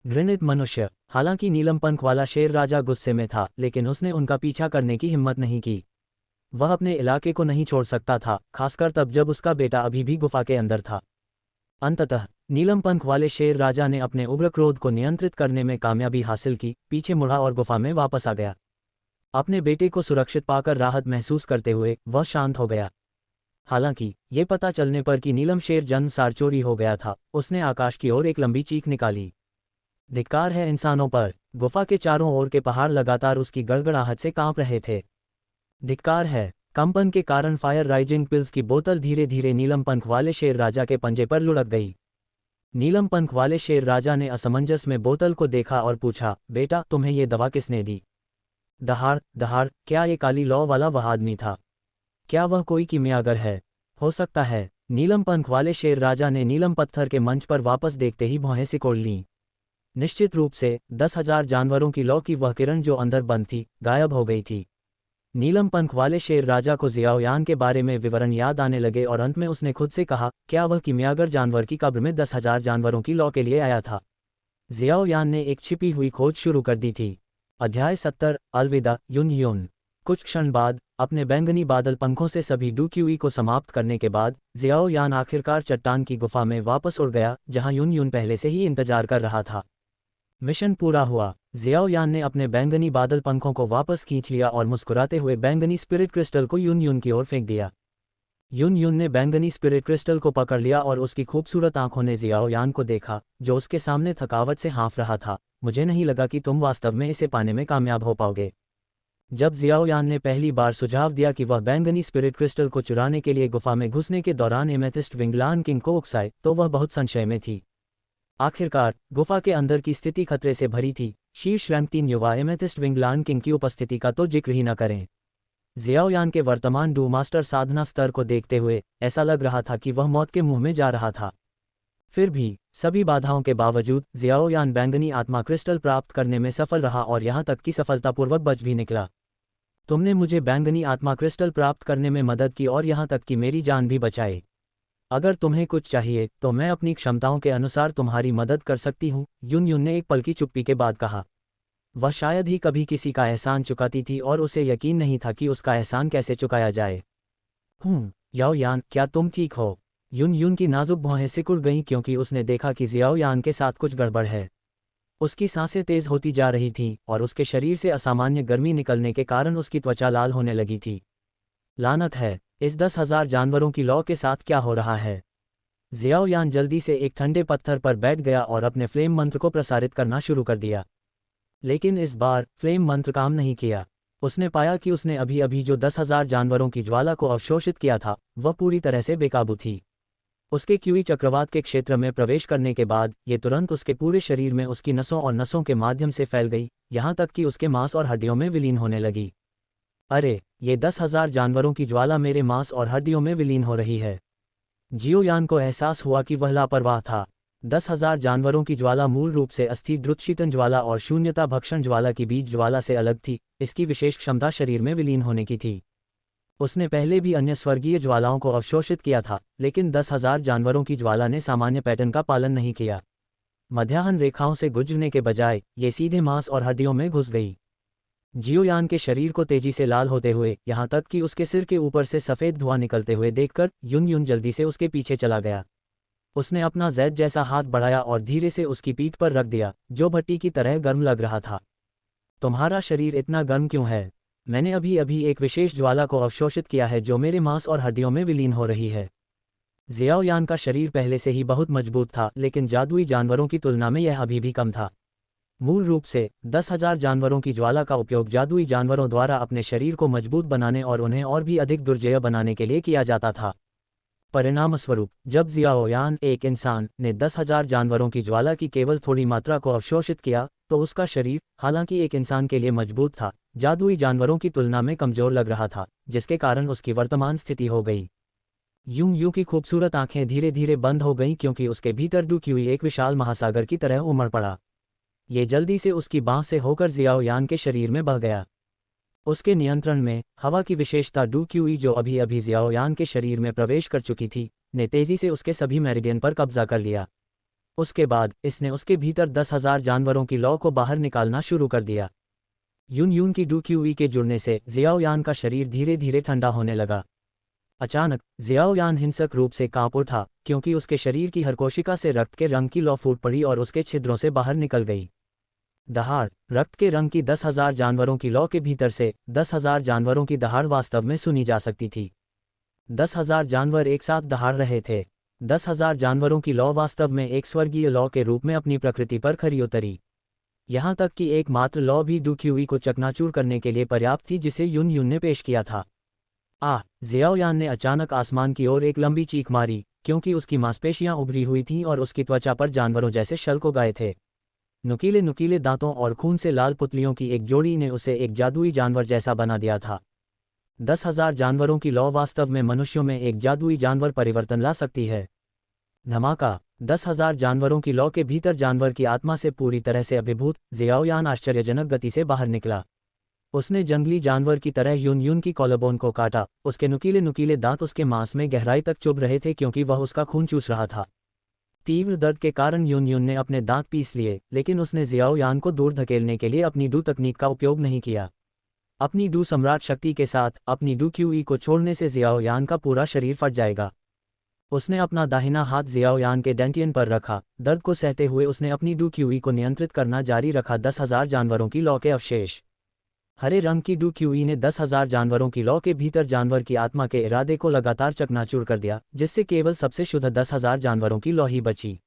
घृणित मनुष्य। हालांकि नीलम पंख वाला शेर राजा गुस्से में था, लेकिन उसने उनका पीछा करने की हिम्मत नहीं की। वह अपने इलाके को नहीं छोड़ सकता था, खासकर तब जब उसका बेटा अभी भी गुफा के अंदर था। अंततः नीलम पंख वाले शेर राजा ने अपने उग्र क्रोध को नियंत्रित करने में कामयाबी हासिल की, पीछे मुड़ा और गुफा में वापस आ गया। अपने बेटे को सुरक्षित पाकर राहत महसूस करते हुए वह शांत हो गया। हालांकि ये पता चलने पर कि नीलम शेर जन्मसार चोरी हो गया था, उसने आकाश की ओर एक लंबी चीख निकाली। धिक्कार है इंसानों पर। गुफा के चारों ओर के पहाड़ लगातार उसकी गड़गड़ाहट से कांप रहे थे। धिक्कार है। कंपन के कारण फायर राइजिंग पिल्स की बोतल धीरे धीरे नीलम पंख वाले शेर राजा के पंजे पर लुढ़क गई। नीलम पंख वाले शेर राजा ने असमंजस में बोतल को देखा और पूछा, बेटा, तुम्हें ये दवा किसने दी? दहाड़ दहाड़, क्या ये काली लौ वाला वह आदमी था? क्या वह कोई किमियागर है? हो सकता है। नीलम पंख वाले शेर राजा ने नीलम पत्थर के मंच पर वापस देखते ही भौहें सिकोड़ लीं। निश्चित रूप से 10,000 जानवरों की लौ की वह किरण जो अंदर बंद थी, गायब हो गई थी। नीलम पंख वाले शेर राजा को जियाओयान के बारे में विवरण याद आने लगे और अंत में उसने खुद से कहा, क्या वह किमियागर जानवर की कब्र में 10,000 जानवरों की लौ के लिए आया था? जियाओयान ने एक छिपी हुई खोज शुरू कर दी थी। अध्याय 70, अलविदा युन युन। कुछ क्षण बाद, अपने बैंगनी बादल पंखों से सभी डूक्यूई को समाप्त करने के बाद, जियाओयान आखिरकार चट्टान की गुफा में वापस उड़ गया, जहां युन युन पहले से ही इंतजार कर रहा था। मिशन पूरा हुआ। जियाओयान ने अपने बैंगनी बादल पंखों को वापस खींच लिया और मुस्कुराते हुए बैंगनी स्पिरिट क्रिस्टल को युन युन की ओर फेंक दिया। युन युन ने बैंगनी स्पिरिट क्रिस्टल को पकड़ लिया और उसकी खूबसूरत आंखों ने जियाओयान को देखा, जो उसके सामने थकावट से हाँफ रहा था। मुझे नहीं लगा कि तुम वास्तव में इसे पाने में कामयाब हो पाओगे। जब जियाओयान ने पहली बार सुझाव दिया कि वह बैंगनी स्पिरिट क्रिस्टल को चुराने के लिए गुफा में घुसने के दौरान एमेथिस्ट विंगलान किंग को उकसाए, तो वह बहुत संशय में थी। आखिरकार गुफा के अंदर की स्थिति खतरे से भरी थी। शीर्ष रैंक 3 युवा एमेथिस्ट विंगलान किंग की उपस्थिति का तो जिक्र ही न करें। जियाओयान के वर्तमान डू मास्टर साधना स्तर को देखते हुए ऐसा लग रहा था कि वह मौत के मुंह में जा रहा था। फिर भी सभी बाधाओं के बावजूद जियाओयान बैंगनी आत्मा क्रिस्टल प्राप्त करने में सफल रहा और यहाँ तक कि सफलतापूर्वक बच भी निकला। तुमने मुझे बैंगनी आत्मा क्रिस्टल प्राप्त करने में मदद की और यहाँ तक कि मेरी जान भी बचाई। अगर तुम्हें कुछ चाहिए तो मैं अपनी क्षमताओं के अनुसार तुम्हारी मदद कर सकती हूँ, युन युन ने एक पल की चुप्पी के बाद कहा। वह शायद ही कभी किसी का एहसान चुकाती थी और उसे यकीन नहीं था कि उसका एहसान कैसे चुकाया जाए। याओयान, क्या तुम ठीक हो? युन युन की नाजुक भौहें सिकुड़ गईं क्योंकि उसने देखा कि जियाओयान के साथ कुछ गड़बड़ है। उसकी सांसें तेज होती जा रही थीं और उसके शरीर से असामान्य गर्मी निकलने के कारण उसकी त्वचा लाल होने लगी थी। लानत है, इस 10,000 जानवरों की लौ के साथ क्या हो रहा है? जियाओयान जल्दी से एक ठंडे पत्थर पर बैठ गया और अपने फ्लेम मंत्र को प्रसारित करना शुरू कर दिया। लेकिन इस बार फ्लेम मंत्र काम नहीं किया। उसने पाया कि उसने अभी अभी जो 10,000 जानवरों की ज्वाला को अवशोषित किया था, वह पूरी तरह से बेकाबू थी। उसके क्यूई चक्रवात के क्षेत्र में प्रवेश करने के बाद ये तुरंत उसके पूरे शरीर में उसकी नसों और नसों के माध्यम से फैल गई, यहाँ तक कि उसके मांस और हड्डियों में विलीन होने लगी। अरे, ये 10,000 जानवरों की ज्वाला मेरे मांस और हड्डियों में विलीन हो रही है। जियोयान को एहसास हुआ कि वह लापरवाह था। 10,000 जानवरों की ज्वाला मूल रूप से अस्थि द्रुतशीतन ज्वाला और शून्यता भक्षण ज्वाला की बीज ज्वाला से अलग थी। इसकी विशेष क्षमता शरीर में विलीन होने की थी। उसने पहले भी अन्य स्वर्गीय ज्वालाओं को अवशोषित किया था, लेकिन 10,000 जानवरों की ज्वाला ने सामान्य पैटर्न का पालन नहीं किया। मध्याह्न रेखाओं से गुजरने के बजाय ये सीधे मांस और हड्डियों में घुस गई। जियोयान के शरीर को तेजी से लाल होते हुए, यहाँ तक कि उसके सिर के ऊपर से सफ़ेद धुआं निकलते हुए देखकर युन युन जल्दी से उसके पीछे चला गया। उसने अपना जैद जैसा हाथ बढ़ाया और धीरे से उसकी पीठ पर रख दिया, जो भट्टी की तरह गर्म लग रहा था। तुम्हारा शरीर इतना गर्म क्यों है? मैंने अभी अभी एक विशेष ज्वाला को अवशोषित किया है जो मेरे मांस और हड्डियों में विलीन हो रही है। जियाओ यान का शरीर पहले से ही बहुत मजबूत था, लेकिन जादुई जानवरों की तुलना में यह अभी भी कम था। मूल रूप से 10,000 जानवरों की ज्वाला का उपयोग जादुई जानवरों द्वारा अपने शरीर को मजबूत बनाने और उन्हें और भी अधिक दुर्जय बनाने के लिए किया जाता था। परिणामस्वरूप, जब जियाओ यान एक इंसान ने 10,000 जानवरों की ज्वाला की केवल थोड़ी मात्रा को अवशोषित किया, तो उसका शरीर, हालांकि एक इंसान के लिए मजबूत था, जादुई जानवरों की तुलना में कमजोर लग रहा था, जिसके कारण उसकी वर्तमान स्थिति हो गई। यूं की खूबसूरत आंखें धीरे धीरे बंद हो गईं क्योंकि उसके भीतर डू क्यूई एक विशाल महासागर की तरह उमड़ पड़ा। ये जल्दी से उसकी बांह से होकर जियाओ यान के शरीर में बह गया। उसके नियंत्रण में हवा की विशेषता डू क्यूई, जो अभी अभी जियाओ यान के शरीर में प्रवेश कर चुकी थी, ने तेजी से उसके सभी मेरिडियन पर कब्जा कर लिया। उसके बाद इसने उसके भीतर 10,000 जानवरों की लौ को बाहर निकालना शुरू कर दिया। यून की डू क्यूई के जुड़ने से जियाओ यान का शरीर धीरे धीरे ठंडा होने लगा। अचानक जियाओ यान हिंसक रूप से कांप उठा, क्योंकि उसके शरीर की हर कोशिका से रक्त के रंग की लौ फूट पड़ी और उसके छिद्रों से बाहर निकल गई। दहाड़, रक्त के रंग की 10,000 जानवरों की लौ के भीतर से 10,000 जानवरों की दहाड़ वास्तव में सुनी जा सकती थी। 10,000 जानवर एक साथ दहाड़ रहे थे। 10,000 जानवरों की लौ वास्तव में एक स्वर्गीय लौ के रूप में अपनी प्रकृति पर खरी उतरी। यहाँ तक कि एकमात्र लौ भी डू क्यूई को चकनाचूर करने के लिए पर्याप्त थी, जिसे यून ने पेश किया था। जियाओ यान ने अचानक आसमान की ओर एक लंबी चीख मारी, क्योंकि उसकी मांसपेशियां उभरी हुई थीं और उसकी त्वचा पर जानवरों जैसे शल्क उगाए थे। नुकीले नुकीले दांतों और खून से लाल पुतलियों की एक जोड़ी ने उसे एक जादुई जानवर जैसा बना दिया था। 10,000 जानवरों की लौ वास्तव में मनुष्यों में एक जादुई जानवर परिवर्तन ला सकती है। धमाका! 10,000 जानवरों की लौ के भीतर जानवर की आत्मा से पूरी तरह से अभिभूत जियाओ यान आश्चर्यजनक गति से बाहर निकला। उसने जंगली जानवर की तरह यून की कॉलरबोन को काटा। उसके नुकीले नुकीले दांत उसके मांस में गहराई तक चुभ रहे थे, क्योंकि वह उसका खून चूस रहा था। तीव्र दर्द के कारण यून ने अपने दांत पीस लिए, लेकिन उसने जियाओ यान को दूर धकेलने के लिए अपनी डू तकनीक का उपयोग नहीं किया। अपनी डू सम्राट शक्ति के साथ अपनी डू क्यूई को छोड़ने से जियाओ यान का पूरा शरीर फट जाएगा। उसने अपना दाहिना हाथ जियाओ यान के डेंटियन पर रखा। दर्द को सहते हुए उसने अपनी डू क्यूई को नियंत्रित करना जारी रखा। 10,000 जानवरों की लौ के अवशेष। हरे रंग की डू क्यूई ने 10,000 जानवरों की लौ के भीतर जानवर की आत्मा के इरादे को लगातार चकनाचूर कर दिया, जिससे केवल सबसे शुद्ध 10,000 जानवरों की लौ ही बची।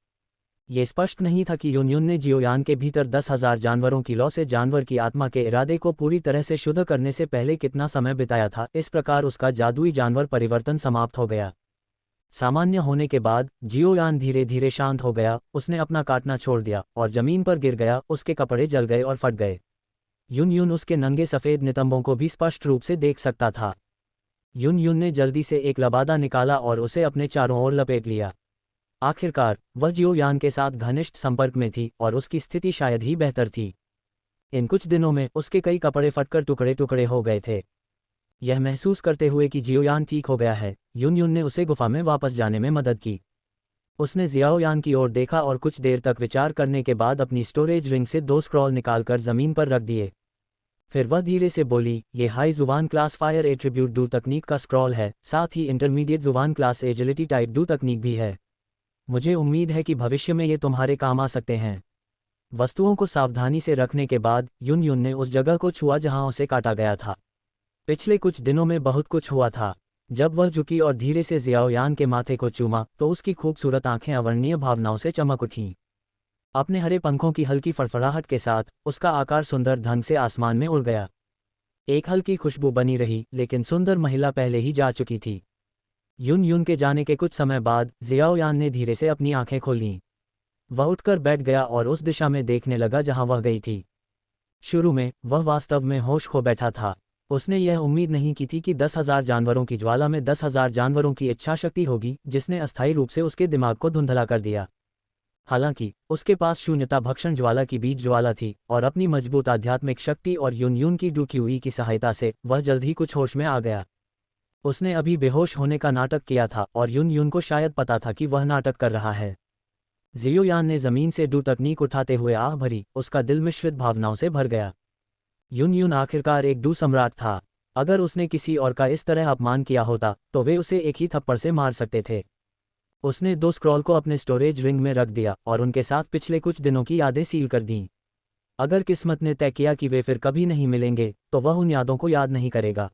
ये स्पष्ट नहीं था कि यून ने जियाओ यान के भीतर 10,000 जानवरों की लौ से जानवर की आत्मा के इरादे को पूरी तरह से शुद्ध करने से पहले कितना समय बिताया था। इस प्रकार उसका जादुई जानवर परिवर्तन समाप्त हो गया। सामान्य होने के बाद जियाओ यान धीरे धीरे शांत हो गया। उसने अपना काटना छोड़ दिया और जमीन पर गिर गया। उसके कपड़े जल गए और फट गए। यून उसके नंगे सफ़ेद नितंबों को भी स्पष्ट रूप से देख सकता था। यून ने जल्दी से एक लबादा निकाला और उसे अपने चारों ओर लपेट लिया। आखिरकार वह जियाओ यान के साथ घनिष्ठ संपर्क में थी और उसकी स्थिति शायद ही बेहतर थी। इन कुछ दिनों में उसके कई कपड़े फटकर टुकड़े टुकड़े हो गए थे। यह महसूस करते हुए कि जियाओ यान ठीक हो गया है, यून ने उसे गुफा में वापस जाने में मदद की। उसने जियाओ यान की ओर देखा और कुछ देर तक विचार करने के बाद अपनी स्टोरेज रिंग से 2 स्क्रॉल निकालकर जमीन पर रख दिए। फिर वह धीरे से बोली, ये हाई जुबान क्लास फायर एट्रीब्यूट डू तकनीक का स्क्रॉल है, साथ ही इंटरमीडिएट जुबान क्लास एजिलिटी टाइप डू तकनीक भी है। मुझे उम्मीद है कि भविष्य में ये तुम्हारे काम आ सकते हैं। वस्तुओं को सावधानी से रखने के बाद यून ने उस जगह को छुआ जहां उसे काटा गया था। पिछले कुछ दिनों में बहुत कुछ हुआ था। जब वह झुकी और धीरे से जियाओ यान के माथे को चूमा, तो उसकी खूबसूरत आंखें अवर्णनीय भावनाओं से चमक उठीं। अपने हरे पंखों की हल्की फड़फड़ाहट के साथ उसका आकार सुंदर ढंग से आसमान में उड़ गया। एक हल्की खुशबू बनी रही, लेकिन सुंदर महिला पहले ही जा चुकी थी। यून के जाने के कुछ समय बाद जियाओ यान ने धीरे से अपनी आंखें खोलीं। वह उठकर बैठ गया और उस दिशा में देखने लगा जहां वह गई थी। शुरू में वह वास्तव में होश खो बैठा था। उसने यह उम्मीद नहीं की थी कि 10,000 जानवरों की ज्वाला में 10,000 जानवरों की इच्छा शक्ति होगी, जिसने अस्थायी रूप से उसके दिमाग को धुंधला कर दिया। हालांकि उसके पास शून्यता भक्षण ज्वाला की बीज ज्वाला थी और अपनी मजबूत आध्यात्मिक शक्ति और यून की डू क्यूई की सहायता से वह जल्द ही कुछ होश में आ गया। उसने अभी बेहोश होने का नाटक किया था और यून को शायद पता था कि वह नाटक कर रहा है। जियाओ यान ने जमीन से डू तकनीक उठाते हुए आह भरी। उसका दिल मिश्रित भावनाओं से भर गया। यून आखिरकार एक डू सम्राट था। अगर उसने किसी और का इस तरह अपमान किया होता तो वे उसे एक ही थप्पड़ से मार सकते थे। उसने 2 स्क्रॉल को अपने स्टोरेज रिंग में रख दिया और उनके साथ पिछले कुछ दिनों की यादें सील कर दीं। अगर किस्मत ने तय किया कि वे फिर कभी नहीं मिलेंगे, तो वह उन यादों को याद नहीं करेगा।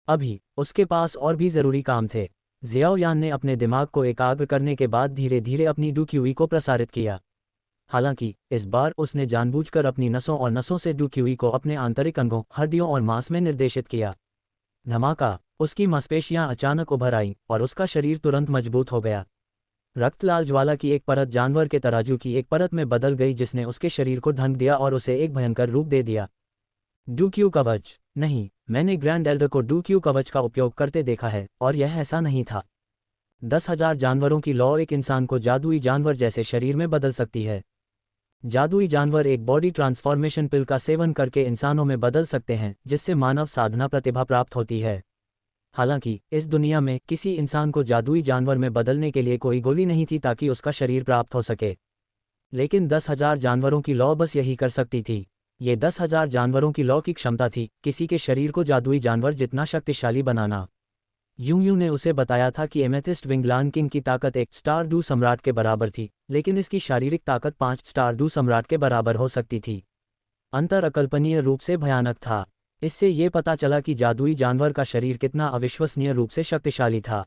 अभी उसके पास और भी ज़रूरी काम थे। ज़ियाओ यान ने अपने दिमाग को एकाग्र करने के बाद धीरे धीरे अपनी डूक्यूई को प्रसारित किया। हालांकि इस बार उसने जानबूझकर अपनी नसों और नसों से डूक्यूई को अपने आंतरिक अंगों, हड्डियों और मांस में निर्देशित किया। धमाका, उसकी मांसपेशियां अचानक उभर आईं और उसका शरीर तुरंत मजबूत हो गया। रक्त लाल ज्वाला की एक परत जानवर के तराजू की एक परत में बदल गई, जिसने उसके शरीर को ढंक दिया और उसे एक भयंकर रूप दे दिया। डूक्यू कवच नहीं, मैंने ग्रैंड एल्डर को डूक्यू कवच का उपयोग करते देखा है और यह ऐसा नहीं था। 10,000 जानवरों की लौ एक इंसान को जादुई जानवर जैसे शरीर में बदल सकती है। जादुई जानवर एक बॉडी ट्रांसफॉर्मेशन पिल का सेवन करके इंसानों में बदल सकते हैं, जिससे मानव साधना प्रतिभा प्राप्त होती है। हालांकि इस दुनिया में किसी इंसान को जादुई जानवर में बदलने के लिए कोई गोली नहीं थी ताकि उसका शरीर प्राप्त हो सके। लेकिन 10,000 जानवरों की लौ बस यही कर सकती थी। ये 10,000 जानवरों की लौ की क्षमता थी किसी के शरीर को जादुई जानवर जितना शक्तिशाली बनाना। यूं ने उसे बताया था कि एमेथिस्ट विंगलान किंग की ताकत एक स्टार डू सम्राट के बराबर थी, लेकिन इसकी शारीरिक ताकत 5 स्टार डू सम्राट के बराबर हो सकती थी। अंतर अकल्पनीय रूप से भयानक था। इससे ये पता चला कि जादुई जानवर का शरीर कितना अविश्वसनीय रूप से शक्तिशाली था।